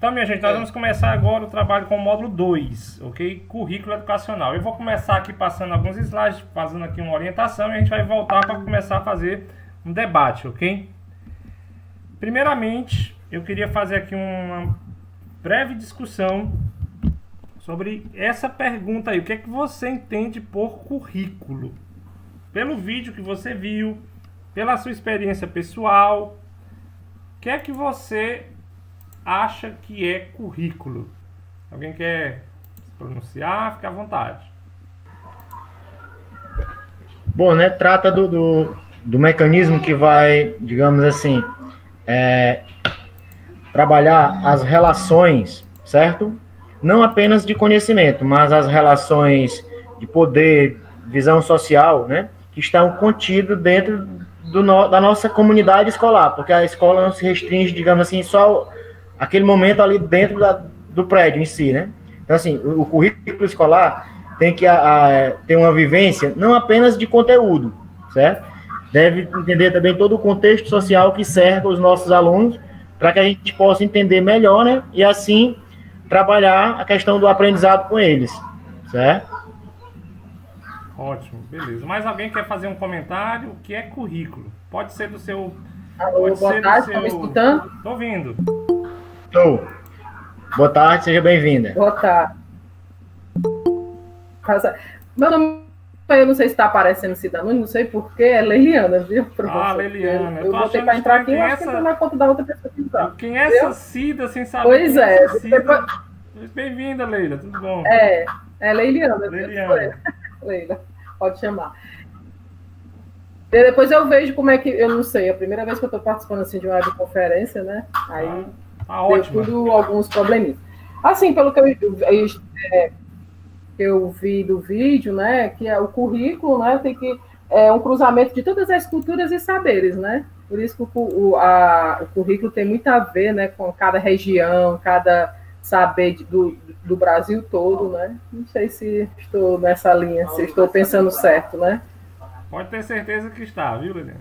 Então, minha gente, nós vamos começar agora o trabalho com o módulo 2, ok? Currículo educacional. Eu vou começar aqui passando alguns slides, fazendo aqui uma orientação e a gente vai voltar para começar a fazer um debate, ok? Primeiramente, eu queria fazer aqui uma breve discussão sobre essa pergunta aí. O que é que você entende por currículo? Pelo vídeo que você viu, pela sua experiência pessoal, o que é que você acha que é currículo? Alguém quer se pronunciar? Fique à vontade. Bom, né? Trata do mecanismo que vai, digamos assim, trabalhar as relações, certo? Não apenas de conhecimento, mas as relações de poder, visão social, né? Que estão contidas dentro da nossa comunidade escolar, porque a escola não se restringe, digamos assim, só aquele momento ali dentro do prédio em si, né? Então, assim, o currículo escolar tem que ter uma vivência não apenas de conteúdo, certo? Deve entender também todo o contexto social que cerca os nossos alunos, para que a gente possa entender melhor, né? E assim trabalhar a questão do aprendizado com eles, certo? Ótimo, beleza. Mais alguém quer fazer um comentário? O que é currículo? Pode ser do seu... Alô, boa tarde, tá me escutando? Estou ouvindo. Estou. Boa tarde, seja bem-vinda. Boa tarde. Meu nome, eu não sei se está aparecendo Cidadão, não sei porquê, é Leiliana, viu? Leiliana. Eu botei para entrar aqui, eu acho que eu na conta da outra pessoa que está. Quem é essa Cida, sem saber? Pois é. Bem-vinda, Leila, tudo bom? É Leiliana. Leila, pode chamar. E depois eu vejo como é que, eu não sei, é a primeira vez que eu estou participando assim, de uma webconferência, né? Aí deu tudo alguns probleminhas. Assim, pelo que eu vi do vídeo, né, que é o currículo, né, tem que um cruzamento de todas as culturas e saberes, né? Por isso que o currículo tem muito a ver, né, com cada região, cada saber do Brasil todo, né? Não sei se estou nessa linha, se estou pensando certo, né? Pode ter certeza que está, viu, Liliana?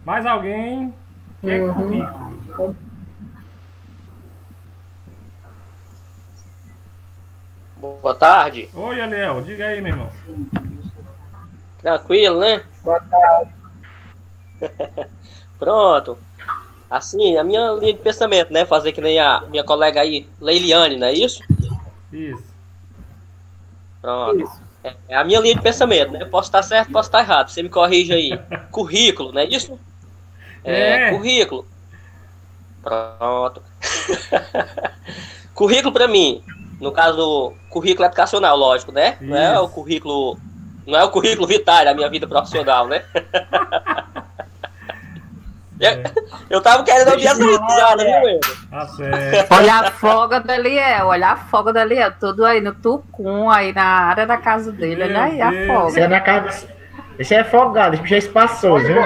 Mais alguém que é currículo? Boa tarde. Oi, Eliel, diga aí, meu irmão. Tranquilo, né? Boa tarde. Pronto. Assim, a minha linha de pensamento, né? Fazer que nem a minha colega aí, Leiliane, não é isso? Isso. Pronto. Isso. É a minha linha de pensamento, né? Posso estar certo, posso estar errado. Você me corrige aí. Currículo, não é isso? Currículo. Pronto. Currículo para mim, no caso, currículo educacional, lógico, né? Não é o currículo vital da minha vida profissional, né? Eu tava querendo ouvir essa risada, viu, Endo? Olha a folga do Eliel, tudo aí no Tucum, aí na área da casa dele, olha aí a folga. Esse é folgado, esse bicho é espaçoso, viu?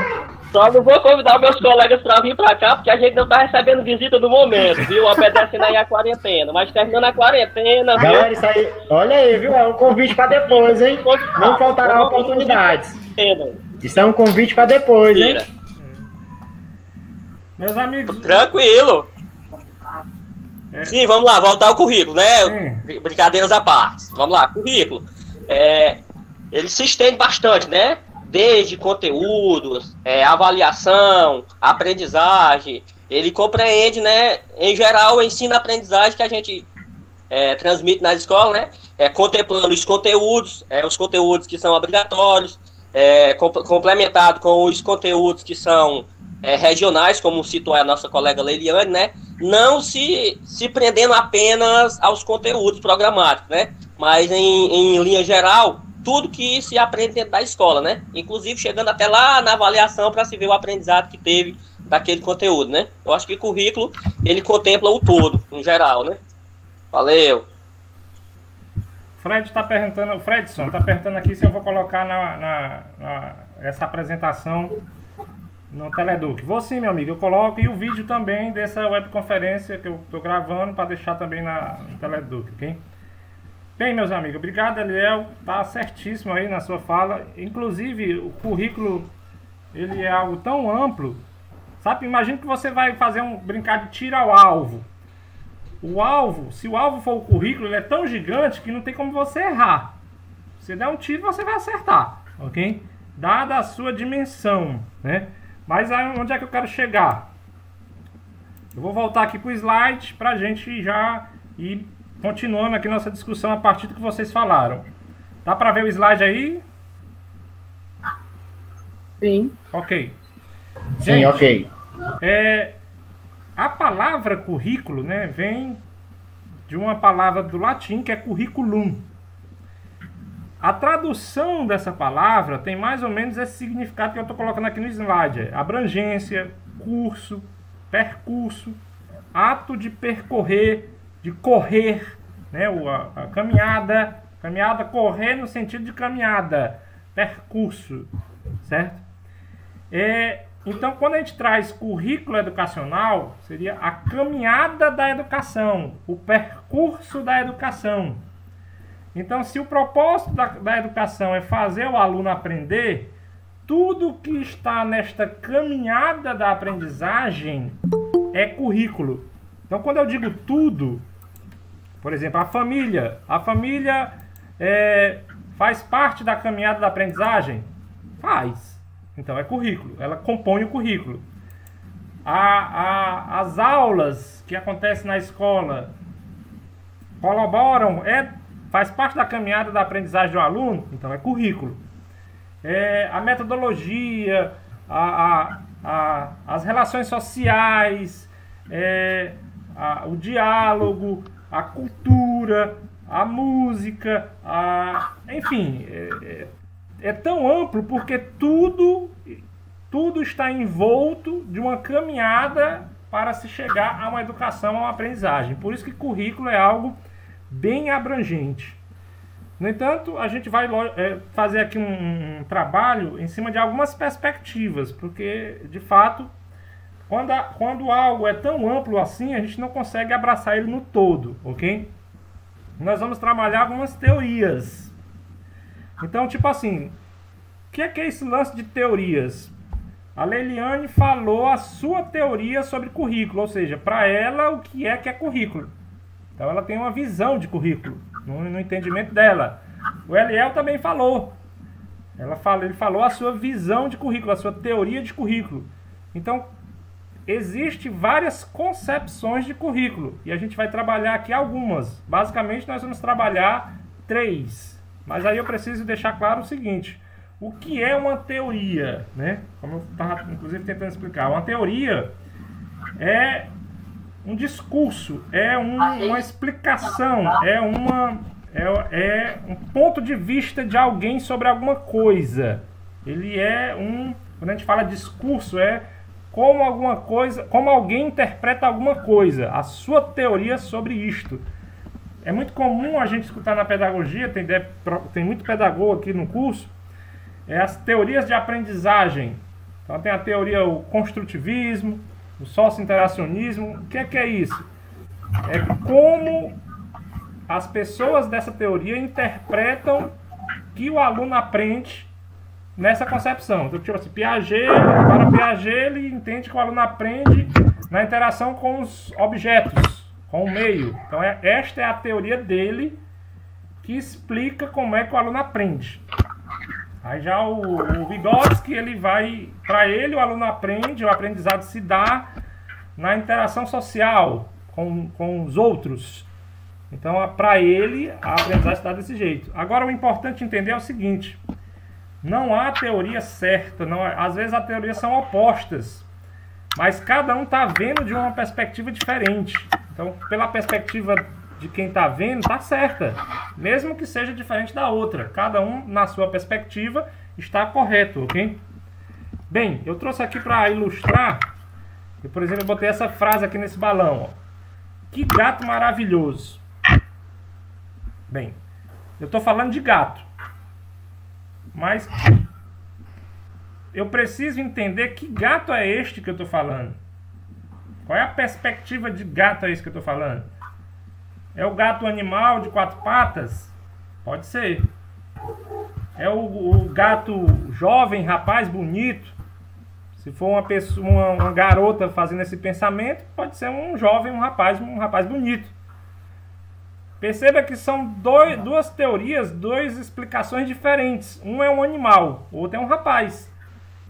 Só não vou convidar meus colegas para vir para cá, porque a gente não tá recebendo visita no momento, viu? Obedecendo aí a quarentena, mas terminando a quarentena... Galera, isso aí, olha aí, viu? É um convite para depois, hein? Não faltará oportunidades. Isso é um convite para depois, hein? Meus amigos... Tranquilo. Sim, vamos lá, voltar ao currículo, né? Brincadeiras à parte. Vamos lá, currículo. Ele se estende bastante, né? Desde conteúdos, avaliação, aprendizagem. Ele compreende, né? Em geral, o ensino-aprendizagem que a gente transmite nas escolas, né? Contemplando os conteúdos que são obrigatórios, complementado com os conteúdos que são regionais, como citou a nossa colega Leiliane, né? Não se prendendo apenas aos conteúdos programáticos, né? Mas em linha geral, tudo que se aprende dentro da escola, né? Inclusive chegando até lá na avaliação para se ver o aprendizado que teve daquele conteúdo, né? Eu acho que o currículo, ele contempla o todo, em geral, né? Valeu! Fredson está perguntando aqui se eu vou colocar essa apresentação no Teleduc. Vou sim, meu amigo, eu coloco, e o vídeo também dessa webconferência que eu estou gravando para deixar também no Teleduc, ok? Bem, meus amigos, obrigado, Eliel, tá certíssimo aí na sua fala. Inclusive, o currículo, ele é algo tão amplo, sabe? Imagina que você vai brincar de tiro ao alvo. o alvo, se o alvo for o currículo, ele é tão gigante que não tem como você errar. Se der um tiro, você vai acertar, ok? Dada a sua dimensão, né? Mas aí, onde é que eu quero chegar? Eu vou voltar aqui para o slide para a gente já ir continuando aqui nossa discussão a partir do que vocês falaram. Dá para ver o slide aí? Sim. Ok. Sim, Gente, ok. A palavra currículo, né, vem de uma palavra do latim que é curriculum. A tradução dessa palavra tem mais ou menos esse significado que eu estou colocando aqui no slide. Abrangência, curso, percurso, ato de percorrer, de correr, né, a caminhada, correr no sentido de caminhada, percurso, certo? Então, quando a gente traz currículo educacional, seria a caminhada da educação, o percurso da educação. Então, se o propósito da educação é fazer o aluno aprender, tudo que está nesta caminhada da aprendizagem é currículo. Então, quando eu digo tudo, por exemplo, a família faz parte da caminhada da aprendizagem? Faz. Então, é currículo. Ela compõe o currículo. As aulas que acontecem na escola colaboram, faz parte da caminhada da aprendizagem do aluno? Então, é currículo. A metodologia, as relações sociais, o diálogo, a cultura, a música, enfim, é tão amplo porque tudo está envolto de uma caminhada para se chegar a uma educação, a uma aprendizagem. Por isso que currículo é algo bem abrangente. No entanto, a gente vai fazer aqui um trabalho em cima de algumas perspectivas, porque, de fato, quando algo é tão amplo assim, a gente não consegue abraçar ele no todo, ok? Nós vamos trabalhar algumas teorias. Então, tipo assim, o que é esse lance de teorias? A Leiliane falou a sua teoria sobre currículo, ou seja, para ela o que é currículo. Então ela tem uma visão de currículo, no entendimento dela. O Eliel também falou. Ele falou a sua visão de currículo, a sua teoria de currículo. Então, existem várias concepções de currículo. E a gente vai trabalhar aqui algumas. Basicamente, nós vamos trabalhar 3. Mas aí eu preciso deixar claro o seguinte. O que é uma teoria? Né? Como eu estava, inclusive, tentando explicar. Uma teoria é um discurso, é uma explicação, é um ponto de vista de alguém sobre alguma coisa. Ele quando a gente fala discurso, como alguém interpreta alguma coisa, a sua teoria sobre isto. É muito comum a gente escutar na pedagogia, tem muito pedagogo aqui no curso, as teorias de aprendizagem. Então tem a teoria, o construtivismo, o socio-interacionismo. O que é isso? É como as pessoas dessa teoria interpretam que o aluno aprende nessa concepção. Então, tipo assim, para Piaget, ele entende que o aluno aprende na interação com os objetos, com o meio. Então, esta é a teoria dele que explica como é que o aluno aprende. Aí já o Vygotsky, para ele o aluno aprende, o aprendizado se dá na interação social com os outros. Então, para ele, a aprendizagem se dá desse jeito. Agora, o importante entender é o seguinte, não há teoria certa, às vezes as teorias são opostas, mas cada um está vendo de uma perspectiva diferente. Então, pela perspectiva de quem está vendo, está certa, mesmo que seja diferente da outra. Cada um, na sua perspectiva, está correto, ok? Bem, eu trouxe aqui para ilustrar, por exemplo, eu botei essa frase aqui nesse balão, ó. Que gato maravilhoso. Bem, eu estou falando de gato, mas eu preciso entender que gato é este que eu estou falando. Qual é a perspectiva de gato é esse que eu estou falando? É o gato animal de 4 patas? Pode ser. É o gato jovem, rapaz bonito? Se for uma garota fazendo esse pensamento, pode ser um jovem, um rapaz bonito. perceba que são duas teorias, duas explicações diferentes. Um é um animal, o outro é um rapaz.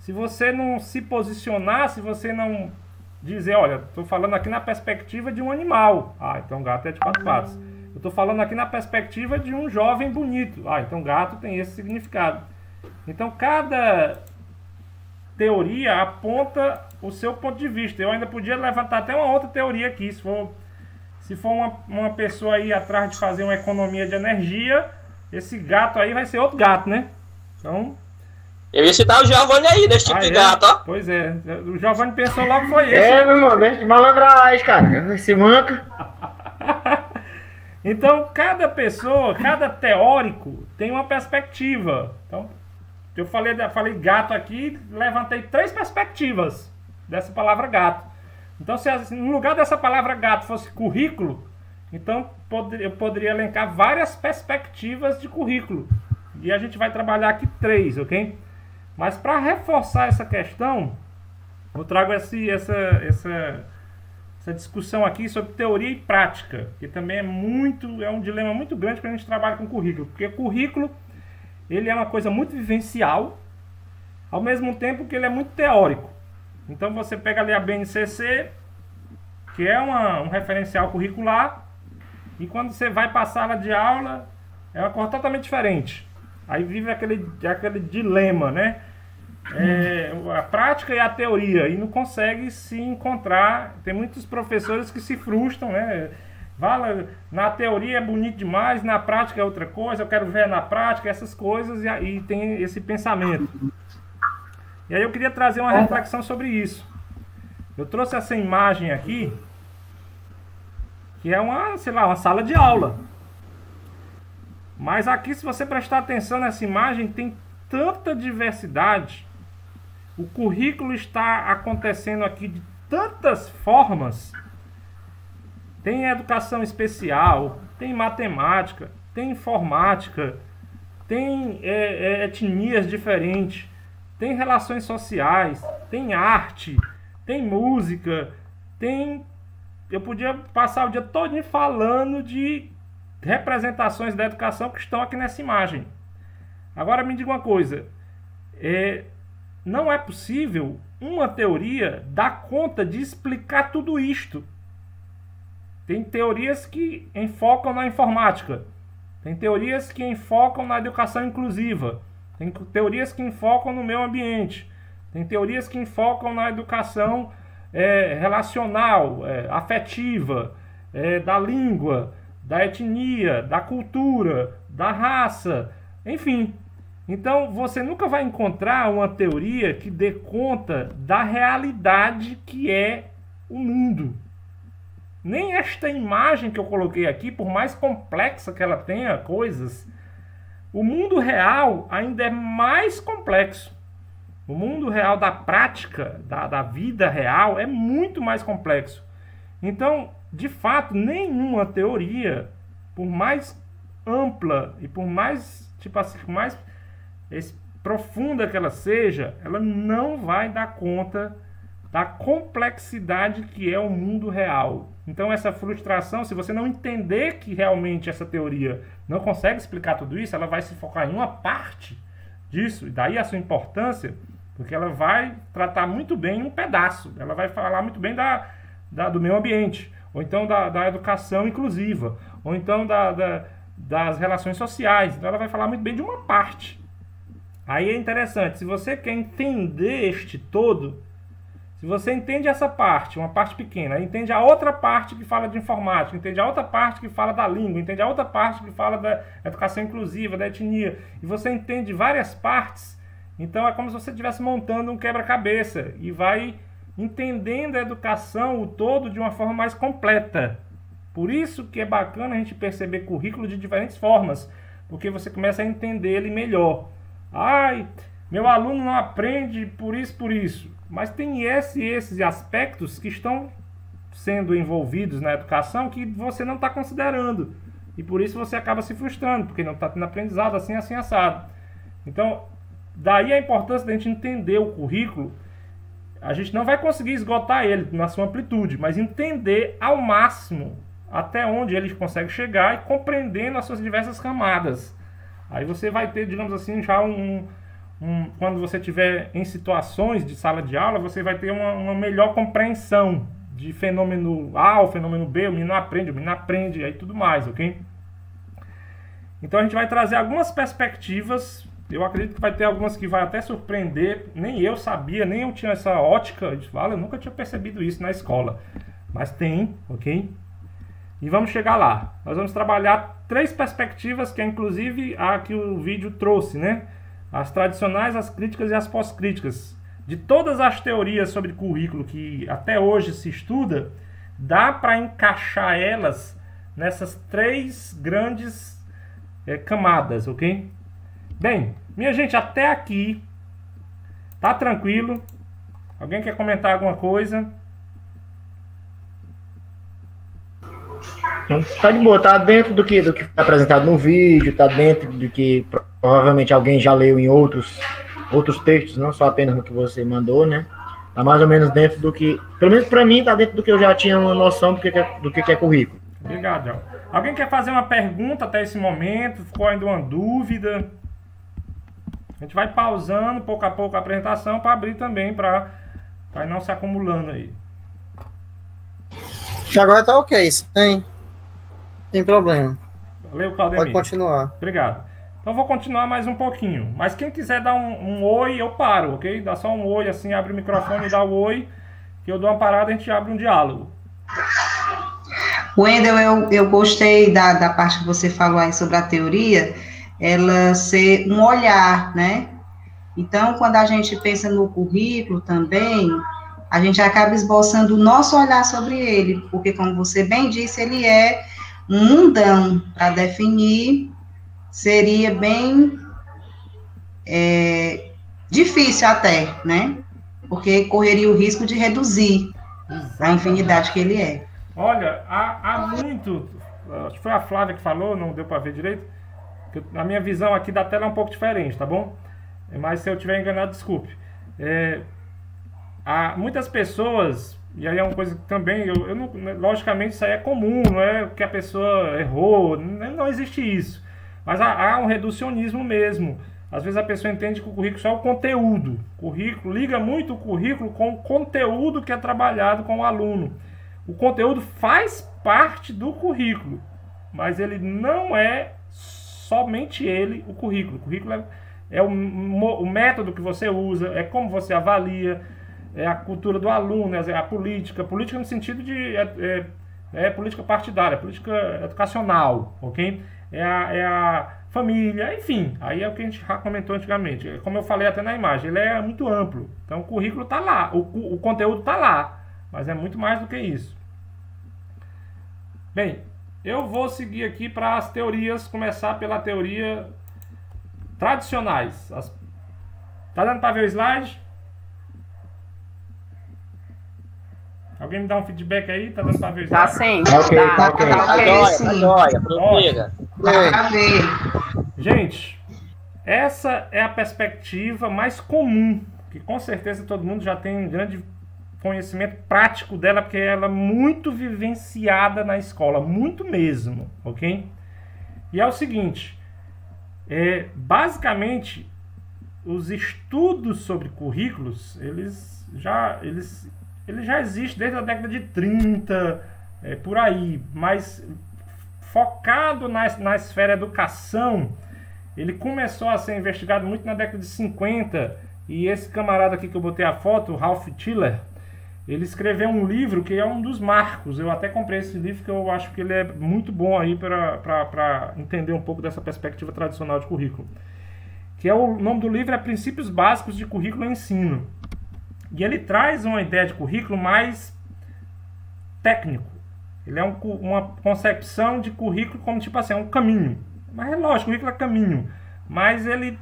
Se você não se posicionar, se você não dizer, olha, estou falando aqui na perspectiva de um animal. Ah, então gato é de 4 patas. Eu estou falando aqui na perspectiva de um jovem bonito. Ah, então gato tem esse significado. Então cada teoria aponta o seu ponto de vista. Eu ainda podia levantar até uma outra teoria aqui. Se for uma pessoa aí atrás de fazer uma economia de energia, esse gato aí vai ser outro gato, né? Então... Eu ia citar o Giovanni aí, desse tipo de gato, ó. Pois é, o Giovanni pensou logo que foi esse. Meu irmão, deixa de malandragem, cara. Esse manca. Então, cada pessoa, cada teórico tem uma perspectiva. Então, eu falei gato aqui, levantei 3 perspectivas dessa palavra gato. Então, se no lugar dessa palavra gato fosse currículo, então eu poderia elencar várias perspectivas de currículo. E a gente vai trabalhar aqui 3, ok? Mas para reforçar essa questão, eu trago essa discussão aqui sobre teoria e prática, que também é um dilema muito grande quando a gente trabalha com currículo, porque currículo ele é uma coisa muito vivencial, ao mesmo tempo que ele é muito teórico. Então você pega ali a BNCC, que é um referencial curricular, e quando você vai para a sala de aula, é uma coisa totalmente diferente. Aí vive aquele dilema, né? A prática e a teoria, e não consegue se encontrar. Tem muitos professores que se frustram, né? Na teoria é bonito demais, na prática é outra coisa, eu quero ver na prática essas coisas, e aí tem esse pensamento. E aí eu queria trazer uma reflexão sobre isso. Eu trouxe essa imagem aqui, que é uma sala de aula. Mas aqui, se você prestar atenção nessa imagem, tem tanta diversidade. O currículo está acontecendo aqui de tantas formas. Tem educação especial, tem matemática, tem informática, tem etnias diferentes, tem relações sociais, tem arte, tem música, eu podia passar o dia todo falando de representações da educação que estão aqui nessa imagem. Agora me diga uma coisa, não é possível uma teoria dar conta de explicar tudo isto. Tem teorias que enfocam na informática, tem teorias que enfocam na educação inclusiva, tem teorias que enfocam no meio ambiente, tem teorias que enfocam na educação relacional, afetiva, da língua, da etnia, da cultura, da raça, enfim. Então você nunca vai encontrar uma teoria que dê conta da realidade que é o mundo. Nem esta imagem que eu coloquei aqui, por mais complexa que ela tenha coisas, o mundo real ainda é mais complexo. O mundo real da prática, da vida real, é muito mais complexo. Então, de fato, nenhuma teoria, por mais ampla e por mais, mais profunda que ela seja, ela não vai dar conta da complexidade que é o mundo real. Então essa frustração, se você não entender que realmente essa teoria não consegue explicar tudo isso, ela vai se focar em uma parte disso, e daí a sua importância, porque ela vai tratar muito bem um pedaço, ela vai falar muito bem do meio ambiente, ou então da educação inclusiva, ou então das relações sociais. Então ela vai falar muito bem de uma parte. Aí é interessante, se você quer entender este todo, se você entende essa parte, uma parte pequena, entende a outra parte que fala de informática, entende a outra parte que fala da língua, entende a outra parte que fala da educação inclusiva, da etnia, e você entende várias partes, então é como se você estivesse montando um quebra-cabeça e vai entendendo a educação, o todo, de uma forma mais completa. Por isso que é bacana a gente perceber currículo de diferentes formas, porque você começa a entender ele melhor. Ai, meu aluno não aprende por isso. Mas tem esses aspectos que estão sendo envolvidos na educação que você não está considerando. E por isso você acaba se frustrando, porque não está tendo aprendizado assim, assado. Então, daí a importância da gente entender o currículo. A gente não vai conseguir esgotar ele na sua amplitude, mas entender ao máximo até onde ele consegue chegar e compreendendo as suas diversas camadas. Aí você vai ter, digamos assim, já quando você estiver em situações de sala de aula, você vai ter uma melhor compreensão de fenômeno A, o fenômeno B, o menino aprende, aí tudo mais, ok? Então a gente vai trazer algumas perspectivas. Eu acredito que vai ter algumas que vai até surpreender. Nem eu sabia, nem eu tinha essa ótica. Eu nunca tinha percebido isso na escola. Mas tem, ok? E vamos chegar lá. Nós vamos trabalhar 3 perspectivas, que é inclusive a que o vídeo trouxe, né? As tradicionais, as críticas e as pós-críticas. De todas as teorias sobre currículo que até hoje se estuda, dá para encaixar elas nessas 3 grandes camadas, ok? Bem, minha gente, até aqui tá tranquilo? Alguém quer comentar alguma coisa? Tá de boa, tá dentro do que foi apresentado no vídeo, tá dentro do que provavelmente alguém já leu em outros textos, não só apenas no que você mandou, né? Tá mais ou menos dentro do que, pelo menos para mim, tá dentro do que eu já tinha uma noção do que é currículo. Obrigado, João. Alguém quer fazer uma pergunta até esse momento? Ficou ainda uma dúvida? A gente vai pausando pouco a pouco a apresentação para abrir também, para não se acumulando aí. Agora tá ok, tem problema. Valeu, Claudemir. Pode continuar. Obrigado. Então eu vou continuar mais um pouquinho. Mas quem quiser dar um oi, eu paro, ok? Dá só um oi assim, abre o microfone e dá o oi, que eu dou uma parada e a gente abre um diálogo. Wendel, eu gostei da parte que você falou aí sobre a teoria, ela ser um olhar, né? Então, quando a gente pensa no currículo também, a gente acaba esboçando o nosso olhar sobre ele, porque, como você bem disse, ele é um mundão. Para definir, seria bem difícil até, né? Porque correria o risco de reduzir a infinidade que ele é. Olha, há muito, acho que foi a Flávia que falou, não deu para ver direito, que a minha visão aqui da tela é um pouco diferente, tá bom? Mas se eu estiver enganado, desculpe. Há muitas pessoas, e aí é uma coisa que também, logicamente isso aí é comum, não é que a pessoa errou, não existe isso. Mas há um reducionismo mesmo. Às vezes a pessoa entende que o currículo só é o conteúdo. O currículo liga muito o currículo com o conteúdo que é trabalhado com o aluno. O conteúdo faz parte do currículo, mas ele não é somente ele, o currículo. O currículo é o método que você usa, é como você avalia, é a cultura do aluno, é a política. Política no sentido de política partidária, política educacional, ok? É a família, enfim. Aí é o que a gente já comentou antigamente. Como eu falei até na imagem, ele é muito amplo. Então o currículo está lá, o conteúdo está lá. Mas é muito mais do que isso. Bem, eu vou seguir aqui para as teorias, começar pela teoria tradicionais. Tá dando para ver o slide? Alguém me dá um feedback aí? Tá dando para ver o slide? Tá sim. Ok. Tá jóia, prossiga. Gente, essa é a perspectiva mais comum, que com certeza todo mundo já tem um grande conhecimento prático dela, porque ela é muito vivenciada na escola, muito mesmo, ok? E é o seguinte, basicamente, os estudos sobre currículos, eles já existem desde a década de 30, por aí, mas focado na esfera educação, ele começou a ser investigado muito na década de 50, e esse camarada aqui que eu botei a foto, Ralph Tiller, ele escreveu um livro que é um dos marcos. Eu até comprei esse livro, que eu acho que ele é muito bom aí para entender um pouco dessa perspectiva tradicional de currículo. O nome do livro é Princípios Básicos de Currículo e Ensino. E ele traz uma ideia de currículo mais técnico. Ele é uma concepção de currículo como tipo assim, um caminho. Mas é lógico, currículo é caminho. Mas ele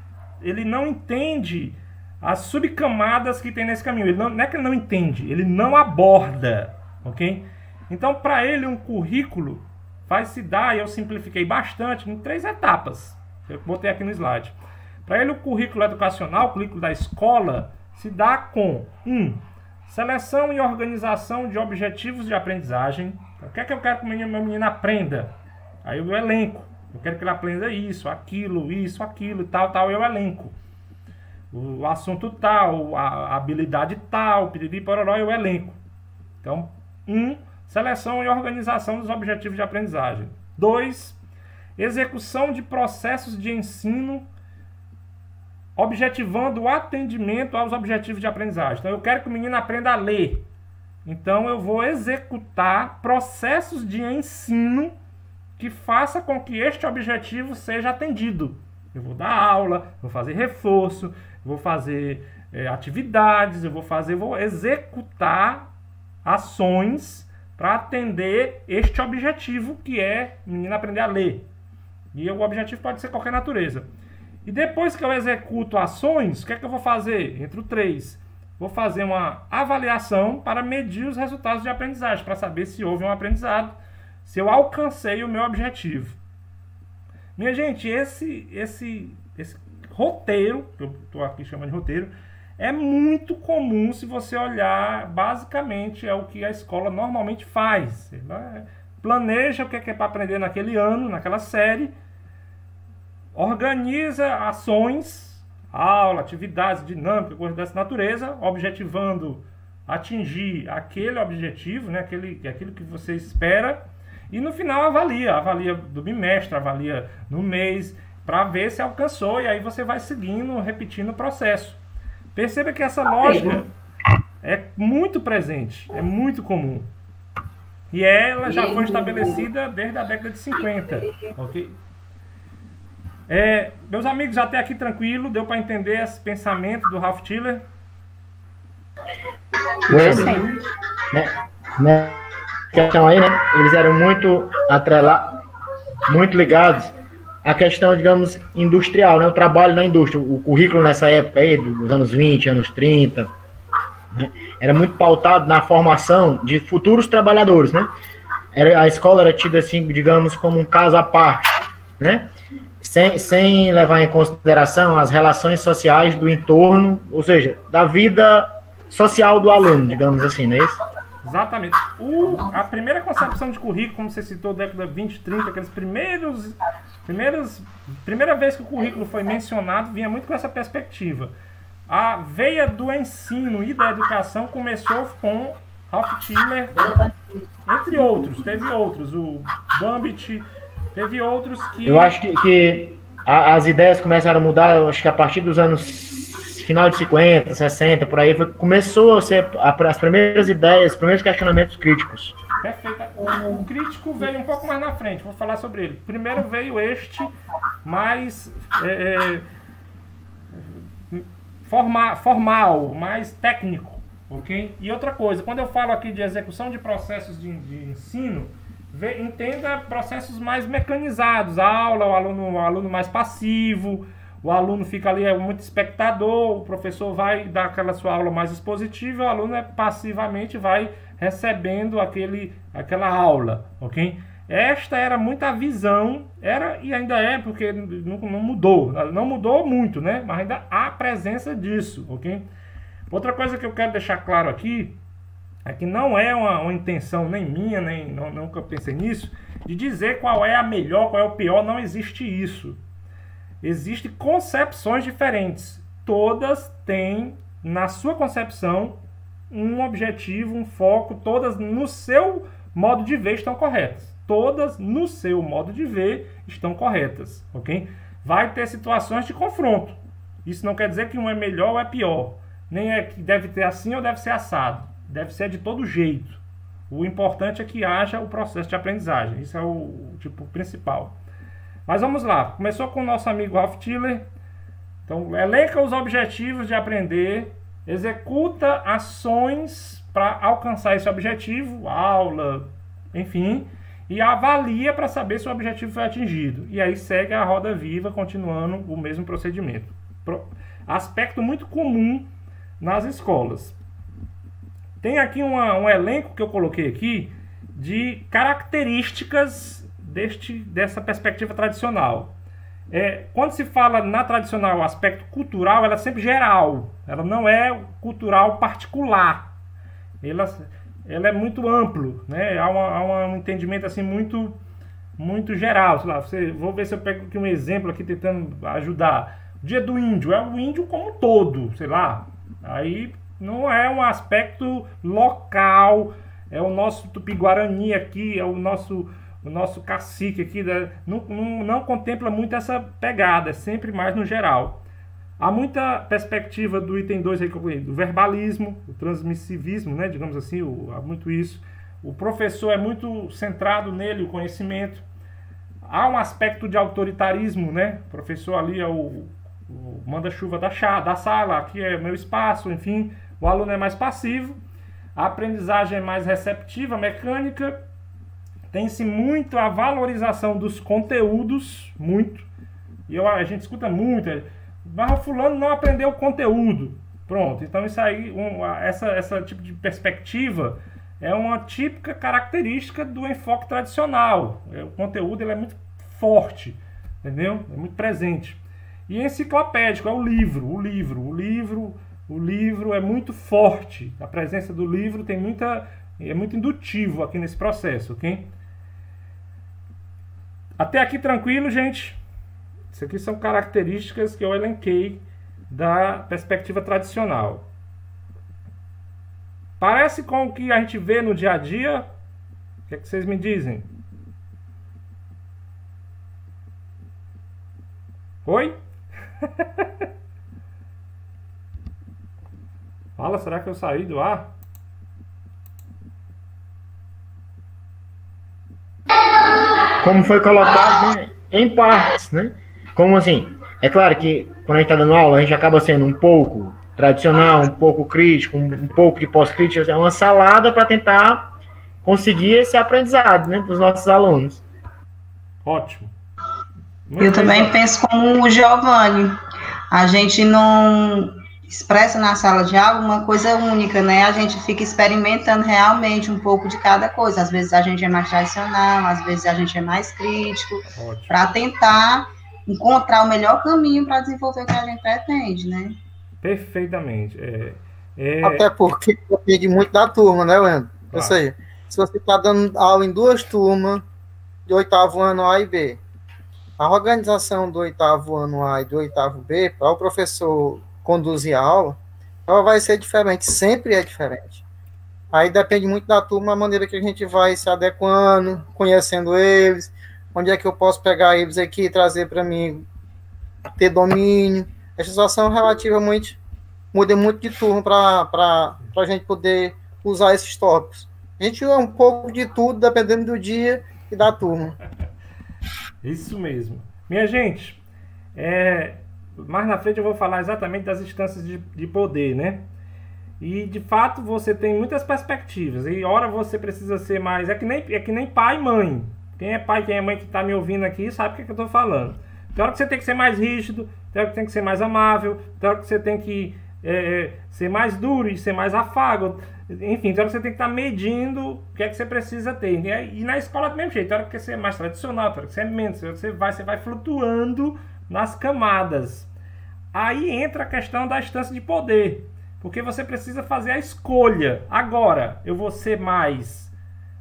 não entende as subcamadas que tem nesse caminho. Não é que ele não entende, ele não aborda, ok? Então, para ele, um currículo vai se dar, e eu simplifiquei bastante, em 3 etapas. Eu botei aqui no slide. Para ele, o currículo educacional, o currículo da escola, se dá com seleção e organização de objetivos de aprendizagem. O que é que eu quero que o meu menino aprenda? Aí eu elenco. Eu quero que ele aprenda isso, aquilo, tal, eu elenco. O assunto tal, a habilidade tal, piriri, pororó, eu elenco. Então, 1, seleção e organização dos objetivos de aprendizagem. 2, execução de processos de ensino objetivando o atendimento aos objetivos de aprendizagem. Então, eu quero que o menino aprenda a ler. Então, eu vou executar processos de ensino que faça com que este objetivo seja atendido. Eu vou dar aula, vou fazer reforço, vou fazer atividades, vou executar ações para atender este objetivo, que é o menino aprender a ler. E o objetivo pode ser qualquer natureza. E depois que eu executo ações, o que é que eu vou fazer? Entre o 3. Vou fazer uma avaliação para medir os resultados de aprendizagem, para saber se houve um aprendizado, se eu alcancei o meu objetivo. Minha gente, esse roteiro, que eu estou aqui chamando de roteiro, é muito comum se você olhar. Basicamente é o que a escola normalmente faz. Ela planeja o que é para aprender naquele ano, naquela série, organiza ações, aula, atividades, dinâmica, coisas dessa natureza, objetivando atingir aquele objetivo, né, aquilo que você espera. E no final avalia do bimestre, avalia no mês, para ver se alcançou, e aí você vai seguindo, repetindo o processo. Perceba que essa lógica é muito presente, é muito comum. E ela já foi estabelecida desde a década de 50. Ok? Meus amigos, até aqui tranquilo, deu para entender esse pensamento do Ralph Tiller? Questão aí, né? Eles eram muito atrelados, muito ligados à questão, digamos, industrial, né? O trabalho na indústria, o currículo nessa época aí, dos anos 20, anos 30, né? Era muito pautado na formação de futuros trabalhadores, né? A escola era tida assim, digamos, como um caso à parte, né? Sem levar em consideração as relações sociais do entorno, ou seja, da vida social do aluno, digamos assim, não é isso? Exatamente. A primeira concepção de currículo, como você citou, década de 20, 30, aqueles primeira vez que o currículo foi mencionado, vinha muito com essa perspectiva. A veia do ensino e da educação começou com Ralph Tiller, entre outros. Teve outros, o Bambit, teve outros que... Eu acho que as ideias começaram a mudar, eu acho que a partir dos anos... final de 50, 60, por aí, começou a ser as primeiras ideias, os primeiros questionamentos críticos. Perfeito. O crítico veio um pouco mais na frente, vou falar sobre ele. Primeiro veio este mais formal, mais técnico, ok? E outra coisa, quando eu falo aqui de execução de processos de ensino, entenda processos mais mecanizados, a aula, o aluno mais passivo. O aluno fica ali, é muito espectador, o professor vai dar aquela sua aula mais expositiva, o aluno passivamente vai recebendo aquela aula, ok? Esta era muito a visão, era e ainda é, porque não mudou muito, né? Mas ainda há presença disso, ok? Outra coisa que eu quero deixar claro aqui, é que não é uma intenção nem minha, nunca pensei nisso, de dizer qual é a melhor, qual é o pior, não existe isso. Existem concepções diferentes. Todas têm, na sua concepção, um objetivo, um foco. Todas, no seu modo de ver, estão corretas. Todas, no seu modo de ver, estão corretas. Ok? Vai ter situações de confronto. Isso não quer dizer que um é melhor ou é pior. Nem é que deve ter assim ou deve ser assado. Deve ser de todo jeito. O importante é que haja o processo de aprendizagem. Isso é o tipo principal. Mas vamos lá, começou com o nosso amigo Ralph Tiller. Então, elenca os objetivos de aprender, executa ações para alcançar esse objetivo, aula, enfim, e avalia para saber se o objetivo foi atingido. E aí segue a roda viva, continuando o mesmo procedimento. Aspecto muito comum nas escolas. Tem aqui um elenco que eu coloquei aqui de características dessa perspectiva tradicional. Quando se fala na tradicional, o aspecto cultural, ela é sempre geral. Ela não é cultural particular. ela é muito amplo, né? Há um entendimento assim muito geral. Sei lá, vou ver se eu pego aqui um exemplo aqui tentando ajudar. O Dia do Índio é o índio como um todo, sei lá. Aí não é um aspecto local, é o nosso Tupi-Guarani aqui, é o nosso cacique aqui, não contempla muito essa pegada, é sempre mais no geral. Há muita perspectiva do item 2 aí, do verbalismo, o transmissivismo, né, digamos assim, há muito isso. O professor é muito centrado nele, o conhecimento. Há um aspecto de autoritarismo, né? O professor ali é o manda-chuva da sala, aqui é meu espaço, enfim. O aluno é mais passivo. A aprendizagem é mais receptiva, mecânica. Tem-se muito a valorização dos conteúdos, muito. E a gente escuta muito, mas o fulano não aprendeu o conteúdo. Pronto, então isso aí, essa tipo de perspectiva é uma típica característica do enfoque tradicional. O conteúdo ele é muito forte, entendeu? É muito presente. E enciclopédico é o livro. O livro é muito forte. A presença do livro é muito indutivo aqui nesse processo, ok? Até aqui tranquilo, gente? Isso aqui são características que eu elenquei da perspectiva tradicional. Parece com o que a gente vê no dia a dia? O que é que vocês me dizem? Oi? Fala, será que eu saí do ar? Como foi colocado, né, em partes, né? Como assim? É claro que quando a gente está dando aula, a gente acaba sendo um pouco tradicional, um pouco crítico, um pouco de pós-crítica, é uma salada para tentar conseguir esse aprendizado, né, dos nossos alunos. Ótimo. Eu também penso como o Giovanni. A gente não expressa na sala de aula uma coisa única, né? A gente fica experimentando realmente um pouco de cada coisa. Às vezes a gente é mais tradicional, às vezes a gente é mais crítico, para tentar encontrar o melhor caminho para desenvolver o que a gente pretende, né? Perfeitamente. Até porque depende muito da turma, né, Leandro? Ou seja, se você está dando aula em 2 turmas de 8º ano A e B, a organização do 8º ano A e do 8º B, para o professor conduzir a aula, ela vai ser diferente, sempre é diferente. Aí depende muito da turma, a maneira que a gente vai se adequando, conhecendo eles, onde é que eu posso pegar eles aqui e trazer para mim ter domínio. A situação relativamente muda muito de turma para a gente poder usar esses tópicos. A gente usa um pouco de tudo, dependendo do dia e da turma. Isso mesmo. Minha gente, mais na frente eu vou falar exatamente das instâncias de poder, né? E, de fato, você tem muitas perspectivas. E, ora, você precisa ser mais... É que nem pai e mãe. Quem é pai, quem é mãe que está me ouvindo aqui sabe o que eu estou falando. Tem hora que você tem que ser mais rígido, tem hora que tem que ser mais amável, tem hora que você tem que ser mais duro e ser mais afago. Enfim, tem hora que você tem que estar medindo o que é que você precisa ter. E na escola do mesmo jeito, tem hora que você é mais tradicional, tem hora que você é menos, você vai flutuando nas camadas. Aí entra a questão da instância de poder, porque você precisa fazer a escolha. Agora, eu vou ser mais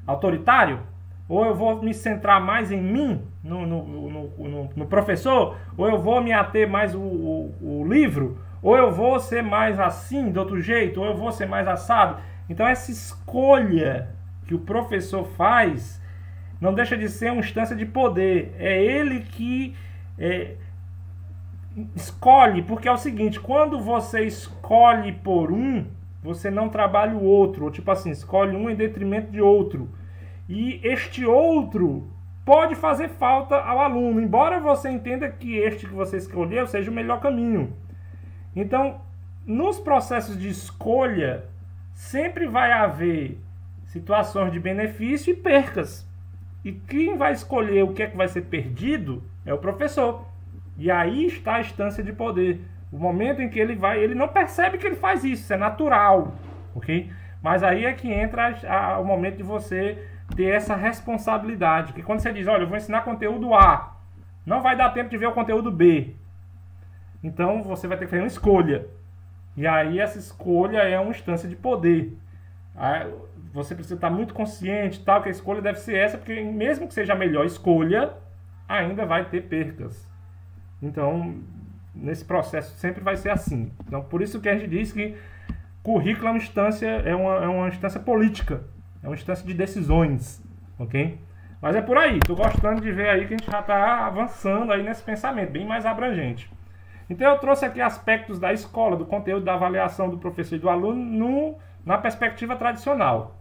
autoritário? Ou eu vou me centrar mais em mim, no professor? Ou eu vou me ater mais o livro? Ou eu vou ser mais assim, de outro jeito? Ou eu vou ser mais assado? Então essa escolha que o professor faz não deixa de ser uma instância de poder. É ele que escolhe, porque é o seguinte, quando você escolhe por um, você não trabalha o outro. Ou tipo assim, escolhe um em detrimento de outro. E este outro pode fazer falta ao aluno, embora você entenda que este que você escolheu seja o melhor caminho. Então, nos processos de escolha, sempre vai haver situações de benefício e percas. E quem vai escolher o que é que vai ser perdido é o professor. E aí está a instância de poder. O momento em que ele não percebe que ele faz isso é natural, ok? Mas aí é que entra o momento de você ter essa responsabilidade. Porque quando você diz, olha, eu vou ensinar conteúdo A, não vai dar tempo de ver o conteúdo B. Então você vai ter que fazer uma escolha. E aí essa escolha é uma instância de poder. você precisa estar muito consciente, tal, que a escolha deve ser essa, porque mesmo que seja a melhor escolha, ainda vai ter percas. Então, nesse processo sempre vai ser assim. Então, por isso que a gente diz que currículo é uma instância política, é uma instância de decisões, ok? Mas é por aí, tô gostando de ver aí que a gente já está avançando aí nesse pensamento, bem mais abrangente. Então eu trouxe aqui aspectos da escola, do conteúdo, da avaliação do professor e do aluno na perspectiva tradicional.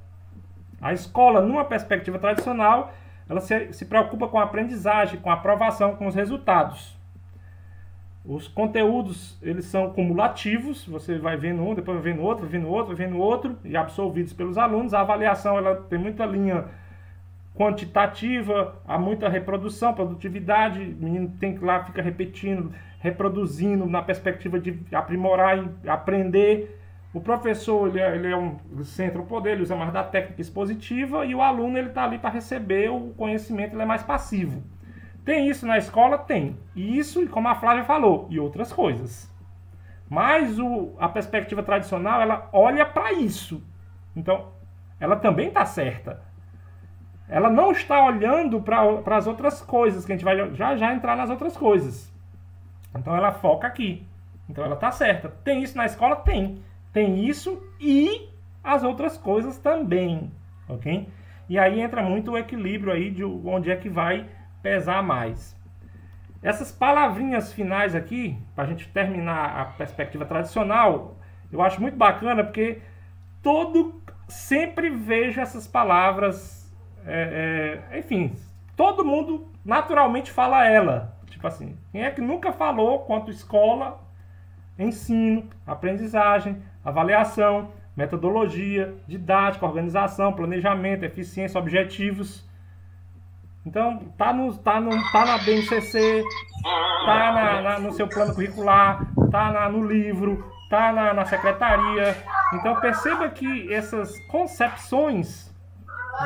A escola, numa perspectiva tradicional, ela se preocupa com a aprendizagem, com a aprovação, com os resultados. Os conteúdos, eles são cumulativos, você vai vendo um, depois vai vendo outro, vai vendo outro, vai vendo outro, e absorvidos pelos alunos. A avaliação, ela tem muita linha quantitativa, há muita reprodução, produtividade, o menino tem que lá, fica repetindo, reproduzindo na perspectiva de aprimorar e aprender. O professor, ele centra o poder, ele usa mais da técnica expositiva, e o aluno, ele está ali para receber o conhecimento, ele é mais passivo. Tem isso na escola? Tem. Isso, como a Flávia falou, e outras coisas. Mas a perspectiva tradicional, ela olha para isso. Então, ela também está certa. Ela não está olhando para as outras coisas, que a gente vai já entrar nas outras coisas. Então, ela foca aqui. Então, ela está certa. Tem isso na escola? Tem. Tem isso e as outras coisas também. Ok? E aí entra muito o equilíbrio aí de onde é que vai pesar mais. Essas palavrinhas finais aqui, para a gente terminar a perspectiva tradicional, eu acho muito bacana, porque sempre vejo essas palavras, enfim, todo mundo naturalmente fala ela. Tipo assim, quem é que nunca falou quanto escola, ensino, aprendizagem, avaliação, metodologia, didática, organização, planejamento, eficiência, objetivos. Então, tá na BNCC, tá no seu plano curricular, tá no livro, tá na secretaria. Então, perceba que essas concepções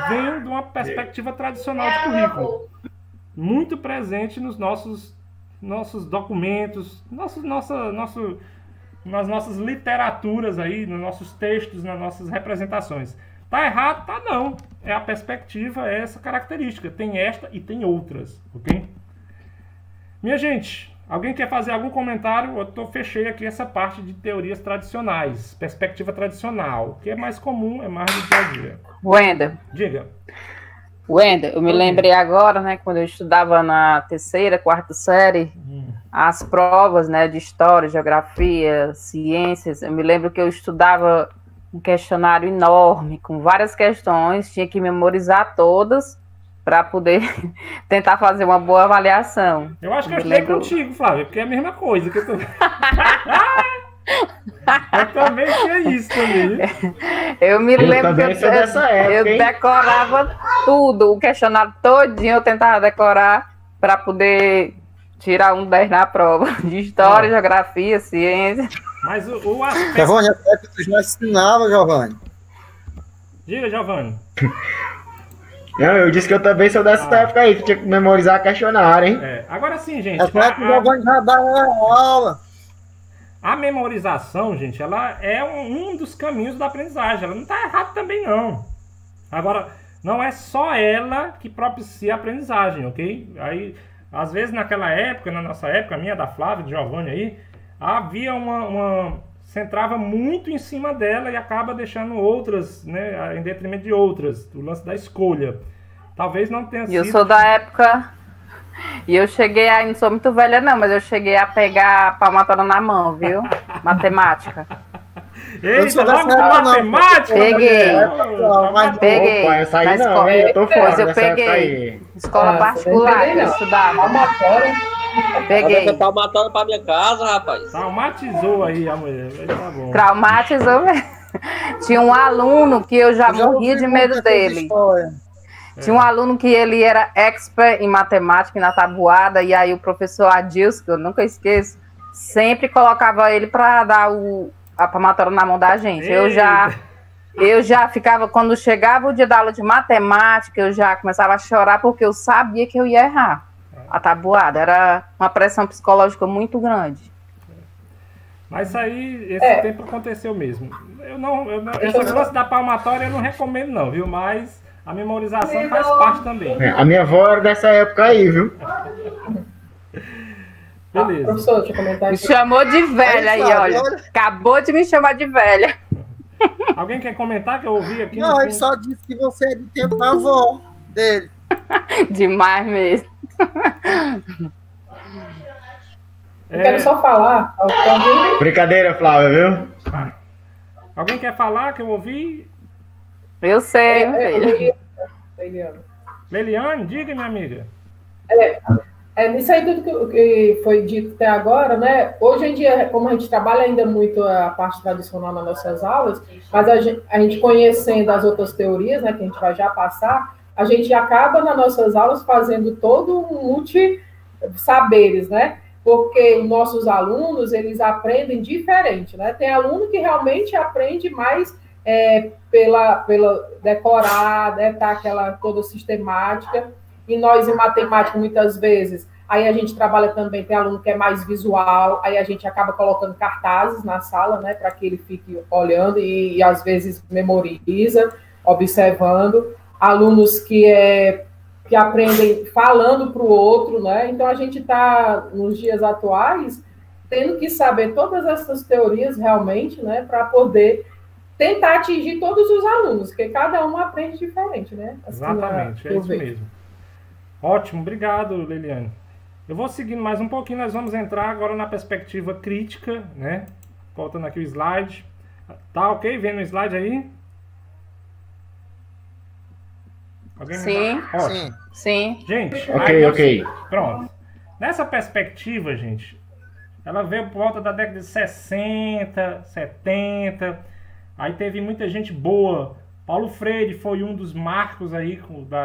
vêm de uma perspectiva tradicional de currículo, muito presente nos nossos documentos, nas nossas literaturas aí, nos nossos textos, nas nossas representações. Tá errado? Tá não. É a perspectiva, é essa característica. Tem esta e tem outras, ok? Minha gente, alguém quer fazer algum comentário? Eu fechei aqui essa parte de teorias tradicionais, perspectiva tradicional, que é mais comum, é mais do dia a dia. Wender. Diga. Wender, eu me lembrei agora, né, quando eu estudava na terceira, quarta série, as provas, né, de história, geografia, ciências, eu me lembro que eu estudava um questionário enorme, com várias questões, tinha que memorizar todas para poder tentar fazer uma boa avaliação. Eu acho que eu estudei contigo, Flávia, porque é a mesma coisa que eu tô... Eu também tinha isso também. Eu me lembro que eu decorava tudo, o questionário todinho eu tentava decorar para poder tirar um 10 na prova de história, geografia, ciência. Mas o aspecto... Giovanni, até que tu já ensinava, Giovanni. Diga, Giovanni. Não, eu disse que eu também sou dessa época aí, que tinha que memorizar questionário, hein? Agora sim, gente. Até que o Giovanni já dá aula. A memorização, gente, ela é um dos caminhos da aprendizagem. Ela não está errada também, não. Agora, não é só ela que propicia a aprendizagem, ok? Aí, às vezes, naquela época, na nossa época, a minha, da Flávia, de Giovanni aí, havia centrava muito em cima dela e acaba deixando outras, né, em detrimento de outras, o lance da escolha. Talvez não tenha sido... Eu sou da época... E eu cheguei a... Não sou muito velha, não, mas eu cheguei a pegar a palmatória na mão, viu? Matemática. Eita, logo de matemática? Peguei. Peguei. Opa, essa aí não, eu tô fora. Pois eu peguei. Escola particular, eu estudava. Palmatória. Peguei. Palmatória pra minha casa, rapaz. Traumatizou aí a mulher. Tá bom. Traumatizou mesmo. Tinha um aluno que eu já morria de medo dele. Tinha um aluno que ele era expert em matemática e na tabuada, e aí o professor Adilson, que eu nunca esqueço, sempre colocava ele para dar a palmatória na mão da gente. Eu já ficava, quando chegava o dia da aula de matemática, eu já começava a chorar porque eu sabia que eu ia errar a tabuada. Era uma pressão psicológica muito grande. Mas isso aí, esse tempo aconteceu mesmo. Esse negócio da palmatória eu não recomendo não, viu? Mas a memorização faz parte também. A minha avó era dessa época aí, viu? Beleza. Professor, deixa eu comentar Me aqui. chamou de velha aí, olha. Acabou de me chamar de velha. Alguém quer comentar que eu ouvi aqui? Não, ele só disse que você é de tempo da avó dele. Demais mesmo. Eu quero só falar. Brincadeira, Flávia, viu? Alguém quer falar que eu ouvi? Eu sei, filho. Leiliane, diga, minha amiga. Nisso aí tudo que foi dito até agora, né? Hoje em dia, como a gente trabalha ainda muito a parte tradicional nas nossas aulas, mas a gente conhecendo as outras teorias, né, que a gente vai já passar, a gente acaba nas nossas aulas fazendo todo um multi-saberes, né? Porque os nossos alunos, eles aprendem diferente, né? Tem aluno que realmente aprende mais pela decorar, né? Tá aquela toda sistemática. E nós, em matemática, muitas vezes, aí a gente trabalha também, tem aluno que é mais visual, aí a gente acaba colocando cartazes na sala, né? Para que ele fique olhando e às vezes memoriza, observando. Alunos que aprendem falando para o outro, né? Então, a gente está, nos dias atuais, tendo que saber todas essas teorias realmente, né? Para poder tentar atingir todos os alunos, porque cada um aprende diferente, né? Assim, exatamente, é isso mesmo. Ótimo, obrigado, Leiliane. Eu vou seguindo mais um pouquinho, nós vamos entrar agora na perspectiva crítica, né? Voltando aqui o slide. Tá ok? Vendo o slide aí? Alguém Sim. Ótimo. Sim. Gente, ok. Pronto. Nessa perspectiva, gente, ela veio por volta da década de 60, 70. Aí teve muita gente boa. Paulo Freire foi um dos marcos aí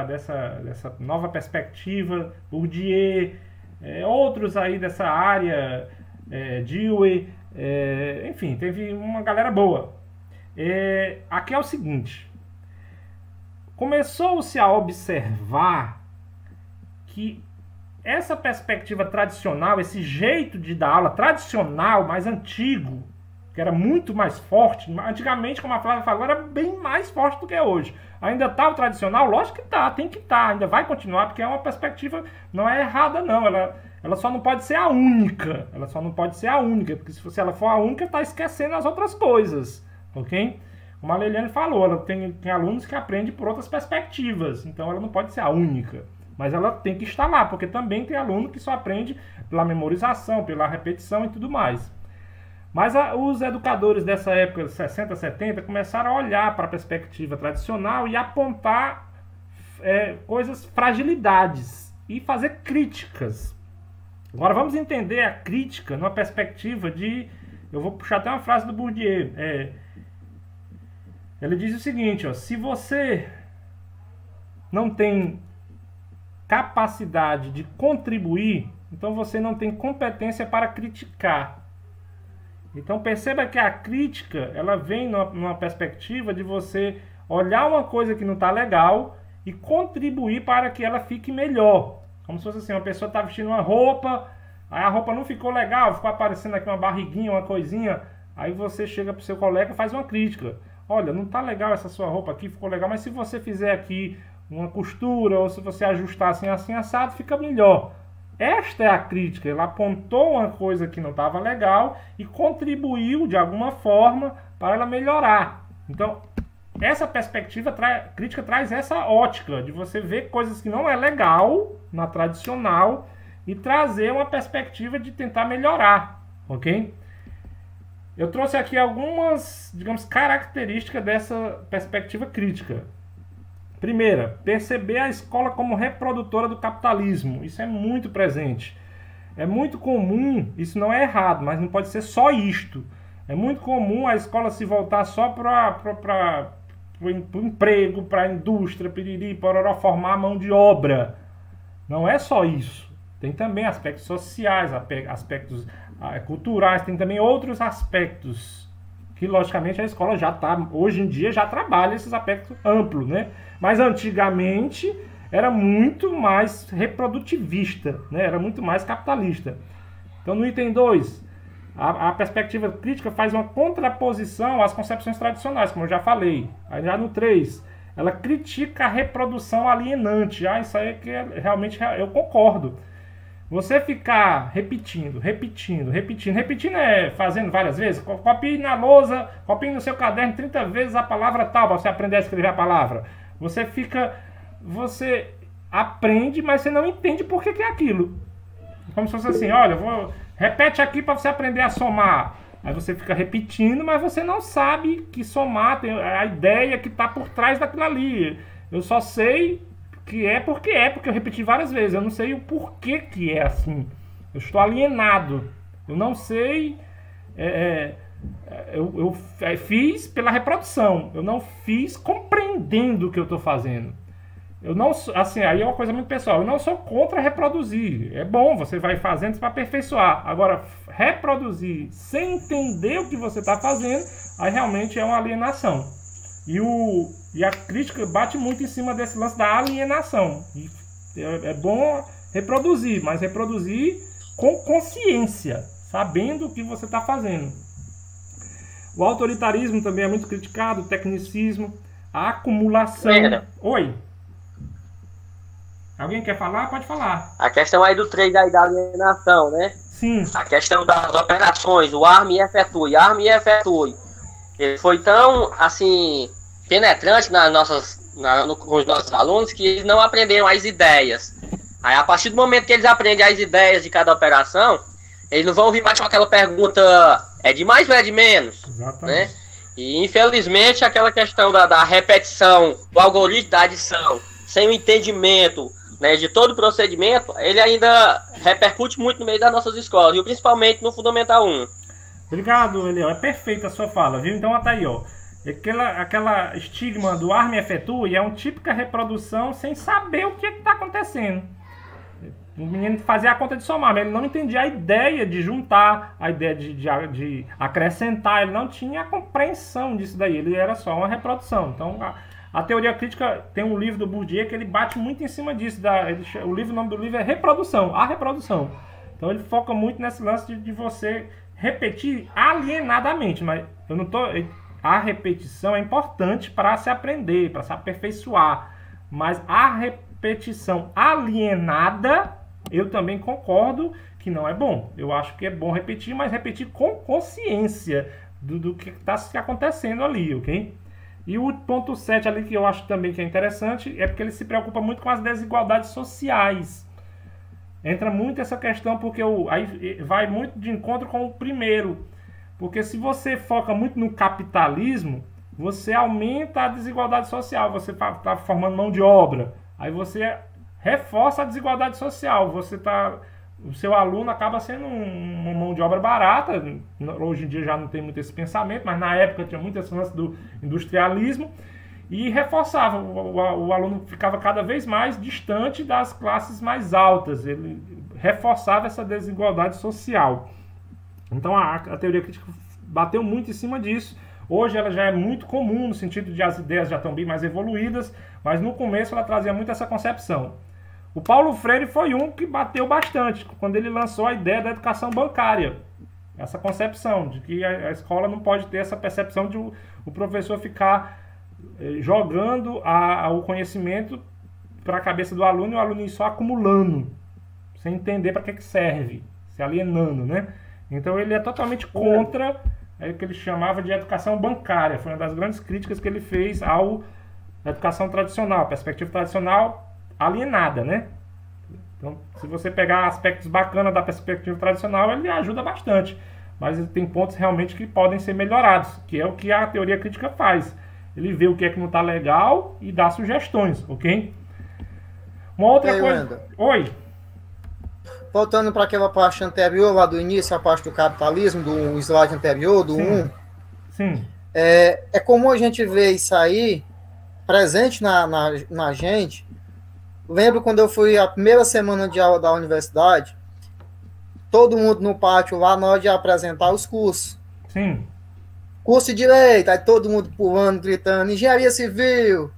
dessa nova perspectiva. Bourdieu, outros aí dessa área, Dewey, enfim, teve uma galera boa. Aqui é o seguinte. Começou-se a observar que essa perspectiva tradicional, esse jeito de dar aula tradicional, mais antigo, que era muito mais forte, antigamente, como a Flávia falou, era bem mais forte do que é hoje. Ainda está o tradicional? Lógico que está, tem que estar, ainda vai continuar, porque é uma perspectiva, não é errada não, ela só não pode ser a única, porque se ela for a única, está esquecendo as outras coisas, ok? Como a Leiliane falou, ela tem alunos que aprendem por outras perspectivas, então ela não pode ser a única. Mas ela tem que estar lá, porque também tem aluno que só aprende pela memorização, pela repetição e tudo mais. Mas os educadores dessa época, 60, 70, começaram a olhar para a perspectiva tradicional e apontar fragilidades e fazer críticas. Agora vamos entender a crítica numa perspectiva de... Eu vou puxar até uma frase do Bourdieu. Ele diz o seguinte, ó, se você não tem capacidade de contribuir, então você não tem competência para criticar. Então perceba que a crítica, ela vem numa perspectiva de você olhar uma coisa que não está legal e contribuir para que ela fique melhor. Como se fosse assim, uma pessoa está vestindo uma roupa, aí a roupa não ficou legal, ficou aparecendo aqui uma barriguinha, uma coisinha, aí você chega para o seu colega e faz uma crítica. Olha, não está legal essa sua roupa aqui, ficou legal, mas se você fizer aqui uma costura, ou se você ajustar assim assado, fica melhor. Esta é a crítica, ela apontou uma coisa que não estava legal e contribuiu de alguma forma para ela melhorar. Então, essa perspectiva crítica traz essa ótica de você ver coisas que não é legal na tradicional e trazer uma perspectiva de tentar melhorar, ok? Eu trouxe aqui algumas, digamos, características dessa perspectiva crítica. Primeira, perceber a escola como reprodutora do capitalismo. Isso é muito presente. É muito comum, isso não é errado, mas não pode ser só isto. É muito comum a escola se voltar só para o emprego, para a indústria, piriri, pororó, formar mão de obra. Não é só isso. Tem também aspectos sociais, aspectos culturais, tem também outros aspectos que, logicamente, a escola já está, hoje em dia, já trabalha esses aspectos amplos, né? Mas antigamente era muito mais reprodutivista, né? Era muito mais capitalista. Então, no item 2, A perspectiva crítica faz uma contraposição às concepções tradicionais, como eu já falei. Aí já no 3, ela critica a reprodução alienante. Isso aí é que realmente eu concordo. Você ficar repetindo fazendo várias vezes, copie na lousa, copie no seu caderno 30 vezes a palavra tal, para você aprender a escrever a palavra. Você aprende, mas você não entende por que é aquilo. Como se fosse assim, olha, repete aqui para você aprender a somar. Aí você fica repetindo, mas você não sabe que somar tem a ideia que está por trás daquilo ali. Eu só sei que porque eu repeti várias vezes. Eu não sei o porquê que é assim. Eu estou alienado. Eu não sei. Eu fiz pela reprodução. Eu não fiz compreendendo o que eu estou fazendo. Eu não, assim, aí é uma coisa muito pessoal. Eu não sou contra reproduzir. É bom, você vai fazendo para aperfeiçoar. Agora, reproduzir sem entender o que você está fazendo, aí realmente é uma alienação. E a crítica bate muito em cima desse lance da alienação. É bom reproduzir, mas reproduzir com consciência, sabendo o que você está fazendo. O autoritarismo também é muito criticado, o tecnicismo, a acumulação... Oi? Alguém quer falar? Pode falar. A questão aí do 3 da alienação, né? Sim. A questão das operações, o arme e efetue. Ele foi tão, assim, penetrante com os nossos alunos que eles não aprenderam as ideias. Aí, a partir do momento que eles aprendem as ideias de cada operação, eles não vão ouvir mais com aquela pergunta, é de mais ou é de menos? Exatamente. Né? E, infelizmente, aquela questão da repetição, do algoritmo da adição, sem o entendimento, né, de todo o procedimento, ele ainda repercute muito no meio das nossas escolas, e principalmente no Fundamental 1. Obrigado, Eliel. É perfeita a sua fala, viu? Então, tá aí, ó. Aquela estigma do arme e efetue é uma típica reprodução sem saber o que está acontecendo. O menino fazia a conta de somar, mas ele não entendia a ideia de juntar, a ideia de acrescentar, ele não tinha a compreensão disso daí, ele era só uma reprodução. Então, a teoria crítica tem um livro do Bourdieu que ele bate muito em cima disso. O nome do livro é Reprodução, a reprodução. Então ele foca muito nesse lance de você repetir alienadamente. Mas eu não tô. A repetição é importante para se aprender, para se aperfeiçoar. Mas a repetição alienada, eu também concordo que não é bom. Eu acho que é bom repetir, mas repetir com consciência do que está se acontecendo ali, ok? E o ponto 7 ali que eu acho também que é interessante é porque ele se preocupa muito com as desigualdades sociais. Entra muito essa questão porque aí vai muito de encontro com o primeiro. Porque se você foca muito no capitalismo, você aumenta a desigualdade social. Você está formando mão de obra. Aí você reforça a desigualdade social. O seu aluno acaba sendo uma mão de obra barata. Hoje em dia já não tem muito esse pensamento, mas na época tinha muito esse lance do industrialismo. E reforçava, o aluno ficava cada vez mais distante das classes mais altas. Ele reforçava essa desigualdade social. Então a teoria crítica bateu muito em cima disso. Hoje ela já é muito comum, no sentido de as ideias já estão bem mais evoluídas, mas no começo ela trazia muito essa concepção. O Paulo Freire foi um que bateu bastante, quando ele lançou a ideia da educação bancária. Essa concepção de que a escola não pode ter essa percepção de o professor ficar jogando o conhecimento para a cabeça do aluno e o aluno só acumulando, sem entender para que serve, se alienando, né? Então ele é totalmente contra o que ele chamava de educação bancária. Foi uma das grandes críticas que ele fez à educação tradicional, perspectiva tradicional alienada, né? Então, se você pegar aspectos bacanas da perspectiva tradicional, ele ajuda bastante. Mas ele tem pontos realmente que podem ser melhorados, que é o que a teoria crítica faz. Ele vê o que é que não está legal e dá sugestões, ok? Uma outra coisa... Wendel. Oi? Voltando para aquela parte anterior, lá do início, a parte do capitalismo, do slide anterior, do 1. Sim. É comum a gente ver isso aí presente na gente. Lembro quando eu fui a primeira semana de aula da universidade, todo mundo no pátio lá, na hora de apresentar os cursos. Sim. Curso de Direito, aí todo mundo pulando, gritando, Engenharia Civil.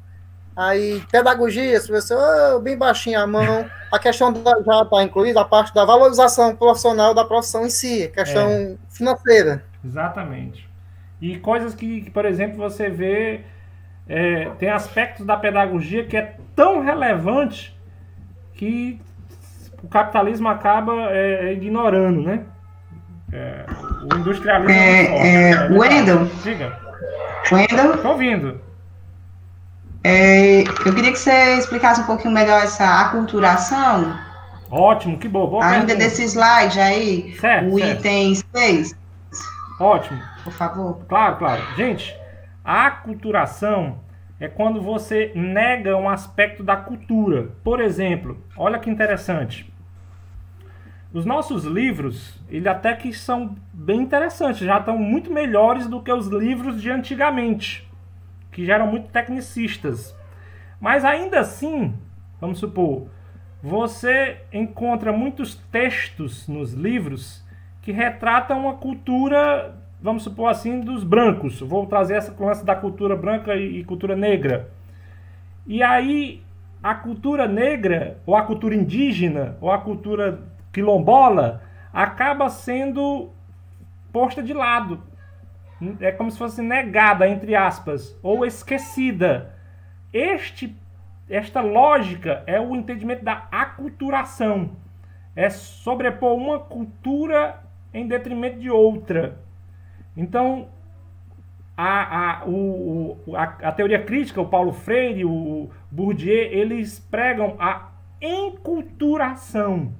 Aí, pedagogia, professor, bem baixinho a mão. A questão já está incluída a parte da valorização profissional da profissão em si, questão financeira. Exatamente. E coisas que, por exemplo, você vê, tem aspectos da pedagogia que é tão relevante que o capitalismo acaba ignorando, né? O industrialismo... Wendel? Diga. Wendel? Estou ouvindo. Eu queria que você explicasse um pouquinho melhor essa aculturação. Ótimo, que boa ainda pergunta. desse slide aí, certo. Item 6. Ótimo. Por favor. Claro. Gente, a aculturação é quando você nega um aspecto da cultura. Por exemplo, olha que interessante. Os nossos livros, eles até que são bem interessantes, já estão muito melhores do que os livros de antigamente, que já eram muito tecnicistas. Mas ainda assim, vamos supor, você encontra muitos textos nos livros que retratam uma cultura, vamos supor assim, dos brancos. Vou trazer essa lance da cultura branca e cultura negra. E aí, a cultura negra, ou a cultura indígena, ou a cultura quilombola, acaba sendo posta de lado. É como se fosse negada, entre aspas, ou esquecida. Esta lógica é o entendimento da aculturação. É sobrepor uma cultura em detrimento de outra. Então, a teoria crítica, o Paulo Freire, o Bourdieu, eles pregam a enculturação,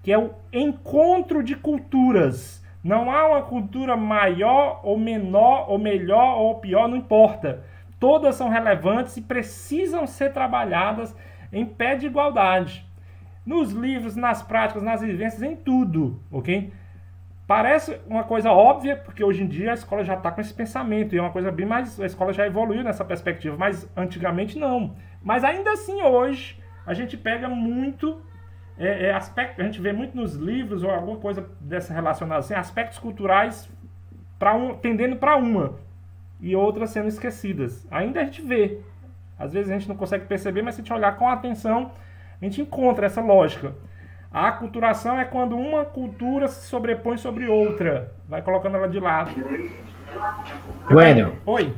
que é o encontro de culturas. Não há uma cultura maior ou menor, ou melhor ou pior, não importa. Todas são relevantes e precisam ser trabalhadas em pé de igualdade. Nos livros, nas práticas, nas vivências, em tudo, ok? Parece uma coisa óbvia, porque hoje em dia a escola já está com esse pensamento, e é uma coisa bem mais... A escola já evoluiu nessa perspectiva, mas antigamente não. Mas ainda assim, hoje, a gente pega muito... a gente vê muito nos livros, ou alguma coisa dessa relacionada assim, aspectos culturais tendendo para uma, e outras sendo esquecidas. Ainda a gente vê. Às vezes a gente não consegue perceber, mas se a gente olhar com atenção, a gente encontra essa lógica. A aculturação é quando uma cultura se sobrepõe sobre outra, vai colocando ela de lado. Wendel. Oi.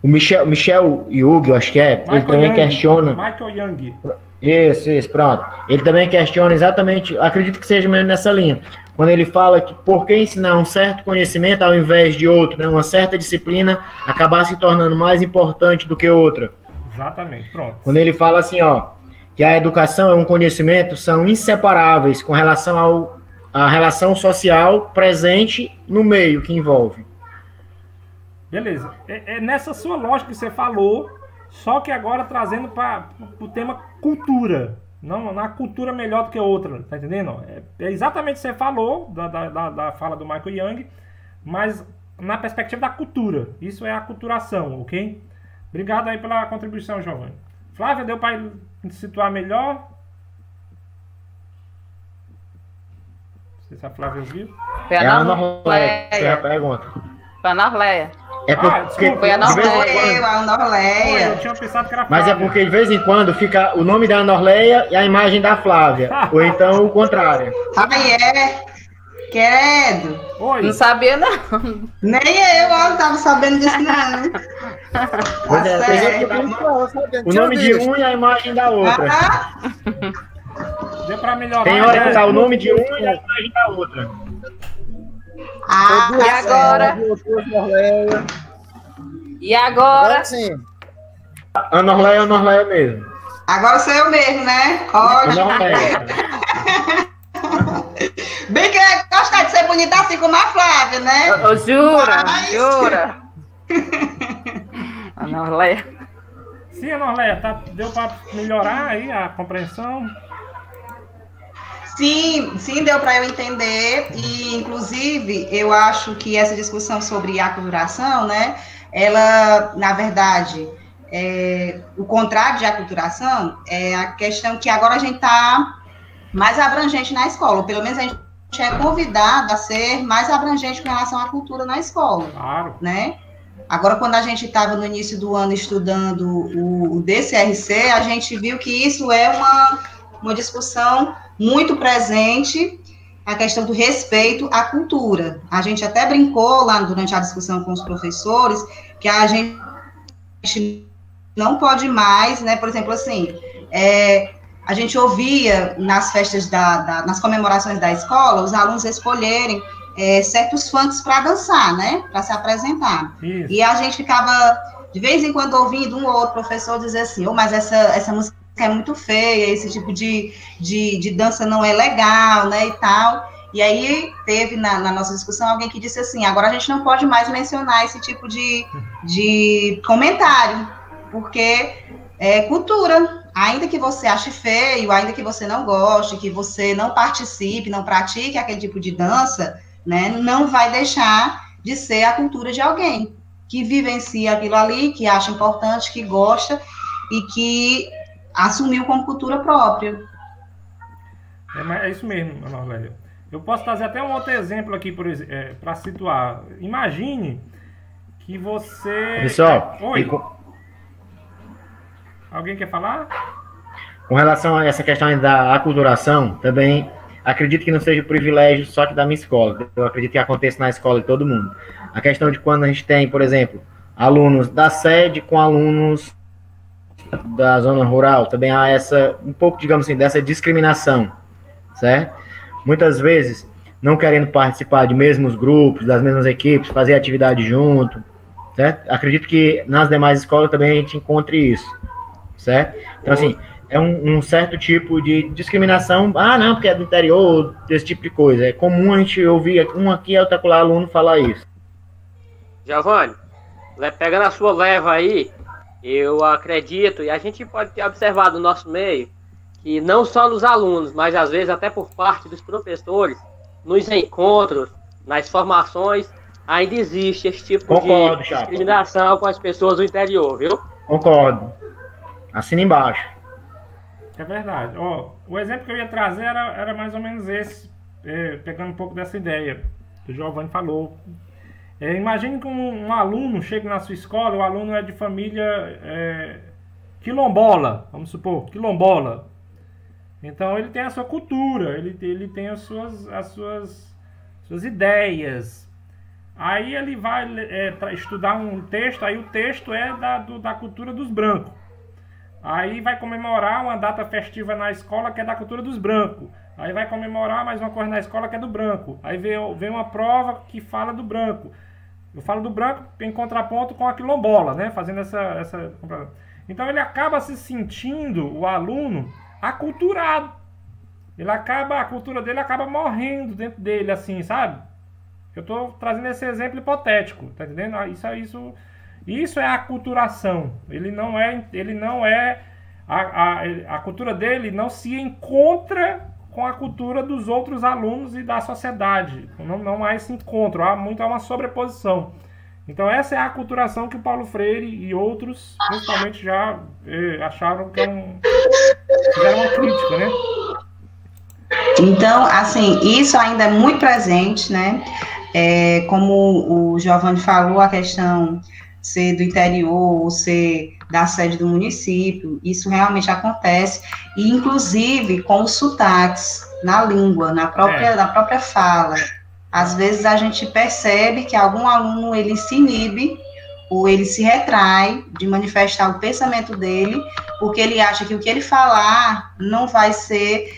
O Michel Young, eu acho que é, ele também questiona... Michael Young. Isso, pronto. Ele também questiona exatamente, acredito que seja mesmo nessa linha, quando ele fala que por que ensinar um certo conhecimento ao invés de outro, né, uma certa disciplina acabar se tornando mais importante do que outra. Exatamente, pronto. Quando ele fala assim, que a educação e um conhecimento são inseparáveis com relação à relação social presente no meio que envolve. Beleza. É nessa sua lógica que você falou, só que agora trazendo para o tema cultura. Não na cultura melhor do que outra, tá entendendo? É exatamente o que você falou, da fala do Michael Young, mas na perspectiva da cultura. Isso é a aculturação, ok? Obrigado aí pela contribuição, Giovanni. Flávia, deu para situar melhor? Não sei se a Flávia ouviu. Foi a Norleia. Foi a pergunta. Foi a Norleia. É porque foi a Norleia. Eu tinha pensado que era Flávia. Mas é porque de vez em quando fica o nome da Norleia e a imagem da Flávia. Ou então o contrário. Credo. Oi. Não sabia, não. Nem eu não estava sabendo disso, não. Pois o nome de um e a imagem da outra. Deu para melhorar. Tem hora que tá o nome de um e a imagem da outra. E agora? E agora? Sim. A Norleia mesmo. Agora sou eu mesmo, né? Ótimo. Bem que eu gosto de ser bonita assim como a Flávia, né? Jura. A Norleia. Sim, a Norleia, deu para melhorar aí a compreensão? Sim, deu para eu entender, e inclusive eu acho que essa discussão sobre aculturação, né, ela, na verdade, o contrário de aculturação é a questão que agora a gente está mais abrangente na escola, ou pelo menos a gente é convidado a ser mais abrangente com relação à cultura na escola, claro, né? Agora, quando a gente estava no início do ano estudando o DCRC, a gente viu que isso é uma discussão muito presente, a questão do respeito à cultura. A gente até brincou lá durante a discussão com os professores, que a gente não pode mais, né, por exemplo, assim, a gente ouvia nas festas, nas comemorações da escola, os alunos escolherem certos funks para dançar, né, para se apresentar. Isso. E a gente ficava, de vez em quando, ouvindo um ou outro professor dizer assim, mas essa música é muito feia, esse tipo de dança não é legal, né, e tal. E aí teve na nossa discussão alguém que disse assim, agora a gente não pode mais mencionar esse tipo de comentário, porque é cultura. Ainda que você ache feio, ainda que você não goste, que você não participe, não pratique aquele tipo de dança, né, não vai deixar de ser a cultura de alguém que vivencia aquilo ali, que acha importante, que gosta e que assumiu como cultura própria. É isso mesmo, Ana Aurélia. Eu posso trazer até um outro exemplo aqui para situar. Imagine que você... Pessoal, oi. Alguém quer falar? Com relação a essa questão da aculturação, também acredito que não seja um privilégio só que da minha escola. Eu acredito que aconteça na escola de todo mundo. A questão de quando a gente tem, por exemplo, alunos da sede com alunos da zona rural, também há um pouco, digamos assim, dessa discriminação, certo? Muitas vezes, não querendo participar de mesmos grupos, das mesmas equipes, fazer atividade junto, certo? Acredito que nas demais escolas também a gente encontre isso, certo? Então, assim, é um certo tipo de discriminação, não, porque é do interior, desse tipo de coisa. É comum a gente ouvir um aqui, outro acolá aluno falar isso. Giovanni, pegando a sua leva aí, eu acredito, e a gente pode ter observado no nosso meio, que não só nos alunos, mas às vezes até por parte dos professores, nos encontros, nas formações, ainda existe esse tipo de discriminação com as pessoas do interior, viu? Concordo. Assina embaixo. É verdade. O exemplo que eu ia trazer era mais ou menos esse, pegando um pouco dessa ideia que o Giovanni falou. Imagine que um aluno chega na sua escola, o aluno é de família quilombola, vamos supor, quilombola. Então ele tem a sua cultura, ele tem as suas ideias. Aí ele vai estudar um texto, aí o texto é da cultura dos brancos. Aí vai comemorar uma data festiva na escola que é da cultura dos brancos. Aí vai comemorar mais uma coisa na escola que é do branco. Aí vem uma prova que fala do branco. Eu falo do branco em contraponto com a quilombola, né? Fazendo essa... Então ele acaba se sentindo, o aluno, aculturado. A cultura dele acaba morrendo dentro dele, assim, sabe? Eu estou trazendo esse exemplo hipotético, tá entendendo? Isso é aculturação. A cultura dele não se encontra com a cultura dos outros alunos e da sociedade. Não há esse encontro, há uma sobreposição. Então essa é a aculturação que o Paulo Freire e outros, principalmente, já acharam que fizeram uma crítica, né? Então, assim, isso ainda é muito presente, né? Como o Giovanni falou, a questão ser do interior ou ser da sede do município, isso realmente acontece, e inclusive com os sotaques na língua, na própria fala. Às vezes a gente percebe que algum aluno ele se inibe ou ele se retrai de manifestar o pensamento dele, porque ele acha que o que ele falar não vai ser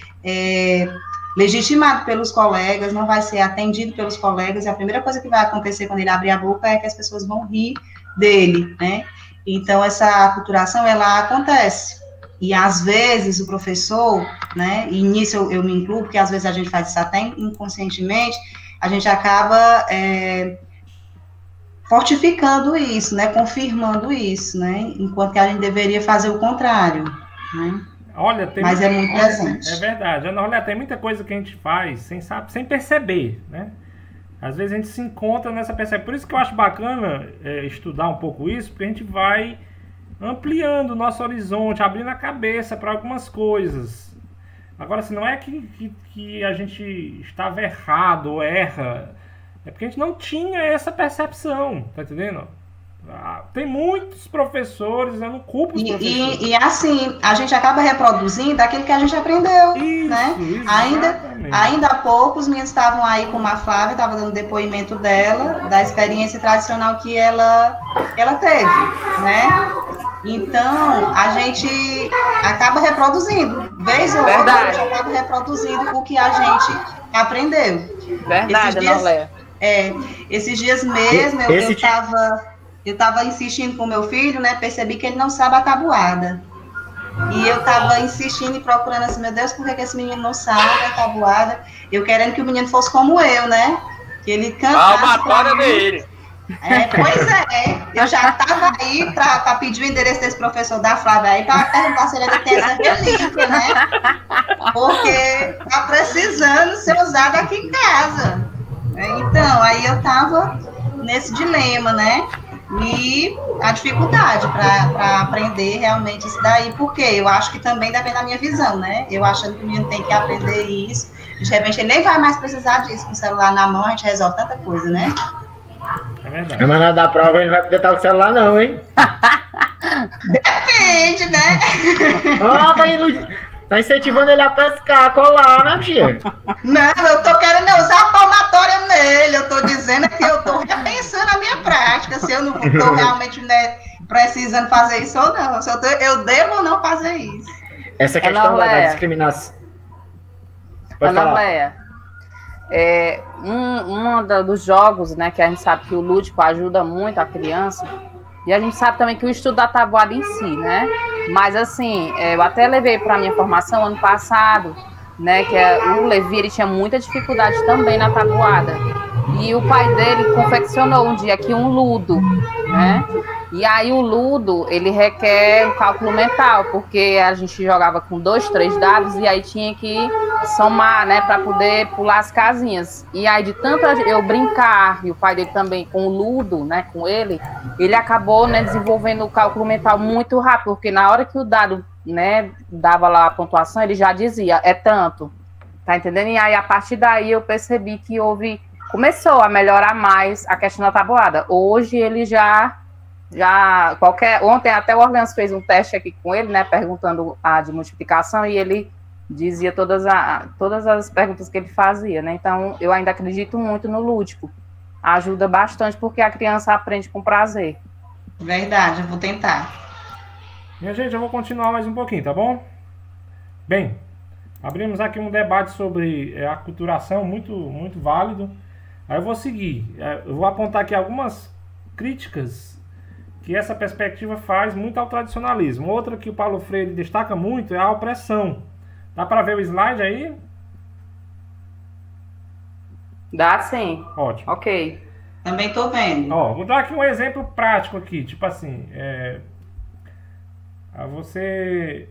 legitimado pelos colegas, não vai ser atendido pelos colegas, e a primeira coisa que vai acontecer quando ele abrir a boca é que as pessoas vão rir dele, né? Então, essa aculturação, ela acontece. E, às vezes, o professor, né, e nisso eu me incluo, porque às vezes a gente faz isso até inconscientemente, a gente acaba fortificando isso, né, confirmando isso, né, enquanto que a gente deveria fazer o contrário, né? Olha, mas é muito presente. É verdade. Olha, tem muita coisa que a gente faz sem perceber, né? Às vezes a gente se encontra nessa percepção. Por isso que eu acho bacana estudar um pouco isso, porque a gente vai ampliando o nosso horizonte, abrindo a cabeça para algumas coisas. Agora, se não é que a gente estava errado ou erra, é porque a gente não tinha essa percepção, tá entendendo? Tem muitos professores, eu não culpo os professores. E assim, a gente acaba reproduzindo aquilo que a gente aprendeu, Isso, né? isso, Ainda há pouco, os meninos estavam aí com a Flávia, estava dando depoimento dela, da experiência tradicional que ela teve, né? Então, a gente acaba reproduzindo. Vez ou outra, a gente acaba reproduzindo o que a gente aprendeu. Verdade, Léa. Esses dias mesmo, eu estava insistindo com meu filho, né? Percebi que ele não sabe a tabuada. E eu estava insistindo e procurando assim, meu Deus, por que esse menino não sabe a tabuada? Eu querendo que o menino fosse como eu, né? Que ele cantasse. Palmatória dele. Pois é, eu já estava aí para pedir o endereço desse professor da Flávia aí para perguntar se ele ainda tem essa relíquia, né? Porque está precisando ser usado aqui em casa. Então, aí eu estava nesse dilema, né? E a dificuldade para aprender realmente isso daí, porque eu acho que também depende da minha visão, né? Eu achando que o menino tem que aprender isso, de repente ele nem vai mais precisar disso, com o celular na mão a gente resolve tanta coisa, né? É verdade. Mas na da prova ele não vai poder estar com o celular não, hein? Depende, né? Tá incentivando ele a pescar, a colar, né, tia? Não, eu tô querendo usar a palmatória nele, eu tô dizendo que eu tô repensando a minha prática, se eu não tô realmente, né, precisando fazer isso ou não, se eu devo ou não fazer isso. Essa questão da discriminação. Pode falar. Léa, dos jogos, né, que a gente sabe que o lúdico ajuda muito a criança, e a gente sabe também que o estudo da tabuada em si, né? Mas assim, eu até levei para minha formação ano passado, né? Que o Levi, ele tinha muita dificuldade também na tabuada. E o pai dele confeccionou um dia aqui um ludo, né? E aí o ludo, ele requer um cálculo mental, porque a gente jogava com 2, 3 dados e aí tinha que somar, né, para poder pular as casinhas. E aí de tanto eu brincar, e o pai dele também com o ludo, né, com ele acabou, né, desenvolvendo o cálculo mental muito rápido, porque na hora que o dado, né, dava lá a pontuação, ele já dizia, é tanto, tá entendendo? E aí a partir daí eu percebi que começou a melhorar mais a questão da tabuada. Hoje ele ontem até o Orleans fez um teste aqui com ele, né, perguntando a de multiplicação, e ele dizia todas as perguntas que ele fazia, né? Então eu ainda acredito muito no lúdico, ajuda bastante porque a criança aprende com prazer. Verdade, eu vou tentar. Minha gente, eu vou continuar mais um pouquinho, tá bom? Bem, abrimos aqui um debate sobre aculturação muito, muito válido. Aí eu vou seguir, eu vou apontar aqui algumas críticas que essa perspectiva faz muito ao tradicionalismo. Outra que o Paulo Freire destaca muito é a opressão. Dá para ver o slide aí? Dá sim. Ótimo. Ok. Também estou vendo. Vou dar aqui um exemplo prático aqui. Tipo assim, você...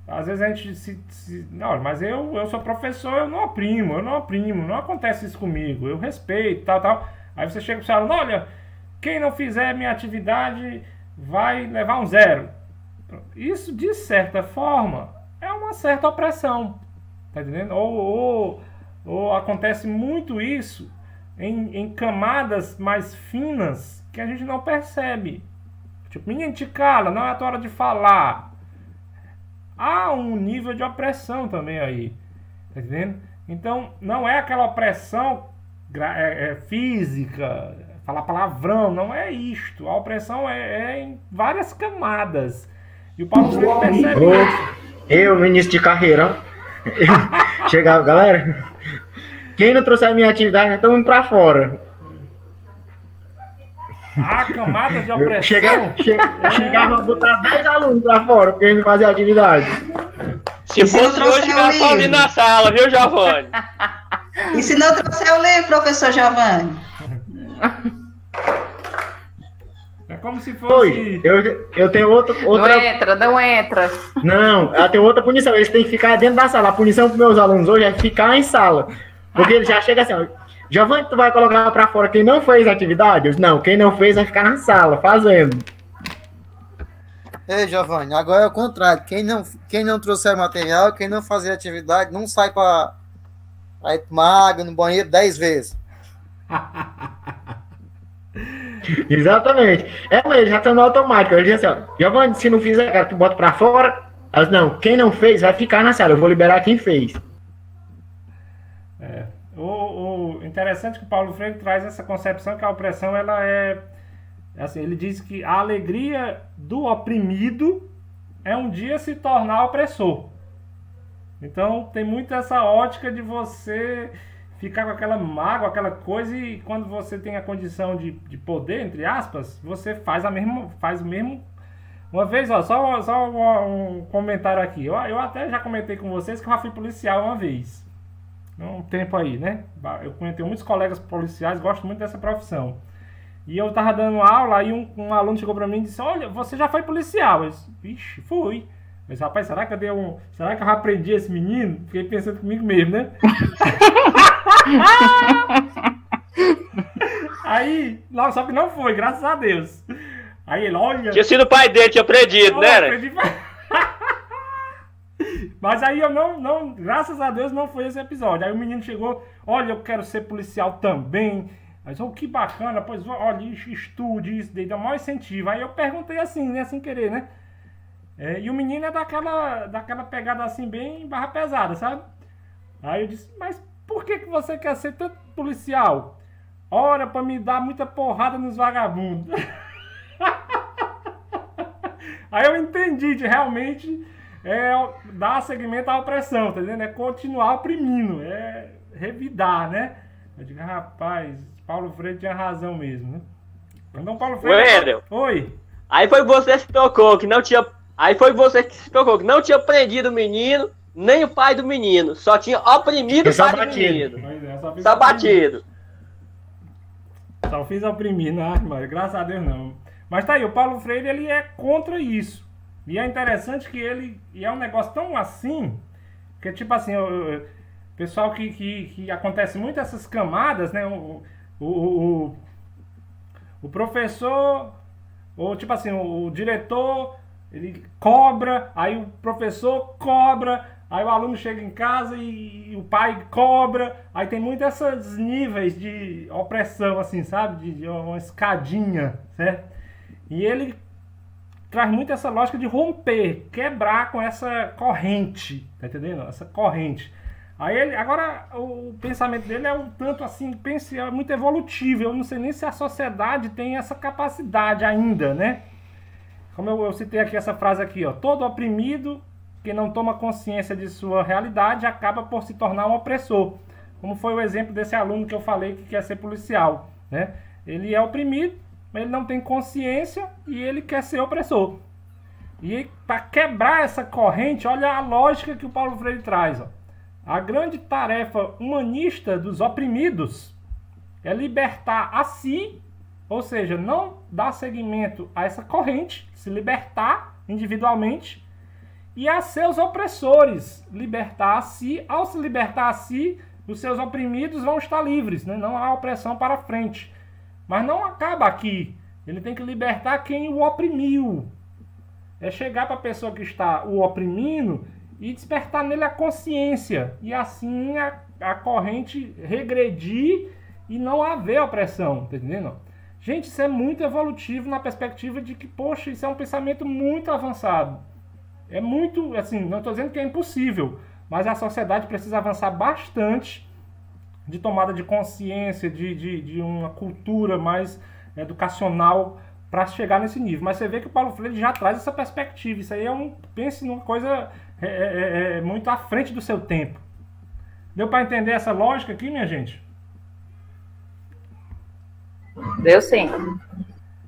Às vezes a gente não, mas eu sou professor, eu não oprimo, não acontece isso comigo, eu respeito, tal. Aí você chega para o aluno, olha, quem não fizer minha atividade vai levar um 0. Isso, de certa forma, é uma certa opressão, tá entendendo? Ou acontece muito isso em camadas mais finas que a gente não percebe. Tipo, menino, te cala, não é a tua hora de falar. Há um nível de opressão também aí, tá entendendo? Então, não é aquela opressão física, falar palavrão, não é isto. A opressão é em várias camadas. E o Paulo Freire percebe isso. Eu, ministro de carreira, chegava, galera, quem não trouxer a minha atividade, nós estamos indo pra fora. Há camadas de opressão. Chegava a botar 10 alunos pra fora, porque eles não faziam atividade. Se fosse hoje, nós estávamos na sala, viu, Giovanni? E se não trouxer o livro, professor Giovanni? É como se fosse... Eu tenho outra... Não entra. Não, eu tenho outra punição. Eles têm que ficar dentro da sala. A punição para meus alunos hoje é ficar em sala. Porque ele já chega assim, ó, Giovanni, tu vai colocar pra fora quem não fez a atividade? Eu disse, não, quem não fez vai ficar na sala, fazendo. Ei, Giovanni, agora é o contrário. Quem não trouxer material, quem não fazer atividade, não sai pra ir tomar água no banheiro 10 vezes. Exatamente. Mas já tá no automático. Ele diz assim, ó, Giovanni, se não fizer, cara, tu bota pra fora. Mas não, quem não fez vai ficar na sala. Eu vou liberar quem fez. O interessante é que o Paulo Freire traz essa concepção que a opressão, ela é... Assim, ele diz que a alegria do oprimido é um dia se tornar opressor. Então, tem muito essa ótica de você ficar com aquela mágoa, aquela coisa, e quando você tem a condição de poder, entre aspas, você faz o mesmo. Uma vez, ó, só um comentário aqui. Eu até já comentei com vocês que eu já fui policial uma vez. Um tempo aí, né? Eu tenho muitos colegas policiais, gosto muito dessa profissão. E eu tava dando aula, aí um aluno chegou pra mim e disse, olha, você já foi policial? Eu disse, vixe, fui. Mas, rapaz, será que eu já aprendi esse menino? Fiquei pensando comigo mesmo, né? Aí, não, só que não foi, graças a Deus. Aí ele, olha... Tinha sido o pai dele, tinha aprendido, né? Mas aí eu não, graças a Deus não foi esse episódio. Aí o menino chegou, olha, eu quero ser policial também. Mas, oh, que bacana, pois olha, estude isso, daí dá o maior incentivo. Aí eu perguntei assim, né, sem querer, né? E o menino é daquela pegada assim, bem barra pesada, sabe? Aí eu disse, mas por que você quer ser tanto policial? Ora, pra me dar muita porrada nos vagabundos. Aí eu entendi de realmente dar seguimento à opressão, tá entendendo? É continuar oprimindo, é revidar, né? Eu digo, rapaz, Paulo Freire tinha razão mesmo, né? Então, Paulo Freire... Wendel. Oi. Aí foi você que se tocou que não tinha... Aí foi você que se tocou que não tinha prendido o menino, nem o pai do menino. Só tinha oprimido o pai do menino. Só batido. Só fiz oprimir, né, mas graças a Deus não. Mas tá aí, o Paulo Freire, ele é contra isso. E é interessante que ele... E é um negócio tão assim, que tipo assim, pessoal que acontece muito essas camadas, né? O professor, ou tipo assim, o diretor, ele cobra, aí o professor cobra, aí o aluno chega em casa e o pai cobra, aí tem muito esses níveis de opressão, assim, sabe? De uma escadinha, certo? E ele traz muito essa lógica de romper, quebrar com essa corrente, tá entendendo? Essa corrente. Aí agora o pensamento dele é um tanto assim, é muito evolutivo. Eu não sei nem se a sociedade tem essa capacidade ainda, né? Como eu citei aqui essa frase aqui, ó, todo oprimido que não toma consciência de sua realidade acaba por se tornar um opressor. Como foi o exemplo desse aluno que eu falei que quer ser policial, né? Ele é oprimido, mas ele não tem consciência e ele quer ser opressor. E para quebrar essa corrente, olha a lógica que o Paulo Freire traz, ó. A grande tarefa humanista dos oprimidos é libertar a si, ou seja, não dar seguimento a essa corrente, se libertar individualmente, e a seus opressores, libertar a si. Ao se libertar a si, os seus oprimidos vão estar livres, né? Não há opressão para frente. Mas não acaba aqui. Ele tem que libertar quem o oprimiu. É chegar para a pessoa que está o oprimindo e despertar nele a consciência. E assim a corrente regredir e não haver opressão. Tá entendendo? Gente, isso é muito evolutivo na perspectiva de que, poxa, isso é um pensamento muito avançado. É muito, assim, não estou dizendo que é impossível, mas a sociedade precisa avançar bastante de tomada de consciência, de uma cultura mais educacional para chegar nesse nível. Mas você vê que o Paulo Freire já traz essa perspectiva. Isso aí pense numa coisa muito à frente do seu tempo. Deu para entender essa lógica aqui, minha gente? Deu sim.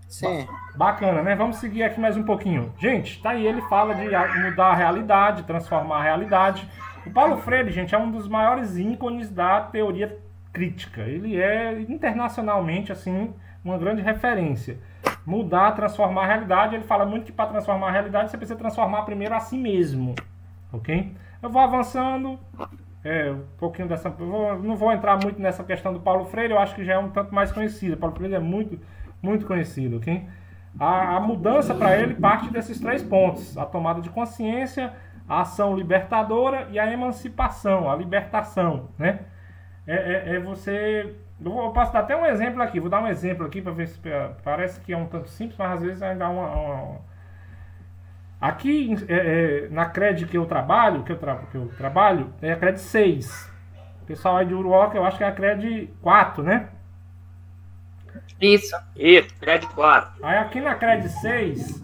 Sim. Bacana, né? Vamos seguir aqui mais um pouquinho. Gente, tá aí, ele fala de mudar a realidade, transformar a realidade. O Paulo Freire, gente, é um dos maiores ícones da teoria crítica. Ele é internacionalmente, assim, uma grande referência. Mudar, transformar a realidade. Ele fala muito que para transformar a realidade você precisa transformar primeiro a si mesmo. Ok? Eu vou avançando. Um pouquinho dessa... não vou entrar muito nessa questão do Paulo Freire. Eu acho que já é um tanto mais conhecido. Paulo Freire é muito, muito conhecido. Ok? A mudança para ele parte desses 3 pontos. A tomada de consciência, a ação libertadora e a emancipação, a libertação, né? Você Eu posso dar até um exemplo aqui. Vou dar um exemplo aqui para ver se parece que é um tanto simples, mas às vezes ainda uma... Aqui na CRED que eu trabalho, é a CRED 6. O pessoal aí de Uruoca, eu acho que é a CRED 4, né? Isso, CRED 4. Aí aqui na CRED 6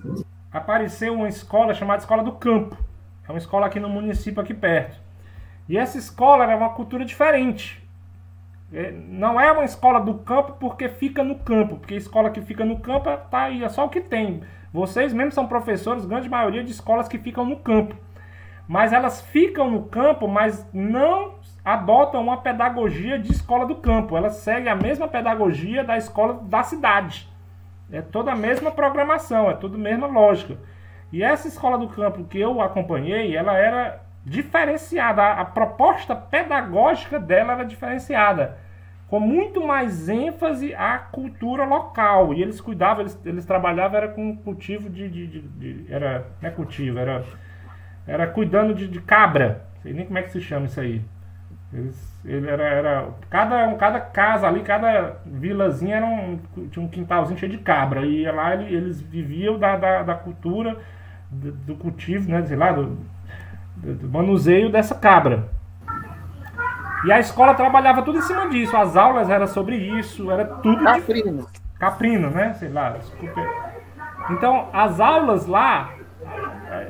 apareceu uma escola chamada Escola do Campo. É uma escola aqui no município aqui perto. E essa escola era uma cultura diferente. Não é uma escola do campo porque fica no campo, porque a escola que fica no campo tá aí, é só o que tem. Vocês mesmos são professores, grande maioria de escolas que ficam no campo. Mas elas ficam no campo, mas não adotam uma pedagogia de escola do campo. Elas seguem a mesma pedagogia da escola da cidade. É toda a mesma programação, é toda a mesma lógica. E essa escola do campo que eu acompanhei, ela era diferenciada. A proposta pedagógica dela era diferenciada, com muito mais ênfase à cultura local. E eles cuidavam, eles trabalhavam era com cultivo era cuidando de cabra. Não sei nem como é que se chama isso aí. Cada casa ali, cada vilazinha tinha um quintalzinho cheio de cabra. E lá eles viviam da cultura, do cultivo, né, sei lá, do manuseio dessa cabra. E a escola trabalhava tudo em cima disso. As aulas eram sobre isso, era tudo caprino, né? Sei lá, desculpa. Então, as aulas lá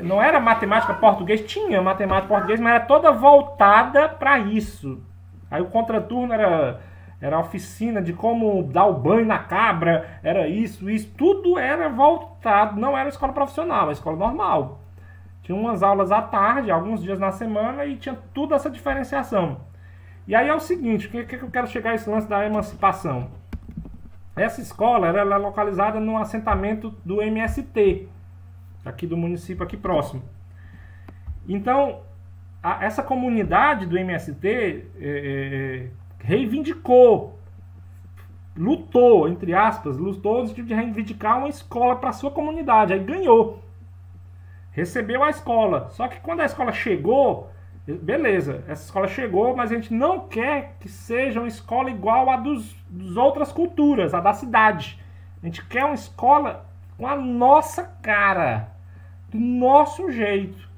não era matemática, português, tinha matemática, português, mas era toda voltada para isso. Aí o contraturno era oficina de como dar o banho na cabra, era isso, tudo era voltado, não era escola profissional, era escola normal. Tinha umas aulas à tarde, alguns dias na semana, e tinha toda essa diferenciação. E aí é o seguinte, o que eu quero chegar a esse lance da emancipação? Essa escola era localizada no assentamento do MST, aqui do município aqui próximo. Então, essa comunidade do MST reivindicou, lutou, entre aspas, lutou no sentido de reivindicar uma escola para a sua comunidade. Aí ganhou. Recebeu a escola. Só que quando a escola chegou, beleza, essa escola chegou, mas a gente não quer que seja uma escola igual a dos outras culturas, a da cidade. A gente quer uma escola com a nossa cara, do nosso jeito.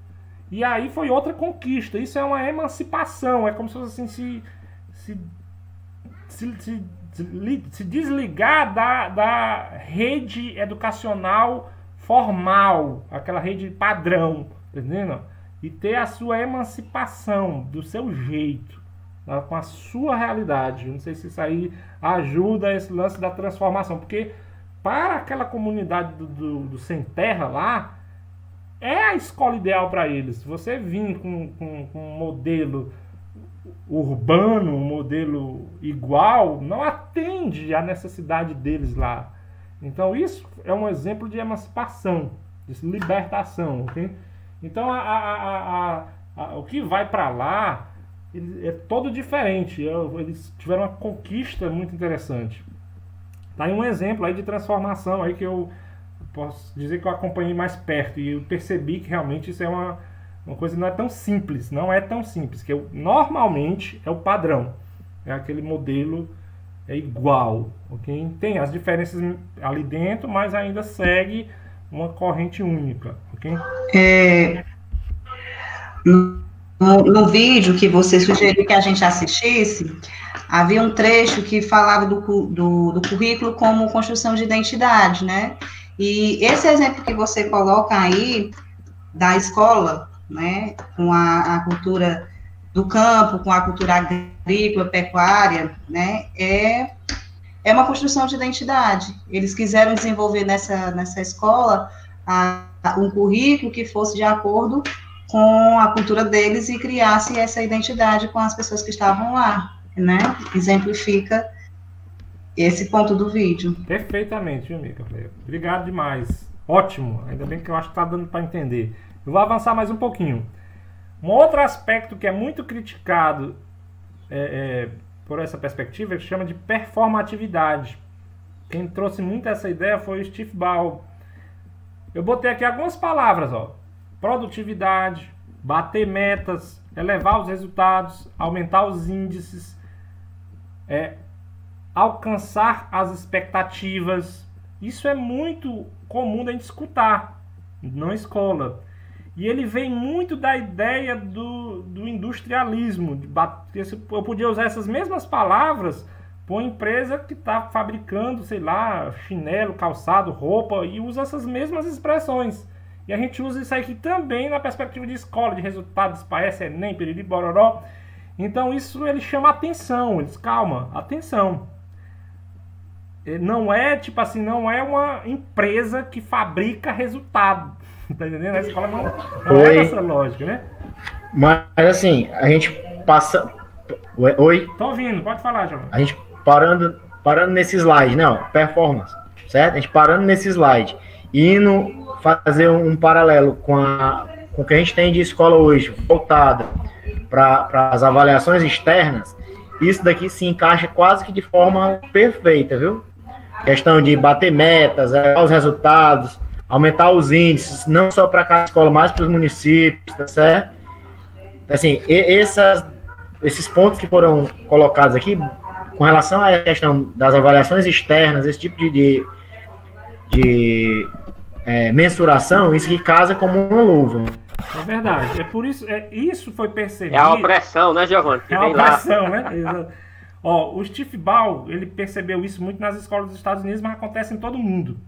E aí foi outra conquista. Isso é uma emancipação. É como se fosse assim, se desligar da rede educacional formal, aquela rede padrão, tá entendendo? E ter a sua emancipação do seu jeito, tá? Com a sua realidade. Não sei se isso aí ajuda esse lance da transformação, porque para aquela comunidade do sem terra lá, é a escola ideal para eles. Se você vir com um modelo urbano, um modelo igual, não atende à necessidade deles lá. Então isso é um exemplo de emancipação, de libertação, ok? Então o que vai para lá é todo diferente. Eles tiveram uma conquista muito interessante. Tá aí um exemplo aí de transformação aí que eu posso dizer que eu acompanhei mais perto e eu percebi que realmente isso é uma coisa que não é tão simples, que normalmente é o padrão, é aquele modelo igual, ok? Tem as diferenças ali dentro, mas ainda segue uma corrente única, ok? No vídeo que você sugeriu que a gente assistisse, havia um trecho que falava do currículo como construção de identidade, né? E esse exemplo que você coloca aí, da escola, né, com a cultura do campo, com a cultura agrícola, pecuária, né, é uma construção de identidade. Eles quiseram desenvolver nessa escola um currículo que fosse de acordo com a cultura deles e criasse essa identidade com as pessoas que estavam lá, né? Exemplifica esse ponto do vídeo. Perfeitamente, viu, Mica? Obrigado demais. Ótimo. Ainda bem que eu acho que está dando para entender. Eu vou avançar mais um pouquinho. Um outro aspecto que é muito criticado por essa perspectiva, que chama de performatividade. Quem trouxe muito essa ideia foi o Steve Ball. Eu botei aqui algumas palavras, ó. Produtividade, bater metas, elevar os resultados, aumentar os índices. alcançar as expectativas. Isso é muito comum da gente escutar na escola. E ele vem muito da ideia do industrialismo. Eu podia usar essas mesmas palavras para uma empresa que está fabricando, sei lá, chinelo, calçado, roupa, e usa essas mesmas expressões. E a gente usa isso aqui também na perspectiva de escola, de resultados, parece Enem, piriri, bororó. Então isso ele chama atenção, eles, calma, atenção. Não é, tipo assim, não é uma empresa que fabrica resultado. Tá entendendo? A escola não é essa lógica, né? Mas assim, a gente passa... Oi? Tô ouvindo, pode falar, João. A gente parando nesse slide, não, performance, certo? A gente parando nesse slide e indo fazer um paralelo com o que a gente tem de escola hoje, voltada para as avaliações externas, isso daqui se encaixa quase que de forma perfeita, viu? Questão de bater metas, os resultados, aumentar os índices, não só para cada escola, mas para os municípios, tá certo? Assim, esses pontos que foram colocados aqui, com relação à questão das avaliações externas, esse tipo de mensuração, isso que casa como uma luva. É verdade, é por isso, isso foi percebido. É a opressão, né, Giovanni? É a opressão, né? Ó, o Steve Ball, ele percebeu isso muito nas escolas dos Estados Unidos, mas acontece em todo mundo.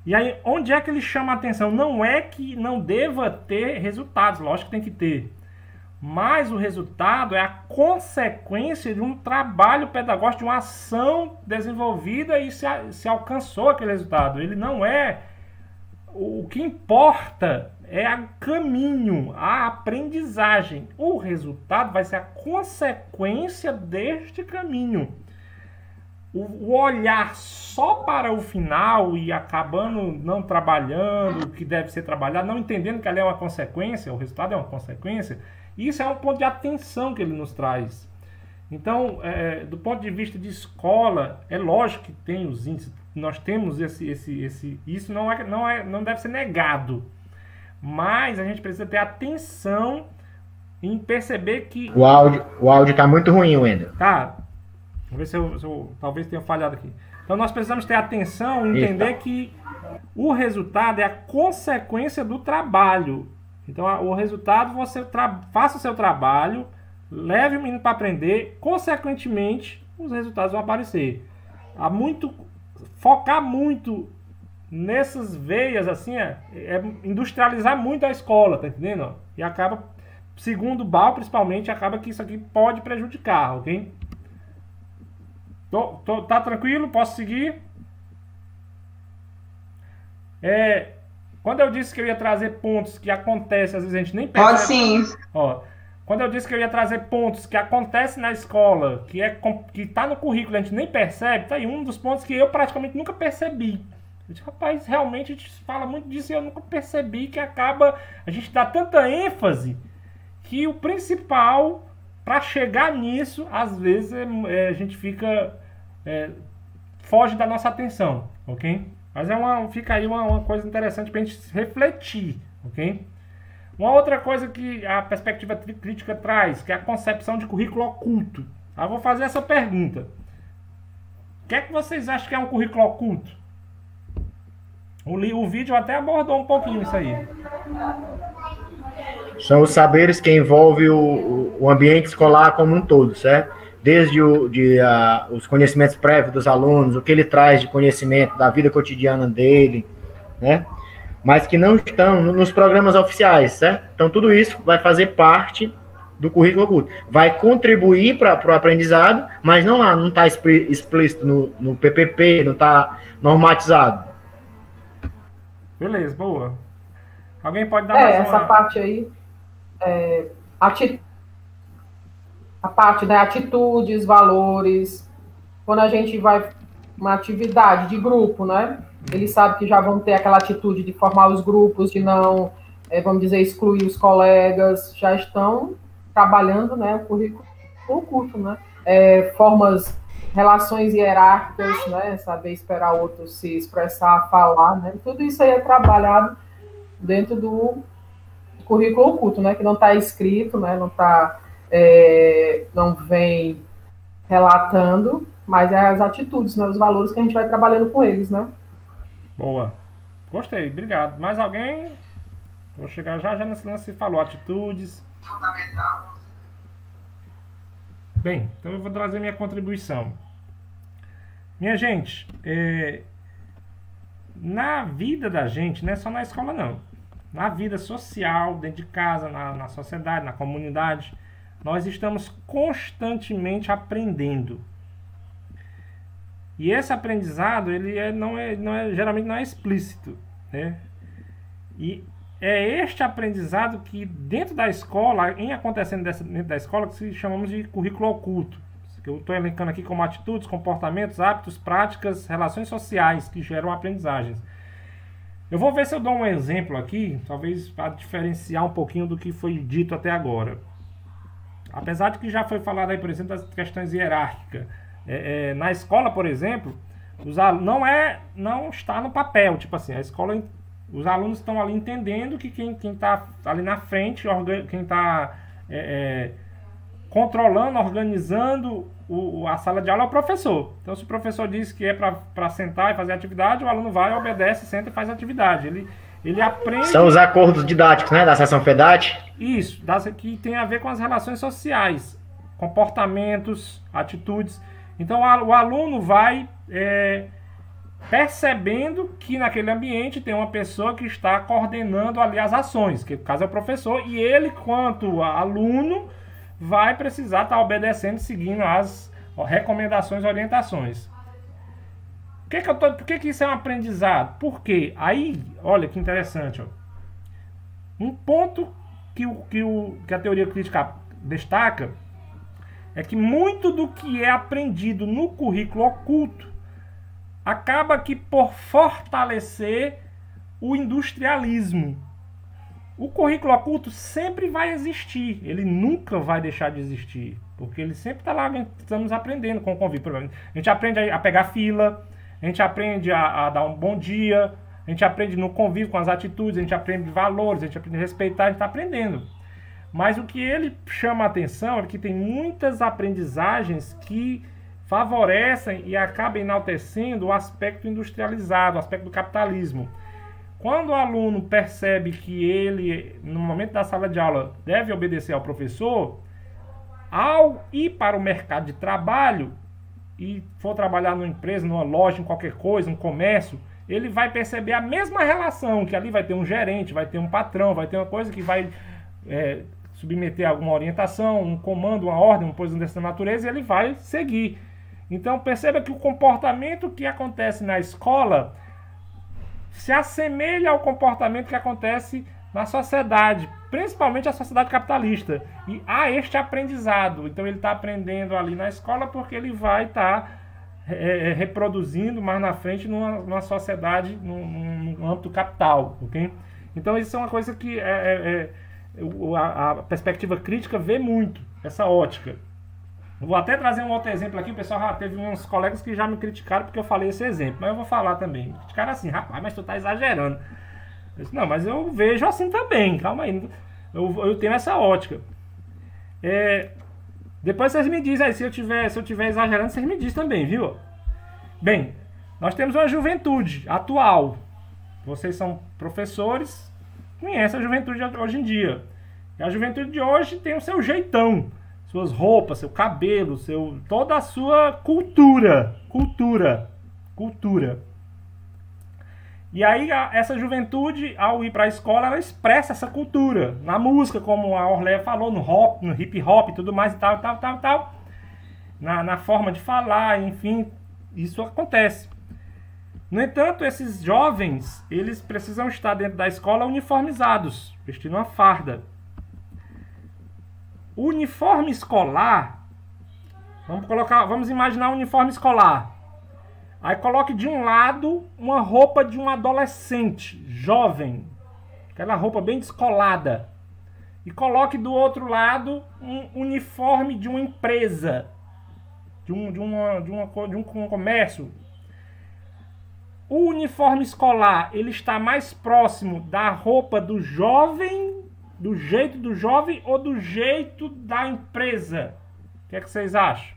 E aí, onde é que ele chama a atenção? Não é que não deva ter resultados, lógico que tem que ter. Mas o resultado é a consequência de um trabalho pedagógico, de uma ação desenvolvida e se alcançou aquele resultado. Ele não é... O que importa é o caminho, a aprendizagem. O resultado vai ser a consequência deste caminho. O olhar só para o final e acabando não trabalhando o que deve ser trabalhado, não entendendo que ali é uma consequência, o resultado é uma consequência, isso é um ponto de atenção que ele nos traz. Então, do ponto de vista de escola, é lógico que tem os índices, nós temos isso não deve ser negado, mas a gente precisa ter atenção em perceber que... O áudio está muito ruim, Wendel. Tá. Vamos ver se eu talvez tenha falhado aqui. Então nós precisamos ter atenção e entender que o resultado é a consequência do trabalho. Então o resultado, você faça o seu trabalho, leve o menino para aprender, consequentemente os resultados vão aparecer. Focar muito nessas veias assim é industrializar muito a escola, tá entendendo? E acaba, segundo o Ball principalmente, acaba que isso aqui pode prejudicar, ok? Tá tranquilo? Posso seguir? Quando eu disse que eu ia trazer pontos que acontecem, às vezes a gente nem percebe. Pode sim. Ó, quando eu disse que eu ia trazer pontos que acontecem na escola, que tá no currículo, a gente nem percebe, tá aí um dos pontos que eu praticamente nunca percebi. Eu disse, rapaz, realmente a gente fala muito disso e eu nunca percebi que a gente dá tanta ênfase que o principal, para chegar nisso, às vezes a gente foge da nossa atenção, ok? Mas fica aí uma coisa interessante para a gente refletir, ok? Uma outra coisa que a perspectiva crítica traz, que é a concepção de currículo oculto. Eu vou fazer essa pergunta. O que é que vocês acham que é um currículo oculto? O vídeo até abordou um pouquinho isso aí. São os saberes que envolvem o ambiente escolar como um todo, certo? Desde os conhecimentos prévios dos alunos, o que ele traz de conhecimento da vida cotidiana dele, né? Mas que não estão nos programas oficiais, certo? Então, tudo isso vai fazer parte do currículo oculto. Vai contribuir para o aprendizado, mas não está explícito no PPP, não está normatizado. Beleza, boa. Alguém pode dar mais essa parte aí, a parte da atitudes, valores, quando a gente vai uma atividade de grupo, né? Eles sabem que já vão ter aquela atitude de formar os grupos, de não, vamos dizer, excluir os colegas, já estão trabalhando, né, o currículo oculto, né? Relações hierárquicas, né? Saber esperar o outro se expressar, falar, né? Tudo isso aí é trabalhado dentro do currículo oculto, né? Que não está escrito, né? Não vem relatando, mas é as atitudes, né, os valores que a gente vai trabalhando com eles, né? Boa. Gostei, obrigado. Mais alguém? Vou chegar já nesse lance que falou, atitudes. Fundamental. Bem, então eu vou trazer minha contribuição. Minha gente, na vida da gente, não é só na escola não, na vida social, dentro de casa, na sociedade, na comunidade, nós estamos constantemente aprendendo. E esse aprendizado, ele geralmente não é explícito, né? E é este aprendizado que dentro da escola, acontecendo dentro da escola, que se chamamos de currículo oculto. Que eu estou elencando aqui como atitudes, comportamentos, hábitos, práticas, relações sociais que geram aprendizagens. Eu vou ver se eu dou um exemplo aqui, talvez para diferenciar um pouquinho do que foi dito até agora. Apesar de que já foi falado aí, por exemplo, das questões hierárquicas. Na escola, por exemplo, não está no papel, tipo assim, a escola, os alunos estão ali entendendo que quem está ali na frente, quem está controlando, organizando a sala de aula é o professor. Então, se o professor diz que é para sentar e fazer atividade, o aluno vai, obedece, senta e faz atividade. Ele aprende... São os acordos didáticos, né, da seção FEDAT? Isso, que tem a ver com as relações sociais, comportamentos, atitudes. Então, o aluno vai percebendo que naquele ambiente tem uma pessoa que está coordenando ali as ações, que no caso é o professor, e ele, quanto aluno, vai precisar estar obedecendo, seguindo as recomendações, orientações. Por que isso é um aprendizado? Porque aí, olha que interessante, ó. Um ponto que a teoria crítica destaca é que muito do que é aprendido no currículo oculto acaba que por fortalecer o industrialismo. O currículo oculto sempre vai existir, ele nunca vai deixar de existir, porque ele sempre está lá, estamos aprendendo com o convívio. A gente aprende a pegar fila, a gente aprende a dar um bom dia, a gente aprende no convívio com as atitudes, a gente aprende valores, a gente aprende a respeitar, a gente está aprendendo. Mas o que ele chama a atenção é que tem muitas aprendizagens que favorecem e acabam enaltecendo o aspecto industrializado, o aspecto do capitalismo. Quando o aluno percebe que ele, no momento da sala de aula, deve obedecer ao professor, ao ir para o mercado de trabalho e for trabalhar numa empresa, numa loja, em qualquer coisa, um comércio, ele vai perceber a mesma relação, que ali vai ter um gerente, vai ter um patrão, vai ter uma coisa que vai submeter a alguma orientação, um comando, uma ordem, uma coisa dessa natureza, e ele vai seguir. Então perceba que o comportamento que acontece na escola se assemelha ao comportamento que acontece na sociedade, principalmente a sociedade capitalista. E há este aprendizado. Então ele está aprendendo ali na escola porque ele vai estar reproduzindo mais na frente numa sociedade, num âmbito capital. Okay? Então isso é uma coisa que a perspectiva crítica vê muito, essa ótica. Vou até trazer um outro exemplo aqui. O pessoal já teve uns colegas que já me criticaram porque eu falei esse exemplo, mas eu vou falar também. Me criticaram assim: rapaz, mas tu tá exagerando. Eu disse, não, mas eu vejo assim também, calma aí, eu tenho essa ótica. Depois vocês me dizem aí, se eu tiver exagerando, vocês me dizem também, viu? Bem, nós temos uma juventude atual. Vocês são professores, conhecem a juventude hoje em dia. E a juventude de hoje tem o seu jeitão, suas roupas, seu cabelo, toda a sua cultura. E aí essa juventude, ao ir para a escola, ela expressa essa cultura na música, como a Orléia falou, no hip hop e tudo mais e tal. Na forma de falar, enfim, isso acontece. No entanto, esses jovens, eles precisam estar dentro da escola uniformizados, vestindo uma farda. O uniforme escolar, vamos imaginar um uniforme escolar. Aí coloque de um lado uma roupa de um adolescente, jovem, aquela roupa bem descolada. E coloque do outro lado um uniforme de uma empresa, de um comércio. O uniforme escolar, ele está mais próximo da roupa do jovem, do jeito do jovem ou do jeito da empresa? O que é que vocês acham?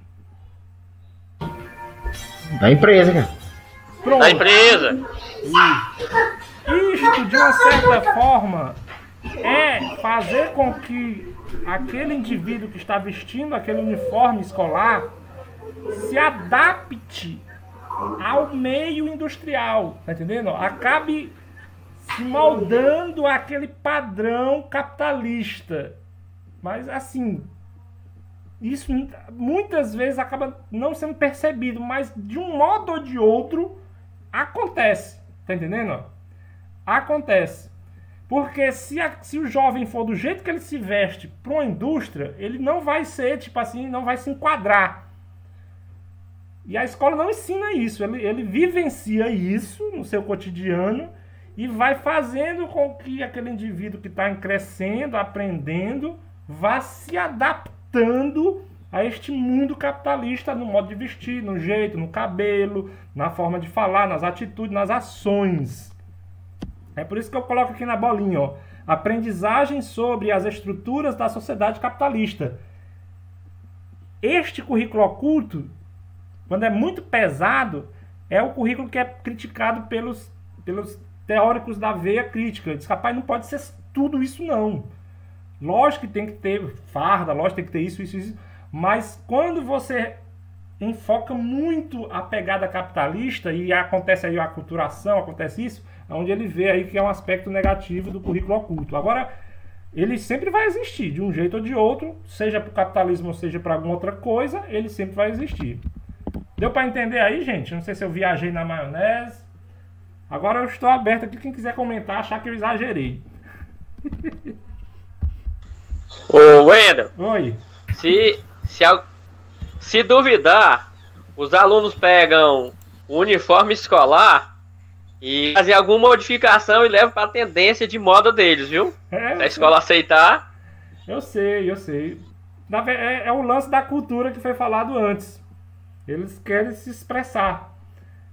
Da empresa, cara. Pronto. Da empresa. Isto, de uma certa forma, é fazer com que aquele indivíduo que está vestindo aquele uniforme escolar se adapte ao meio industrial, tá entendendo? Acabe se moldando àquele padrão capitalista. Mas, assim, isso muitas vezes acaba não sendo percebido, mas de um modo ou de outro acontece, tá entendendo? Acontece. Porque se o jovem for do jeito que ele se veste para uma indústria, ele não vai ser, tipo assim, não vai se enquadrar. E a escola não ensina isso, ele vivencia isso no seu cotidiano e vai fazendo com que aquele indivíduo que está crescendo, aprendendo, vá se adaptando a este mundo capitalista no modo de vestir, no jeito, no cabelo, na forma de falar, nas atitudes, nas ações. É por isso que eu coloco aqui na bolinha, ó, aprendizagem sobre as estruturas da sociedade capitalista. Este currículo oculto, quando é muito pesado, é o currículo que é criticado pelos teóricos da veia crítica. Diz, rapaz, não pode ser tudo isso não. Lógico que tem que ter farda, lógico que tem que ter isso, mas quando você enfoca muito a pegada capitalista e acontece aí a aculturação, acontece isso, onde ele vê aí que é um aspecto negativo do currículo oculto. Agora, ele sempre vai existir, de um jeito ou de outro, seja para o capitalismo ou seja para alguma outra coisa, ele sempre vai existir. Deu para entender aí, gente? Não sei se eu viajei na maionese. Agora eu estou aberto aqui, quem quiser comentar, achar que eu exagerei. Ô, Wendel. Oi. Se duvidar, os alunos pegam o uniforme escolar e fazem alguma modificação e levam para a tendência de moda deles, viu? Se a escola aceitar. Eu sei. É o lance da cultura que foi falado antes. Eles querem se expressar.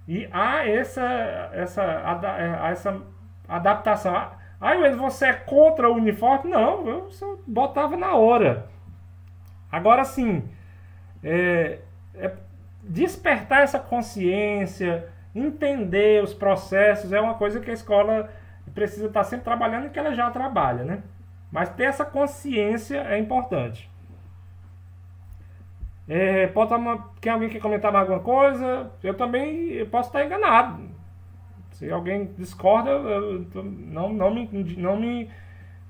E há essa adaptação. Mas você é contra o uniforme? Não, eu só botava na hora. Agora sim, despertar essa consciência, entender os processos, é uma coisa que a escola precisa estar sempre trabalhando e que ela já trabalha, né? Mas ter essa consciência é importante. Quem alguém quer comentar mais alguma coisa? Eu também posso estar enganado. Se alguém discorda, eu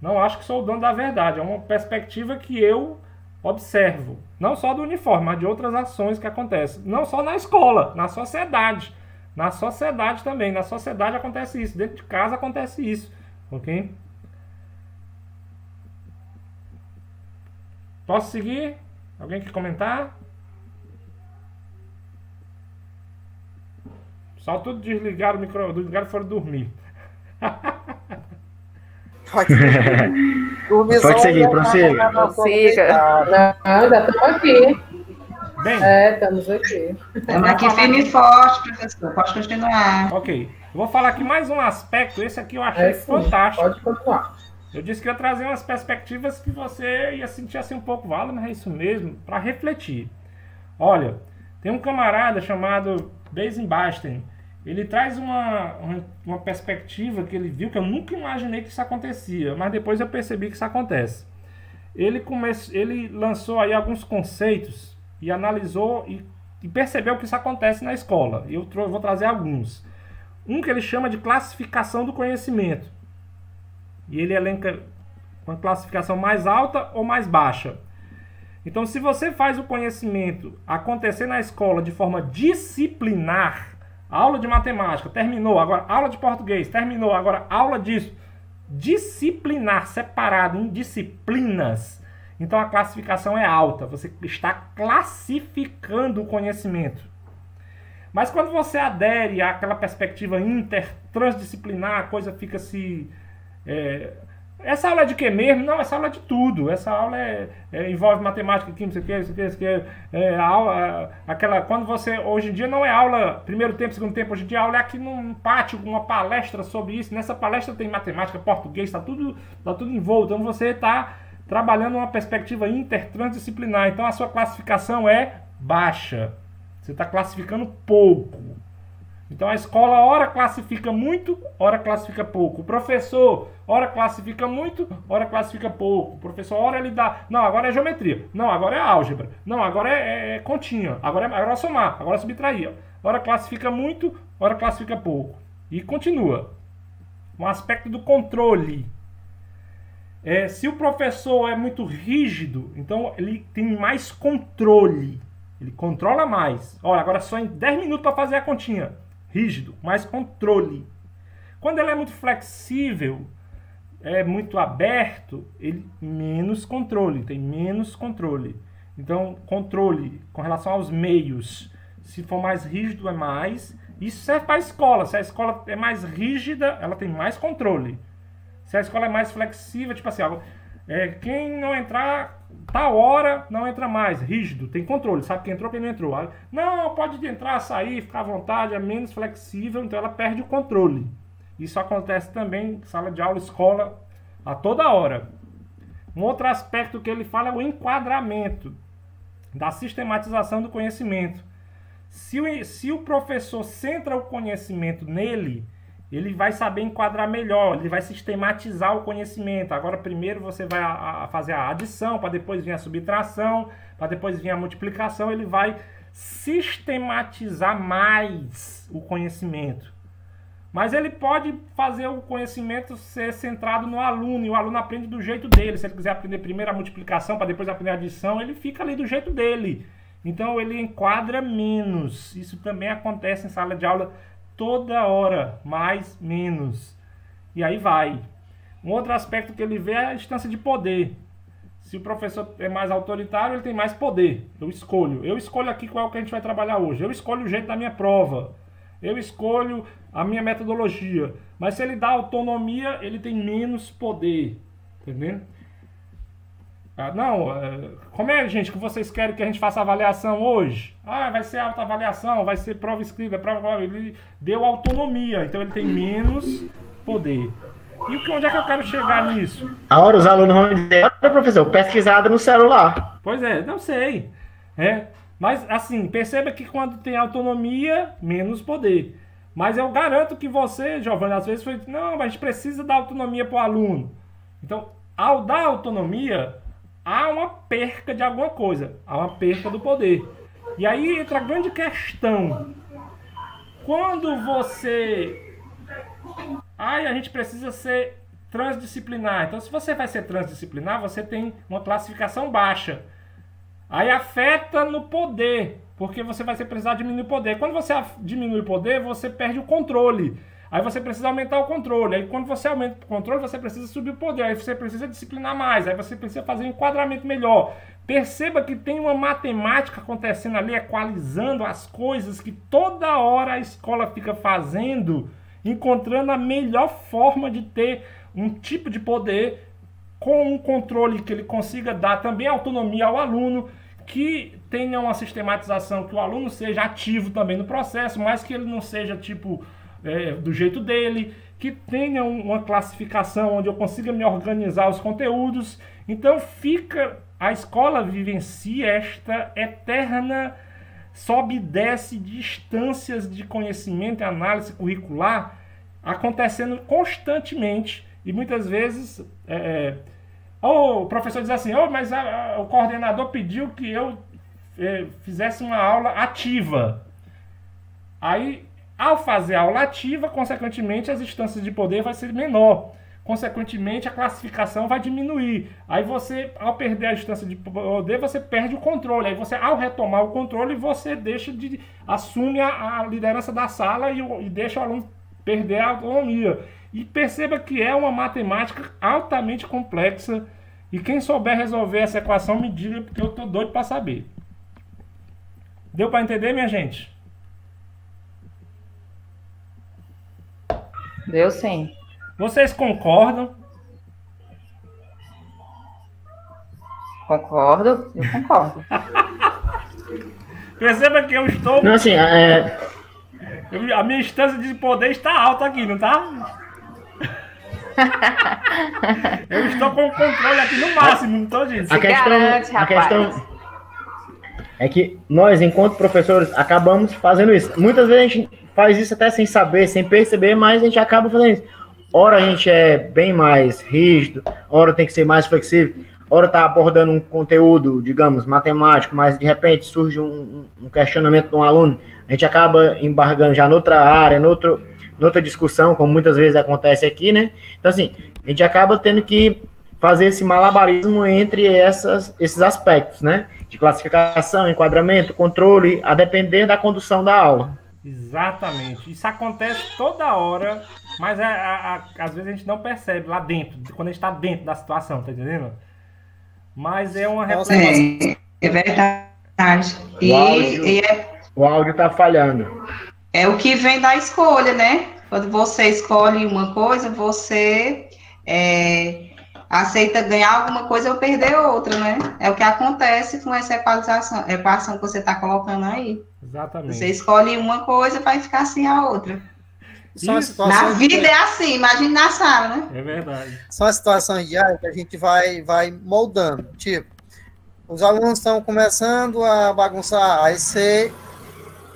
não acho que sou o dono da verdade. É uma perspectiva que eu observo. Não só do uniforme, mas de outras ações que acontecem. Não só na escola, na sociedade. Na sociedade também. Na sociedade acontece isso. Dentro de casa acontece isso. Ok? Posso seguir? Alguém quer comentar? Só tudo desligaram o microfone, desligaram e foram dormir. Pode seguir, prossiga. Ainda estamos aqui. Bem, estamos aqui. Estamos aqui firme e forte, professor. Pode continuar. Ok. Eu vou falar aqui mais um aspecto. Esse aqui eu achei fantástico. Pode continuar. Eu disse que ia trazer umas perspectivas que você ia sentir assim um pouco, mas é isso mesmo, para refletir. Olha, tem um camarada chamado Basten. Ele traz uma perspectiva que ele viu que eu nunca imaginei que isso acontecia, mas depois eu percebi que isso acontece. Ele lançou aí alguns conceitos e analisou e percebeu que isso acontece na escola. Eu vou trazer alguns. Um que ele chama de classificação do conhecimento. E ele elenca uma classificação mais alta ou mais baixa. Então, se você faz o conhecimento acontecer na escola de forma disciplinar, aula de matemática, terminou, agora aula de português, terminou, agora aula disso, disciplinar, separado em disciplinas, então a classificação é alta, você está classificando o conhecimento. Mas quando você adere àquela perspectiva transdisciplinar, a coisa fica se... essa aula é de quê mesmo? Não, essa aula é de tudo. Essa aula envolve matemática, química, isso aqui. Quando você, hoje em dia não é aula primeiro tempo, segundo tempo, hoje em dia a aula é aqui num pátio, uma palestra sobre isso. Nessa palestra tem matemática, português, está tudo envolto. Então você está trabalhando uma perspectiva transdisciplinar. Então a sua classificação é baixa, Você está classificando pouco. Então a escola ora classifica muito, ora classifica pouco. O professor ora classifica muito, ora classifica pouco. O professor ora ele dá, não, agora é geometria, não, agora é álgebra, não, agora é continha, agora é somar, agora é subtrair. Ora classifica muito, ora classifica pouco. E continua. Um aspecto do controle. Se o professor é muito rígido, então ele tem mais controle. Ele controla mais. Olha, agora só em 10 minutos para fazer a continha. Rígido, mais controle. Quando ele é muito flexível, é muito aberto, ele menos controle, tem menos controle. Então, controle com relação aos meios. Se for mais rígido, é mais. Isso serve para a escola. Se a escola é mais rígida, ela tem mais controle. Se a escola é mais flexível, tipo assim, quem não entrar tal hora, não entra mais. Rígido, tem controle, sabe quem entrou, quem não entrou. Não, pode entrar, sair, ficar à vontade, é menos flexível, então ela perde o controle. Isso acontece também em sala de aula, escola, a toda hora. Um outro aspecto que ele fala é o enquadramento, da sistematização do conhecimento. Se o professor centra o conhecimento nele, ele vai saber enquadrar melhor, ele vai sistematizar o conhecimento. Agora, primeiro você vai fazer a adição, para depois vir a subtração, para depois vir a multiplicação. Ele vai sistematizar mais o conhecimento. Mas ele pode fazer o conhecimento ser centrado no aluno, e o aluno aprende do jeito dele. Se ele quiser aprender primeiro a multiplicação, para depois aprender a adição, ele fica ali do jeito dele. Então, ele enquadra menos. Isso também acontece em sala de aula toda hora, mais, menos. E aí vai. Um outro aspecto que ele vê é a instância de poder. Se o professor é mais autoritário, ele tem mais poder. Eu escolho aqui qual é o que a gente vai trabalhar hoje. Eu escolho o jeito da minha prova. Eu escolho a minha metodologia. Mas se ele dá autonomia, ele tem menos poder. Entendeu? Como é, gente, que vocês querem que a gente faça avaliação hoje? Vai ser autoavaliação, vai ser prova escrita, ele deu autonomia, então ele tem menos poder. E onde é que eu quero chegar nisso? A hora os alunos vão dizer, olha, professor, pesquisada no celular. Pois é, não sei. Mas, assim, perceba que quando tem autonomia, menos poder. Mas eu garanto que você, Giovanni, às vezes foi, não, mas a gente precisa dar autonomia para o aluno. Então, ao dar autonomia, há uma perca de alguma coisa, há uma perca do poder. E aí entra a grande questão. Quando você... a gente precisa ser transdisciplinar. Então, se você vai ser transdisciplinar, você tem uma classificação baixa. Aí afeta no poder, porque você vai precisar diminuir o poder. Quando você diminui o poder, você perde o controle. Aí você precisa aumentar o controle. Aí quando você aumenta o controle, você precisa subir o poder. Aí você precisa disciplinar mais. Aí você precisa fazer um enquadramento melhor. Perceba que tem uma matemática acontecendo ali, equalizando as coisas que toda hora a escola fica fazendo, encontrando a melhor forma de ter um tipo de poder com um controle que ele consiga dar também autonomia ao aluno, que tenha uma sistematização, que o aluno seja ativo também no processo, mas que ele não seja tipo... do jeito dele, que tenha uma classificação onde eu consiga me organizar os conteúdos. Então a escola vivencia esta eterna sobe e desce de instâncias de conhecimento e análise curricular acontecendo constantemente, e muitas vezes o professor diz assim, mas o coordenador pediu que eu fizesse uma aula ativa. Aí, ao fazer a aula ativa, consequentemente, as instâncias de poder vai ser menor. Consequentemente, a classificação vai diminuir. Aí você, ao perder a instância de poder, você perde o controle. Aí você, ao retomar o controle, você assume a liderança da sala e deixa o aluno perder a autonomia. E perceba que é uma matemática altamente complexa. E quem souber resolver essa equação, me diga, porque eu estou doido para saber. Deu para entender, minha gente? Deu sim. Vocês concordam? Concordo, eu concordo. Perceba que eu estou... Não, assim, a minha instância de poder está alta aqui, não tá? Eu estou com o controle aqui no máximo, não tô, gente? é que nós, enquanto professores, acabamos fazendo isso. Muitas vezes a gente faz isso até sem saber, sem perceber, mas a gente acaba fazendo isso. Ora a gente é bem mais rígido, ora tem que ser mais flexível, ora está abordando um conteúdo, digamos, matemático, mas de repente surge um questionamento de um aluno, a gente acaba embargando já noutra área, noutra discussão, como muitas vezes acontece aqui, né? Então, assim, a gente acaba tendo que fazer esse malabarismo entre esses aspectos, né? De classificação, enquadramento, controle, a depender da condução da aula. Exatamente. Isso acontece toda hora, mas às vezes a gente não percebe lá dentro, quando a gente está dentro da situação, tá entendendo? Mas é uma reflexão. É verdade. O áudio está falhando. É o que vem da escolha, né? Quando você escolhe uma coisa, você aceita ganhar alguma coisa ou perder outra, né? É o que acontece com essa equação que você está colocando aí. Exatamente. Você escolhe uma coisa, vai ficar sem a outra. Na vida é assim, imagine na sala, né? É verdade. São as situações diárias que a gente vai moldando. Tipo, os alunos estão começando a bagunçar, aí você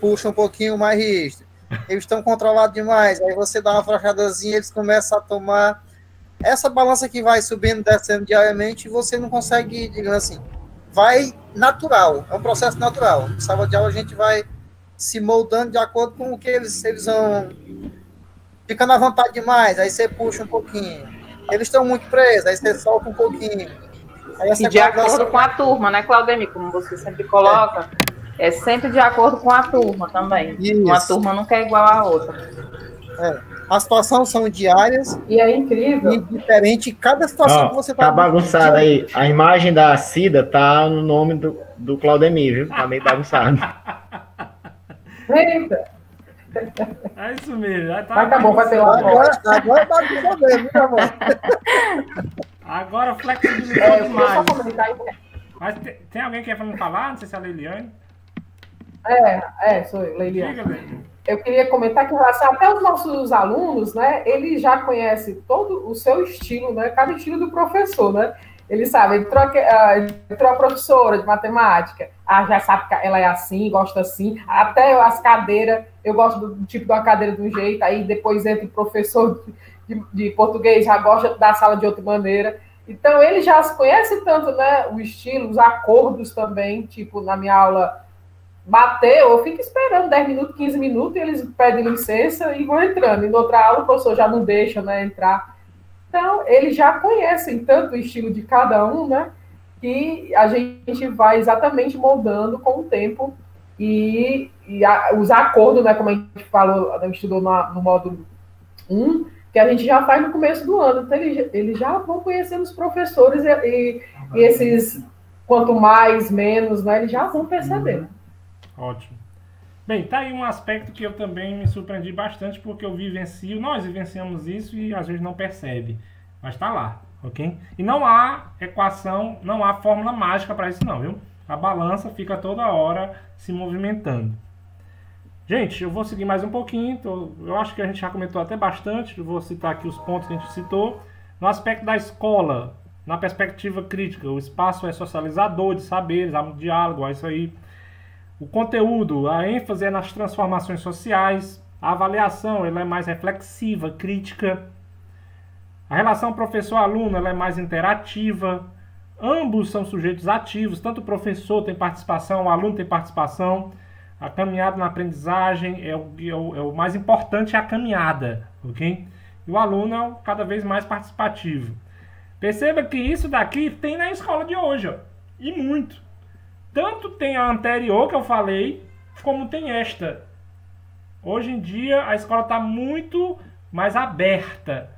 puxa um pouquinho mais rígido. Eles estão controlados demais, aí você dá uma afrouxadazinha, eles começam a tomar essa balança que vai subindo, descendo diariamente, e você não consegue, digamos assim, vai natural, é um processo natural. Na sala de aula a gente vai se moldando de acordo com o que eles vão ficando à vontade demais, aí você puxa um pouquinho. Eles estão muito presos, aí você solta um pouquinho. Aí e de acordo com a turma, né, Claudemir? Como você sempre coloca, é sempre de acordo com a turma também. Isso. Uma turma nunca é igual à outra. As situações são diárias. E é incrível. E diferente cada situação que você tá bagunçado aí. A imagem da Cida tá no nome do Claudemir, viu? Tá meio bagunçado. Eita. É isso mesmo. Mas tá bom, vai ter lá. Agora tá tudo bem, viu, amor? Agora flexibilizou demais. Mas tem alguém que quer falar? Não sei se é a Leiliane. Sou eu, Leiliane. Eu queria comentar que até os nossos alunos, né, eles já conhecem todo o seu estilo, né, cada estilo do professor, né? Eles sabem, entrou a professora de matemática, já sabe que ela é assim, gosta assim, até as cadeiras, eu gosto do tipo de uma cadeira de um jeito, aí depois entra o professor de português, já gosta da sala de outra maneira. Então, eles já se conhecem tanto, né, o estilo, os acordos também, tipo, na minha aula, bateu, eu fico esperando 10 minutos, 15 minutos, e eles pedem licença e vão entrando. E na outra aula, o professor já não deixa, né, entrar. Então, eles já conhecem tanto o estilo de cada um, né, que a gente vai exatamente moldando com o tempo e os acordos, né, como a gente falou, a gente estudou no módulo 1, que a gente já faz no começo do ano. Então, eles já vão conhecendo os professores e esses, quanto mais, menos, né, eles já vão percebendo. Ótimo. Bem, tá aí um aspecto que eu também me surpreendi bastante, porque nós vivenciamos isso e às vezes não percebe. Mas tá lá, ok? E não há equação, não há fórmula mágica para isso não, viu? A balança fica toda hora se movimentando. Gente, eu vou seguir mais um pouquinho, eu acho que a gente já comentou até bastante, eu vou citar aqui os pontos que a gente citou. No aspecto da escola, na perspectiva crítica, o espaço é socializador de saberes, há um diálogo, há isso aí. O conteúdo, a ênfase é nas transformações sociais, a avaliação ela é mais reflexiva, crítica, a relação professor-aluno ela é mais interativa, ambos são sujeitos ativos, tanto o professor tem participação, o aluno tem participação, a caminhada na aprendizagem é o mais importante, é a caminhada, ok? E o aluno é cada vez mais participativo. Perceba que isso daqui tem na escola de hoje, ó, e muito. Tanto tem a anterior que eu falei, como tem esta. Hoje em dia a escola está muito mais aberta,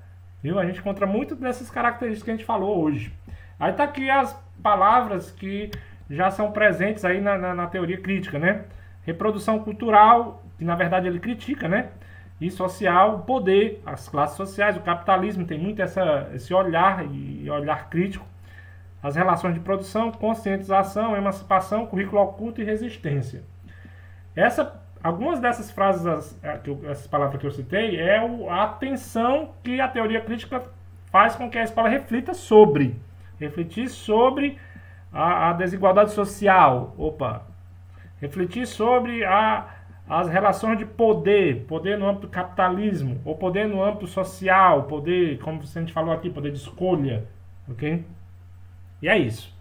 viu? A gente encontra muito dessas características que a gente falou hoje. Aí tá aqui as palavras que já são presentes aí na teoria crítica, né? Reprodução cultural, que na verdade ele critica, né? E social, o poder, as classes sociais, o capitalismo tem muito esse olhar e olhar crítico. As relações de produção, conscientização, emancipação, currículo oculto e resistência. Algumas dessas frases, essas palavras que eu citei, é a atenção que a teoria crítica faz com que a escola reflita sobre. Refletir sobre a desigualdade social. Opa, Refletir sobre as relações de poder no âmbito do capitalismo, ou poder no âmbito social, poder, como a gente falou aqui, poder de escolha, ok? E é isso.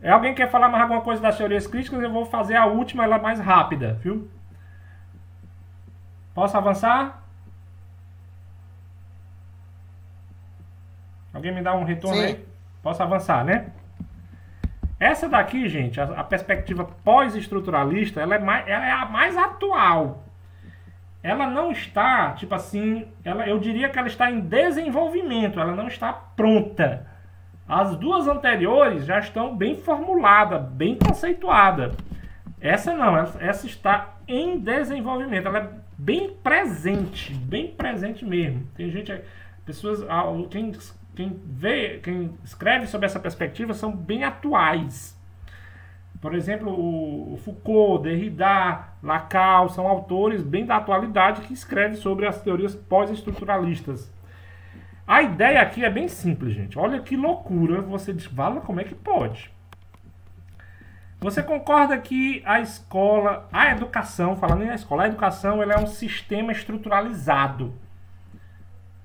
Alguém quer falar mais alguma coisa das teorias críticas? Eu vou fazer a última, ela mais rápida, viu? Posso avançar? Alguém me dá um retorno Sim. aí? Posso avançar, né? Essa daqui, gente, a perspectiva pós-estruturalista, ela é a mais atual. Ela não está, tipo assim, eu diria que ela está em desenvolvimento, ela não está pronta. As duas anteriores já estão bem formuladas, bem conceituadas. Essa não, essa está em desenvolvimento, ela é bem presente mesmo. Tem gente, pessoas, quem escreve sobre essa perspectiva são bem atuais. Por exemplo, o Foucault, Derrida, Lacan são autores bem da atualidade que escrevem sobre as teorias pós-estruturalistas. A ideia aqui é bem simples, gente. Olha que loucura. Você diz, fala, como é que pode? Você concorda que a escola, a educação, falando em escola, a educação ela é um sistema estruturalizado.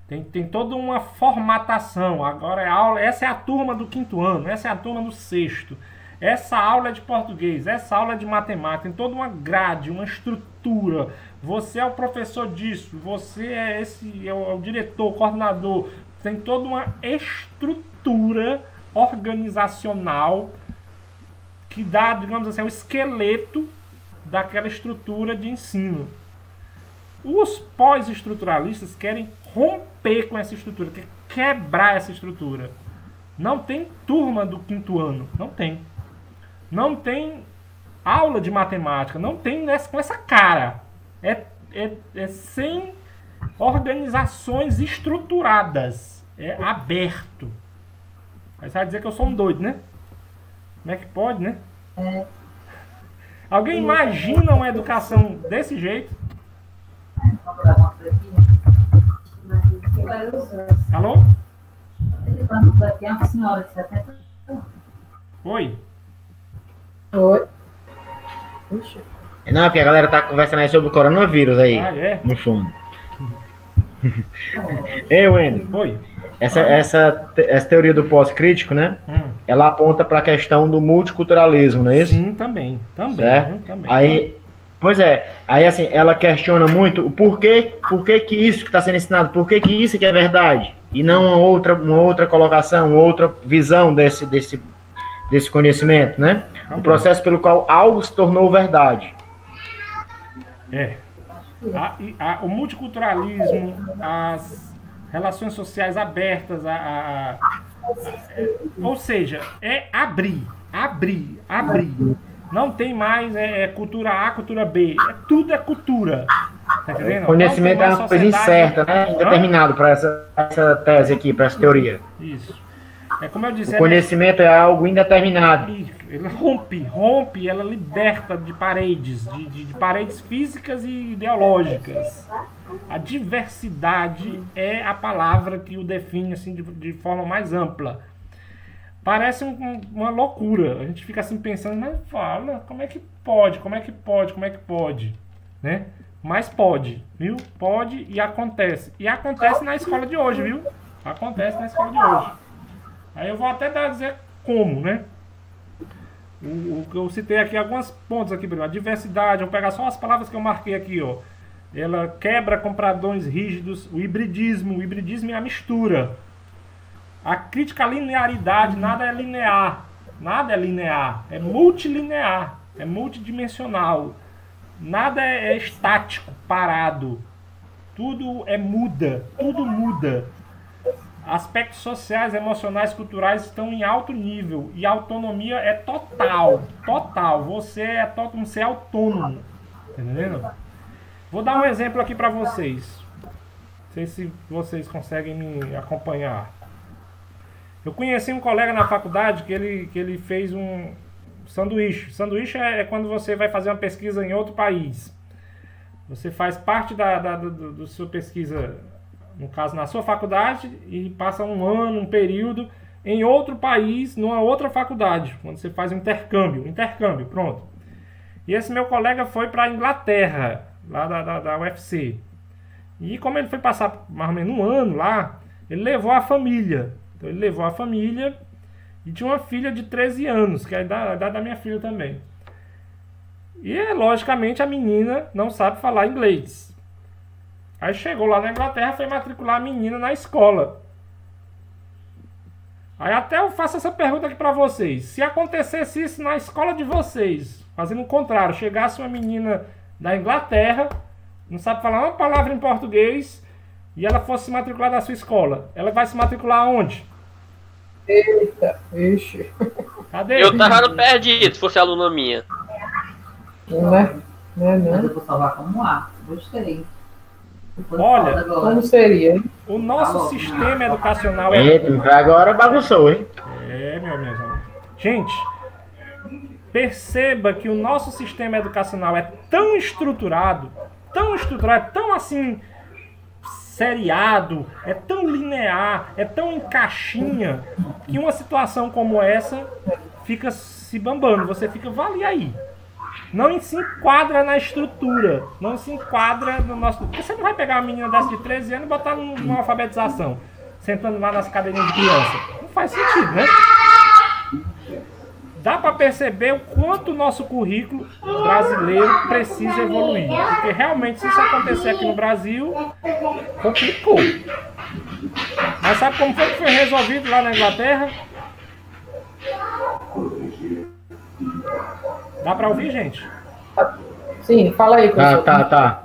Tem toda uma formatação. Agora é aula, essa é a turma do 5º ano, essa é a turma do 6º. Essa aula é de português, essa aula é de matemática. Tem toda uma grade, uma estrutura. Você é o professor disso, você é o diretor, o coordenador. Tem toda uma estrutura organizacional que dá, digamos assim, o esqueleto daquela estrutura de ensino. Os pós-estruturalistas querem romper com essa estrutura, querem quebrar essa estrutura. Não tem turma do 5º ano, não tem. Não tem aula de matemática, não tem com essa cara. É sem organizações estruturadas, é aberto. Aí você vai dizer que eu sou um doido, né? Como é que pode, né? Alguém imagina uma educação desse jeito? Alô? Oi? Oi. Não, porque a galera tá conversando aí sobre o coronavírus aí, no fundo. Ei, Wendel. Oi. Essa teoria do pós-crítico, né? Ela aponta para a questão do multiculturalismo, não é isso? Sim, também. Certo? Também. Aí, pois é. Aí, assim, ela questiona muito o porquê que isso que está sendo ensinado, por que isso que é verdade? E não uma outra colocação, uma outra visão desse conhecimento, né? O processo pelo qual algo se tornou verdade. O multiculturalismo, as relações sociais abertas, ou seja, é abrir. Não tem mais cultura A, cultura B. Tudo é cultura. Tá entendendo? Conhecimento é uma coisa incerta, né? Indeterminado para essa tese aqui, para essa teoria. Isso. É como eu disse. O conhecimento é algo indeterminado. Ele rompe, ela liberta de paredes, de paredes físicas e ideológicas. A diversidade é a palavra que o define assim, de forma mais ampla. Parece uma loucura. A gente fica assim pensando, mas fala, como é que pode? Né? Mas pode, viu? Pode e acontece. E acontece na escola de hoje, viu? Acontece na escola de hoje. Aí eu vou até dizer como, né? Eu citei aqui alguns pontos aqui, a diversidade, vou pegar só as palavras que eu marquei aqui, ó. Ela quebra com padrões rígidos, o hibridismo é a mistura. A crítica à linearidade, nada é linear, é multilinear, é multidimensional. Nada é estático, parado. Tudo muda. Aspectos sociais, emocionais, culturais estão em alto nível. E a autonomia é total. Você é autônomo. Entendendo? Vou dar um exemplo aqui para vocês. Não sei se vocês conseguem me acompanhar. Eu conheci um colega na faculdade que ele fez um sanduíche. Sanduíche é quando você vai fazer uma pesquisa em outro país. Você faz parte da sua pesquisa, no caso na sua faculdade, e passa um período em outro país, numa outra faculdade, quando você faz um intercâmbio, pronto. E esse meu colega foi para a Inglaterra, lá da UFC. E como ele foi passar mais ou menos um ano lá, ele levou a família. Então ele levou a família e tinha uma filha de 13 anos, que é a idade da minha filha também. E logicamente a menina não sabe falar inglês. Aí chegou lá na Inglaterra, foi matricular a menina na escola. Aí até eu faço essa pergunta aqui pra vocês. Se acontecesse isso na escola de vocês, fazendo o contrário, chegasse uma menina da Inglaterra, não sabe falar uma palavra em português, e ela fosse se matricular na sua escola, ela vai se matricular onde? Eita, ixi. Cadê? Eu tava perdido, se fosse aluna minha. Não. Mas eu vou salvar como A. Gostei. Olha, como seria, hein? O nosso sistema educacional é... Agora bagunçou, hein? É, meu amigo. Gente, perceba que o nosso sistema educacional é tão estruturado, tão assim, seriado, é tão linear, é tão em caixinha, que uma situação como essa fica se bambando. Você fica, vale aí. Não se enquadra na estrutura, não se enquadra no nosso... Porque você não vai pegar uma menina dessa de 13 anos e botar numa alfabetização, sentando lá nas cadeirinhas de criança. Não faz sentido, né? Dá para perceber o quanto o nosso currículo brasileiro precisa evoluir. Porque realmente, se isso acontecer aqui no Brasil, complicou. Mas sabe como foi que foi resolvido lá na Inglaterra? Dá pra ouvir, gente? Sim, fala aí. Tá.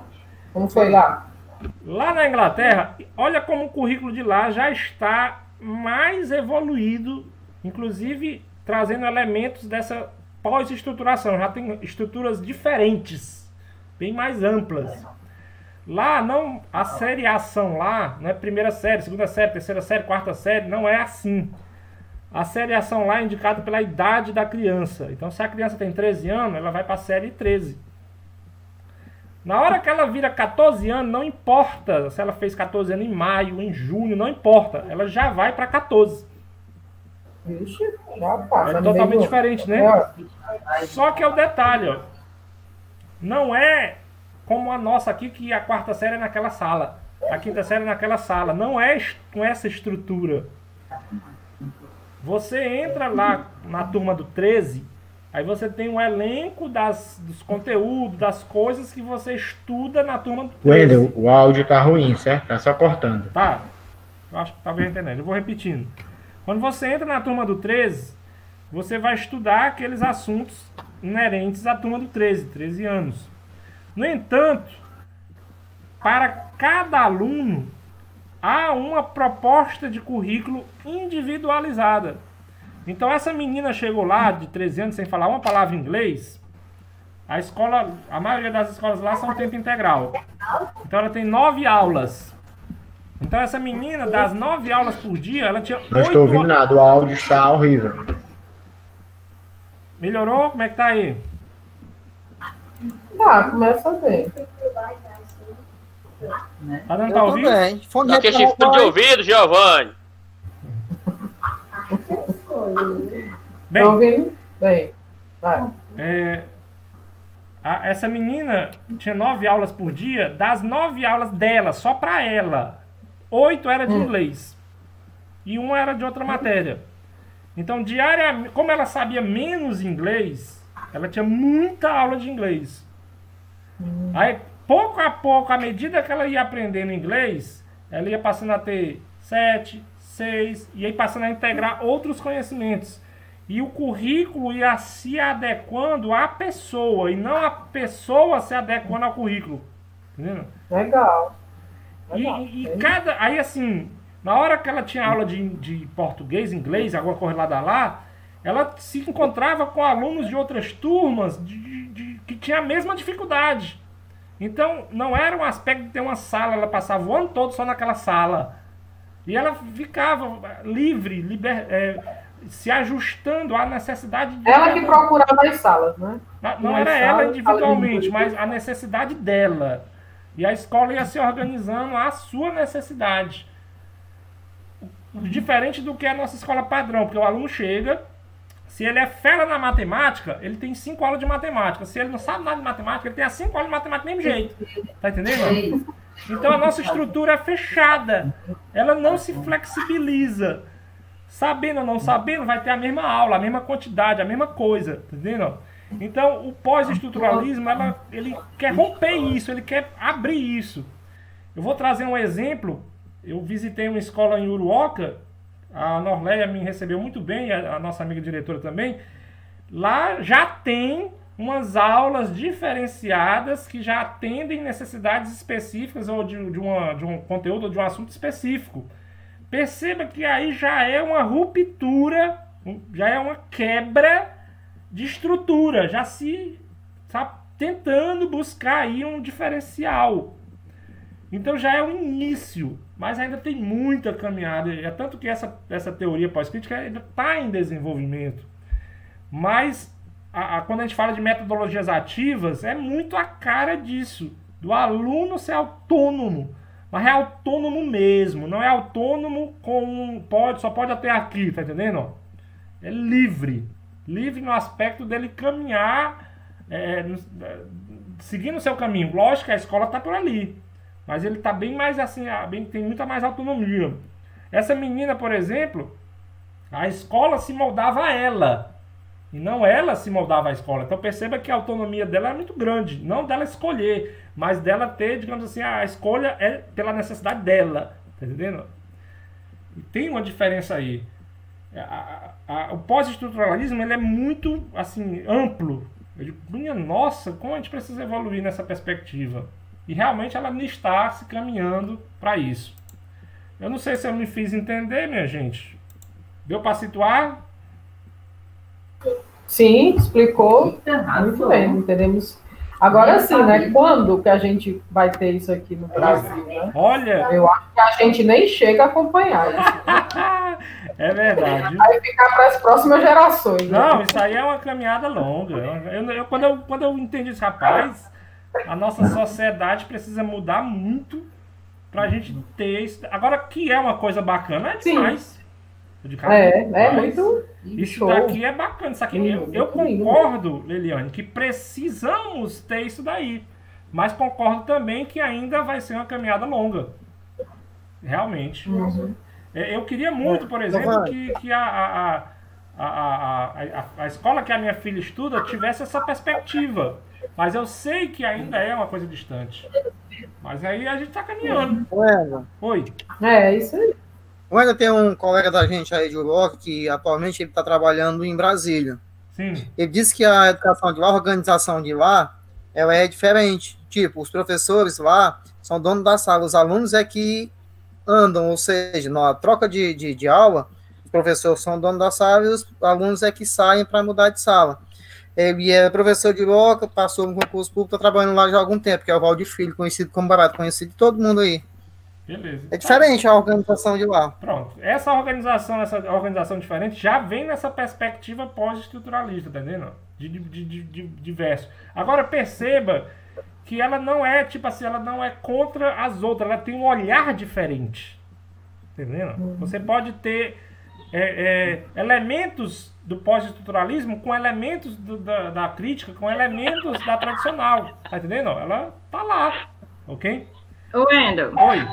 Como foi lá? Lá na Inglaterra, olha como o currículo de lá já está mais evoluído, inclusive trazendo elementos dessa pós-estruturação. Já tem estruturas diferentes, bem mais amplas. Lá, não, a seriação lá, não é primeira série, segunda série, terceira série, quarta série, não é assim. A seriação lá é indicada pela idade da criança. Então, se a criança tem 13 anos, ela vai para a série 13. Na hora que ela vira 14 anos, não importa se ela fez 14 anos em maio, em junho, não importa. Ela já vai para 14. Ixi, já passa. É totalmente diferente, né? Só que é o detalhe, ó. Não é como a nossa aqui, que a quarta série é naquela sala. A quinta série é naquela sala. Não é com essa estrutura. Você entra lá na turma do 13, aí você tem um elenco dos conteúdos, das coisas que você estuda na turma do 13. Wendel, o áudio tá ruim, certo? Tá só cortando. Tá. Eu acho que talvez entendendo. Eu vou repetindo. Quando você entra na turma do 13, você vai estudar aqueles assuntos inerentes à turma do 13 anos. No entanto, para cada aluno, há uma proposta de currículo individualizada. Então essa menina chegou lá de 13 anos sem falar uma palavra em inglês. A maioria das escolas lá são tempo integral. Então ela tem 9 aulas. Então essa menina, das 9 aulas por dia, ela tinha 8... Não estou ouvindo nada, o áudio está horrível. Melhorou? Como é que tá aí? Tá, começa bem. Tá dando pra ouvir? Tá com esse fone de ouvido, Giovanni. Bem, ouvindo? Bem, vai. Essa menina tinha 9 aulas por dia. Das 9 aulas dela, só pra ela, 8 era de inglês. E 1 era de outra matéria. Então, diariamente, como ela sabia menos inglês, ela tinha muita aula de inglês. Aí, pouco a pouco, à medida que ela ia aprendendo inglês, ela ia passando a ter 7, 6, e aí passando a integrar outros conhecimentos. E o currículo ia se adequando à pessoa, e não a pessoa se adequando ao currículo. Entendeu? Legal. Aí assim, na hora que ela tinha aula de português, inglês, alguma coisa lá, ela se encontrava com alunos de outras turmas que tinham a mesma dificuldade. Então, não era um aspecto de ter uma sala, ela passava o ano todo só naquela sala. E ela ficava livre, se ajustando à necessidade de... Ela que procurava as salas, né? Não era ela individualmente, mas a necessidade dela. E a escola ia se organizando à sua necessidade. Diferente do que a nossa escola padrão, porque o aluno chega, Se ele é fera na matemática, ele tem 5 aulas de matemática. Se ele não sabe nada de matemática, ele tem as 5 aulas de matemática do mesmo jeito. Tá entendendo? Então a nossa estrutura é fechada. Ela não se flexibiliza. Sabendo ou não sabendo, vai ter a mesma aula, a mesma quantidade, a mesma coisa. Tá entendendo? Então o pós-estruturalismo, ele quer romper isso, ele quer abrir isso. Eu vou trazer um exemplo. Eu visitei uma escola em Uruoca. A Norleia me recebeu muito bem, a nossa amiga diretora também. Lá já tem umas aulas diferenciadas que já atendem necessidades específicas ou de um conteúdo ou de um assunto específico. Perceba que aí já é uma ruptura, já é uma quebra de estrutura, já se está tentando buscar aí um diferencial. Então já é o início, mas ainda tem muita caminhada. É tanto que essa teoria pós-crítica ainda está em desenvolvimento. Mas quando a gente fala de metodologias ativas, é muito a cara disso, do aluno ser autônomo. Mas é autônomo mesmo, não é autônomo só pode até aqui, tá entendendo? É livre. Livre no aspecto dele caminhar, seguindo o seu caminho. Lógico que a escola está por ali. Mas ele está bem mais assim, tem muita mais autonomia. Essa menina, por exemplo, a escola se moldava a ela. E não ela se moldava a escola. Então perceba que a autonomia dela é muito grande. Não dela escolher, mas dela ter, digamos assim, a escolha é pela necessidade dela. Tá entendendo? E tem uma diferença aí. O pós-estruturalismo ele é muito assim, amplo. Eu digo, minha nossa, como a gente precisa evoluir nessa perspectiva. E realmente ela está se caminhando para isso. Eu não sei se eu me fiz entender, minha gente. Deu para situar? Sim, explicou. Muito bem, entendemos. Agora sim, né? Quando que a gente vai ter isso aqui no Brasil, né? Olha! Eu acho que a gente nem chega a acompanhar isso. É verdade. Vai ficar para as próximas gerações. Não, isso aí é uma caminhada longa. Quando eu entendi isso, rapaz, a nossa sociedade precisa mudar muito pra gente ter isso. Agora, que é uma coisa bacana, é demais. Muito. Isso show. daqui é bacana. Isso aqui, eu concordo, Leliane, que precisamos ter isso daí. Mas concordo também que ainda vai ser uma caminhada longa. Realmente. Uhum. Eu queria muito, por exemplo, que a escola que a minha filha estuda tivesse essa perspectiva. Mas eu sei que ainda é uma coisa distante. Mas aí a gente está caminhando. Oi. É isso aí. O Wendel tem um colega da gente aí de Uruoca que atualmente ele está trabalhando em Brasília. Sim. Ele disse que a educação de lá, a organização de lá, ela é diferente. Tipo, os professores lá são donos da sala, os alunos é que andam, ou seja, na troca de aula, os professores são donos da sala e os alunos é que saem para mudar de sala. Ele é professor de Uruoca, passou no concurso público, está trabalhando lá já há algum tempo, que é o Valdir Filho, conhecido como Barato, conhecido de todo mundo aí. Beleza. É diferente a organização de lá. Pronto. Essa organização diferente já vem nessa perspectiva pós-estruturalista, tá entendendo? De diverso. Agora perceba que ela não é, tipo assim, ela não é contra as outras, ela tem um olhar diferente. Tá entendendo? Você pode ter elementos do pós-estruturalismo com elementos da crítica, com elementos da tradicional. Tá entendendo? Ela tá lá. Ok? Ô, Wendel. Oi.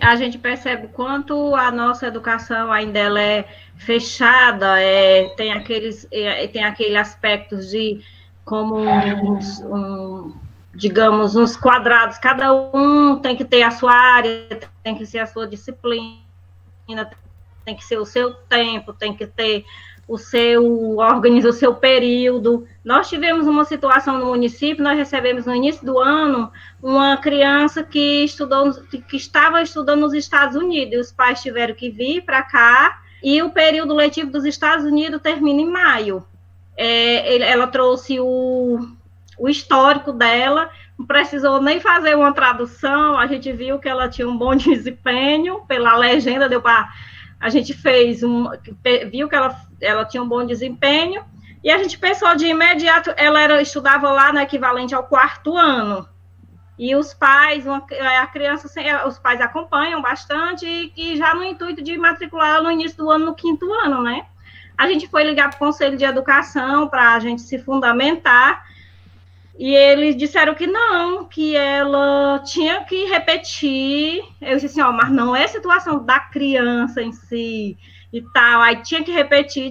A gente percebe quanto a nossa educação ainda ela é fechada, tem aquele aspectos de como digamos, uns quadrados, cada um tem que ter a sua área, tem que ser a sua disciplina, tem que ser o seu tempo, tem que ter o seu período. Nós tivemos uma situação no município, nós recebemos no início do ano uma criança que estava estudando nos Estados Unidos, e os pais tiveram que vir para cá, e o período letivo dos Estados Unidos termina em maio. Ela trouxe o histórico dela, não precisou nem fazer uma tradução, a gente viu que ela tinha um bom desempenho, pela legenda a gente viu que ela tinha um bom desempenho, e a gente pensou de imediato, ela estudava lá no equivalente ao 4º ano, e os pais, os pais acompanham bastante, e já no intuito de matricular ela no início do ano, no 5º ano, né? A gente foi ligar para o Conselho de Educação para a gente se fundamentar, e eles disseram que não, que ela tinha que repetir. Eu disse assim, ó, mas não é situação da criança em si e tal. Aí tinha que repetir,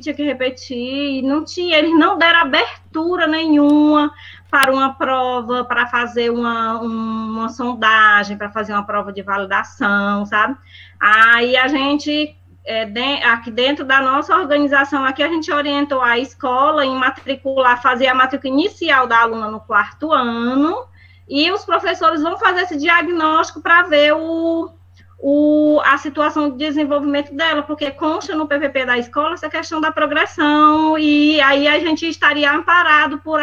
e não tinha, eles não deram abertura nenhuma para uma prova, para fazer uma sondagem, para fazer uma prova de validação, sabe? Aí a gente, aqui dentro da nossa organização, aqui a gente orientou a escola em matricular, fazer a matrícula inicial da aluna no 4º ano, e os professores vão fazer esse diagnóstico para ver a situação de desenvolvimento dela, porque consta no PPP da escola essa questão da progressão, e aí a gente estaria amparado por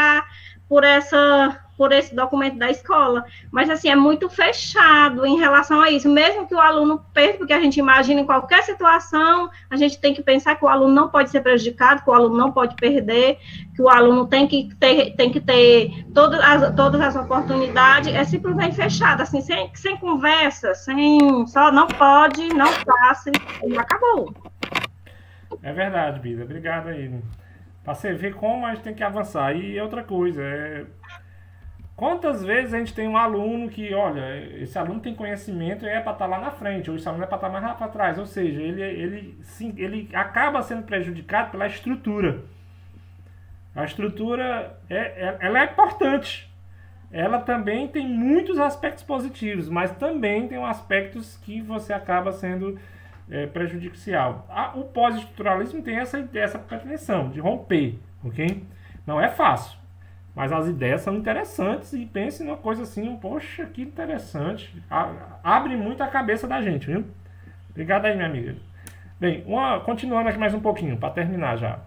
esse documento da escola, mas assim, é muito fechado em relação a isso, mesmo que o aluno perca, porque a gente imagina em qualquer situação, a gente tem que pensar que o aluno não pode ser prejudicado, que o aluno não pode perder, que o aluno tem que ter todas as oportunidades, é simplesmente fechado, assim, sem conversa, só não pode, não faça, e acabou. É verdade, Bida, obrigado aí. Para você ver como a gente tem que avançar. E outra coisa, quantas vezes a gente tem um aluno que, olha, esse aluno tem conhecimento e é para estar lá na frente, ou esse aluno é para estar mais lá para trás, ou seja, ele acaba sendo prejudicado pela estrutura. A estrutura, ela é importante. Ela também tem muitos aspectos positivos, mas também tem aspectos que você acaba sendo prejudicial. O pós-estruturalismo tem essa pretensão de romper, ok? Não é fácil, mas as ideias são interessantes e pense numa coisa assim, poxa, que interessante. Abre muito a cabeça da gente, viu? Obrigado aí, minha amiga. Bem, continuando aqui mais um pouquinho, para terminar já.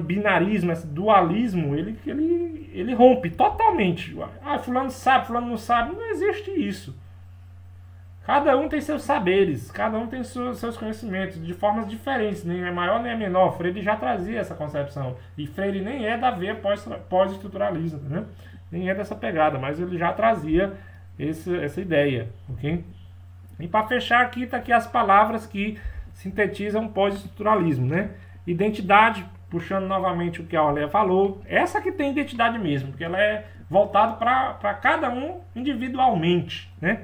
Binarismo, esse dualismo, ele rompe totalmente. Fulano sabe, fulano não sabe. Não existe isso. Cada um tem seus saberes, cada um tem seus conhecimentos, de formas diferentes, nem é maior nem é menor. Freire já trazia essa concepção, e Freire nem é da veia pós-estruturalista, né? Nem é dessa pegada, mas ele já trazia essa ideia, ok? E para fechar aqui, tá aqui as palavras que sintetizam o pós-estruturalismo, né? Identidade, puxando novamente o que a Aurélia falou, essa que tem identidade mesmo, porque ela é voltada para cada um individualmente, né?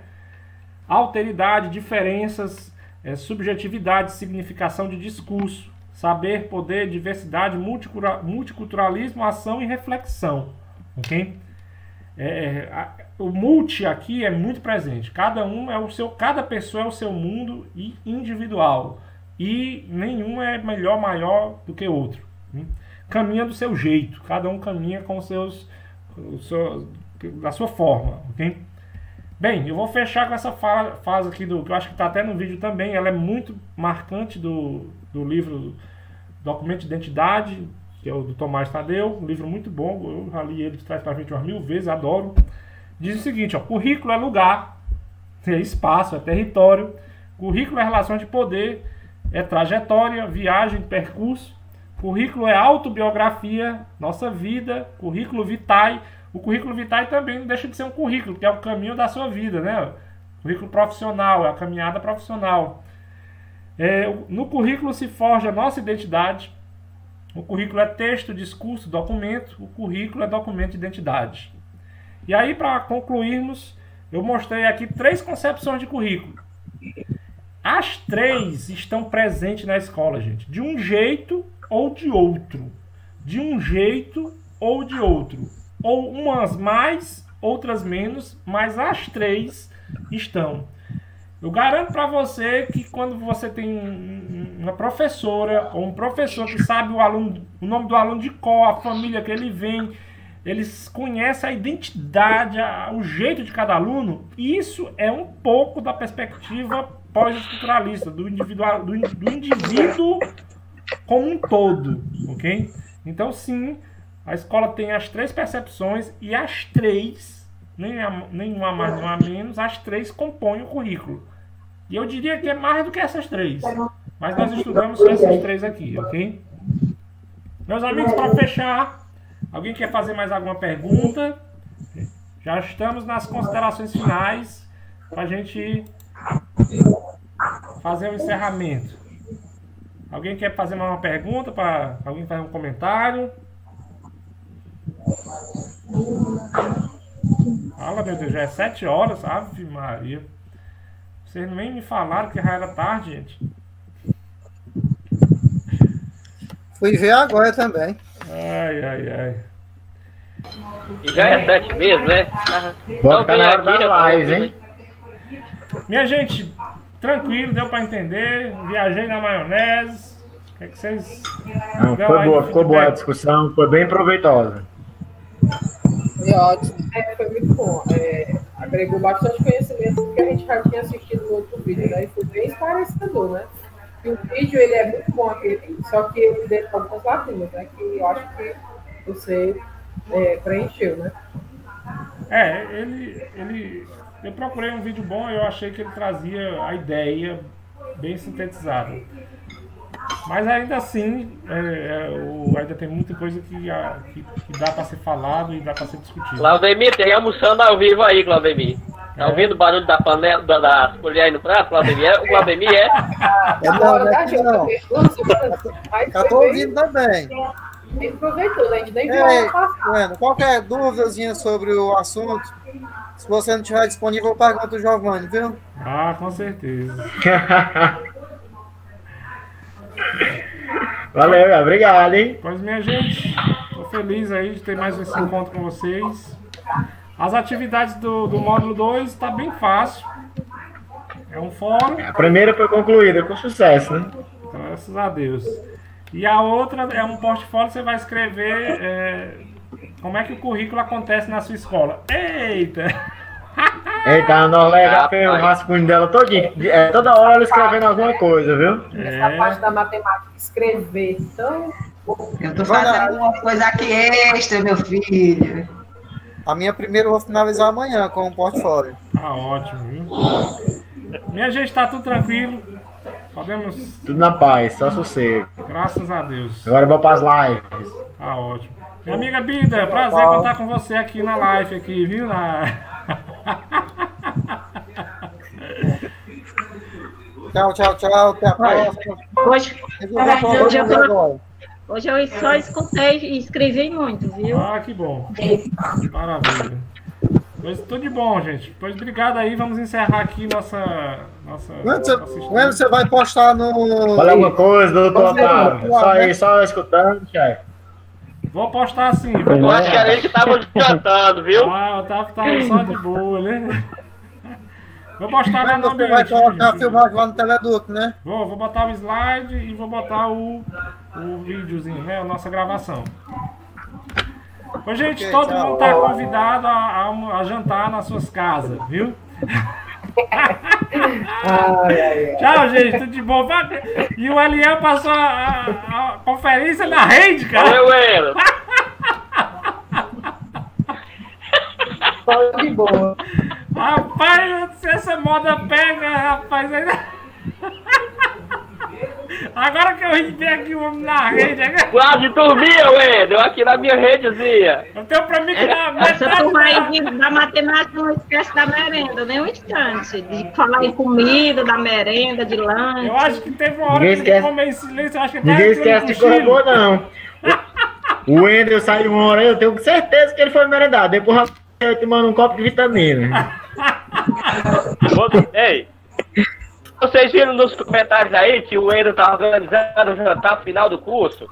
Alteridade, diferenças, subjetividade, significação de discurso, saber, poder, diversidade, multiculturalismo, ação e reflexão, ok? O multi aqui é muito presente. Cada pessoa é o seu mundo e individual, e nenhum é melhor, maior do que outro. Caminha do seu jeito, cada um caminha com da sua forma, ok? Bem, eu vou fechar com essa fase aqui, que eu acho que está até no vídeo também. Ela é muito marcante do livro Documento de Identidade, que é o do Tomás Tadeu. Um livro muito bom, eu já li ele de trás para frente umas 1000 vezes, adoro. Diz o seguinte, currículo é lugar, é espaço, é território. Currículo é relação de poder, é trajetória, viagem, percurso. Currículo é autobiografia, nossa vida, currículo vitae. O currículo vitae também não deixa de ser um currículo, que é o caminho da sua vida, né? O currículo profissional, é a caminhada profissional. No currículo se forja a nossa identidade. O currículo é texto, discurso, documento. O currículo é documento de identidade. E aí, para concluirmos, eu mostrei aqui 3 concepções de currículo. As 3 estão presentes na escola, gente. De um jeito ou de outro. De um jeito ou de outro. Ou umas mais, outras menos, mas as 3 estão. Eu garanto para você que quando você tem uma professora ou um professor que sabe o nome do aluno de cor, a família que ele vem, eles conhecem a identidade, o jeito de cada aluno, isso é um pouco da perspectiva pós-estruturalista, do indivíduo como um todo, ok? Então, sim, a escola tem as 3 percepções e as 3, nenhuma mais, nenhuma menos, as 3 compõem o currículo. E eu diria que é mais do que essas 3. Mas nós estudamos só essas 3 aqui, ok? Meus amigos, para fechar, alguém quer fazer mais alguma pergunta? Já estamos nas considerações finais para a gente fazer o encerramento. Alguém quer fazer mais uma pergunta? Para alguém fazer um comentário? Fala, meu Deus, já é 7 horas, Ave Maria. Vocês nem me falaram que já era tarde, gente. Fui ver agora também. Ai. E já é 7 mesmo, né? Vou ficar na hora da live, hein? Minha gente, tranquilo, deu para entender. Viajei na maionese. O que é que vocês... Não, ficou boa a discussão, foi bem proveitosa. Foi ótimo. Foi muito bom. Agregou bastante conhecimento do que a gente já tinha assistido no outro vídeo, né? E foi bem esclarecedor, né? E o vídeo, ele é muito bom, aquele, só que ele deixa algumas lacunas, né? Que eu acho que você preencheu, né? Eu procurei um vídeo bom e eu achei que ele trazia a ideia bem sintetizada. Mas ainda assim, ainda tem muita coisa que dá para ser falado e dá para ser discutido. Claudemir, tem almoçando ao vivo aí, Claudemir. Tá ouvindo o barulho da panela, da colher aí no prato, Claudemir? O Claudemir é? Não. Eu tô ouvindo também. Ele aproveitou, né? A gente nem viu a passar. Qualquer dúvidazinha sobre o assunto, se você não estiver disponível, pergunta o Giovanni, viu? Ah, com certeza. Valeu, obrigado, hein? Pois, minha gente, tô feliz aí de ter mais esse encontro com vocês. As atividades do módulo 2 tá bem fácil. É um fórum. A primeira foi concluída com sucesso, né? Graças a Deus. E a outra é um portfólio que você vai escrever como é que o currículo acontece na sua escola. Eita! Eita, a Norlega fez o rascunho dela todinho. Toda hora ela escrevendo alguma coisa, viu? Essa parte da matemática, escrever. Então, eu tô fazendo uma coisa aqui extra, meu filho. A minha primeira eu vou finalizar amanhã com o portfólio. Tá ótimo, viu? Minha gente, tá tudo tranquilo. Podemos... Tudo na paz, só sossego. Graças a Deus. Agora eu vou para as lives. Tá ótimo. Minha amiga Bida, prazer contar com você aqui na live, aqui, viu? Tchau. Até a próxima. Hoje eu só escutei e escrevi muito, viu? Ah, que bom. Maravilha. Pois tudo de bom, gente. Pois obrigado aí. Vamos encerrar aqui nossa Quando você vai postar no... Fala alguma coisa, doutor Otávio. Só aí, só escutando, chefe. Vou postar sim. Eu acho que era ele que tava jantando, viu? Ah, o Otávio tava só de boa, né? Vou postar lá no ambiente. Você vai colocar a filmagem lá no Teleduc, né? Vou botar o slide e vou botar o videozinho, né? A nossa gravação. Pois, gente, todo mundo tá convidado a jantar nas suas casas, viu? Tchau, gente, tudo de bom. E o Eliel passou a conferência na rede, cara. Valeu, Tudo de boa. Rapaz, se essa moda pega, rapaz, ainda... Agora que eu ri aqui o homem na rede... Quase dormia, Wendel, aqui na minha redezinha. Eu tenho pra mim que essa turma aí da matemática não esquece da merenda, nem um instante. De falar em comida, da merenda, de lanche. Eu acho que teve uma hora que ele comeu em silêncio. Eu acho que ninguém esquece de coisa, não. O Wendel saiu uma hora, eu tenho certeza que ele foi merendar. Depois eu te mando um copo de vitamina. Ei, vocês viram nos comentários aí que o Wendel tá organizando o jantar no final do curso?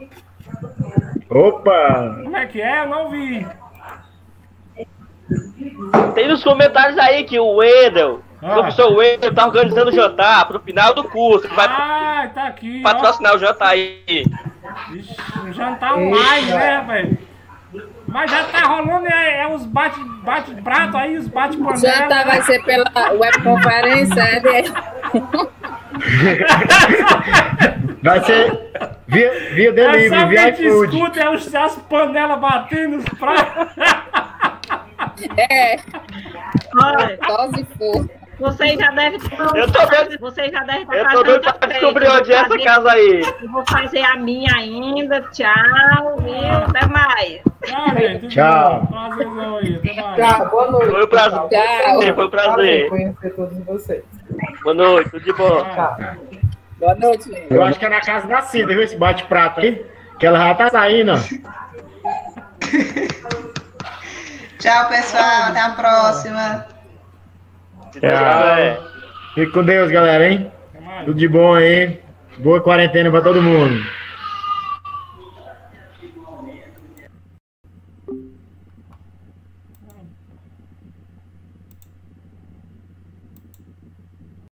Opa! Como é que é? Eu não vi. Tem nos comentários aí que o Wendel, o professor Wendel, tá organizando o jantar pro final do curso. Vai tá aqui. Patrocinar o jantar aí. Ixi, um jantar online, né, rapaz? Mas já tá rolando os bate-prato aí, os bate-panela. O jantar vai ser pela webconferência, Vai ser via delivery, via iFood. Escuta as panelas batendo nos pratos. Olha, só se for. Vocês já devem estar. Eu tô doido. Vocês já devem estar. Eu tô doido pra descobrir onde é essa casa aí. Eu vou fazer a minha ainda. Tchau, viu? Até mais. Tchau, gente. Tchau. Prazerzão aí. Até mais. Tchau, boa noite. Foi um prazer. Tchau. Foi um prazer. Conhecer todos vocês. Boa noite, tudo de bom. Tchau. Boa noite. Eu acho que é na casa da Cida, viu? Esse bate-prato aí. Que ela já tá saindo, ó. Tchau, pessoal. Até a próxima. Tchau. Fique com Deus, galera, hein? Tudo de bom aí. Boa quarentena pra todo mundo.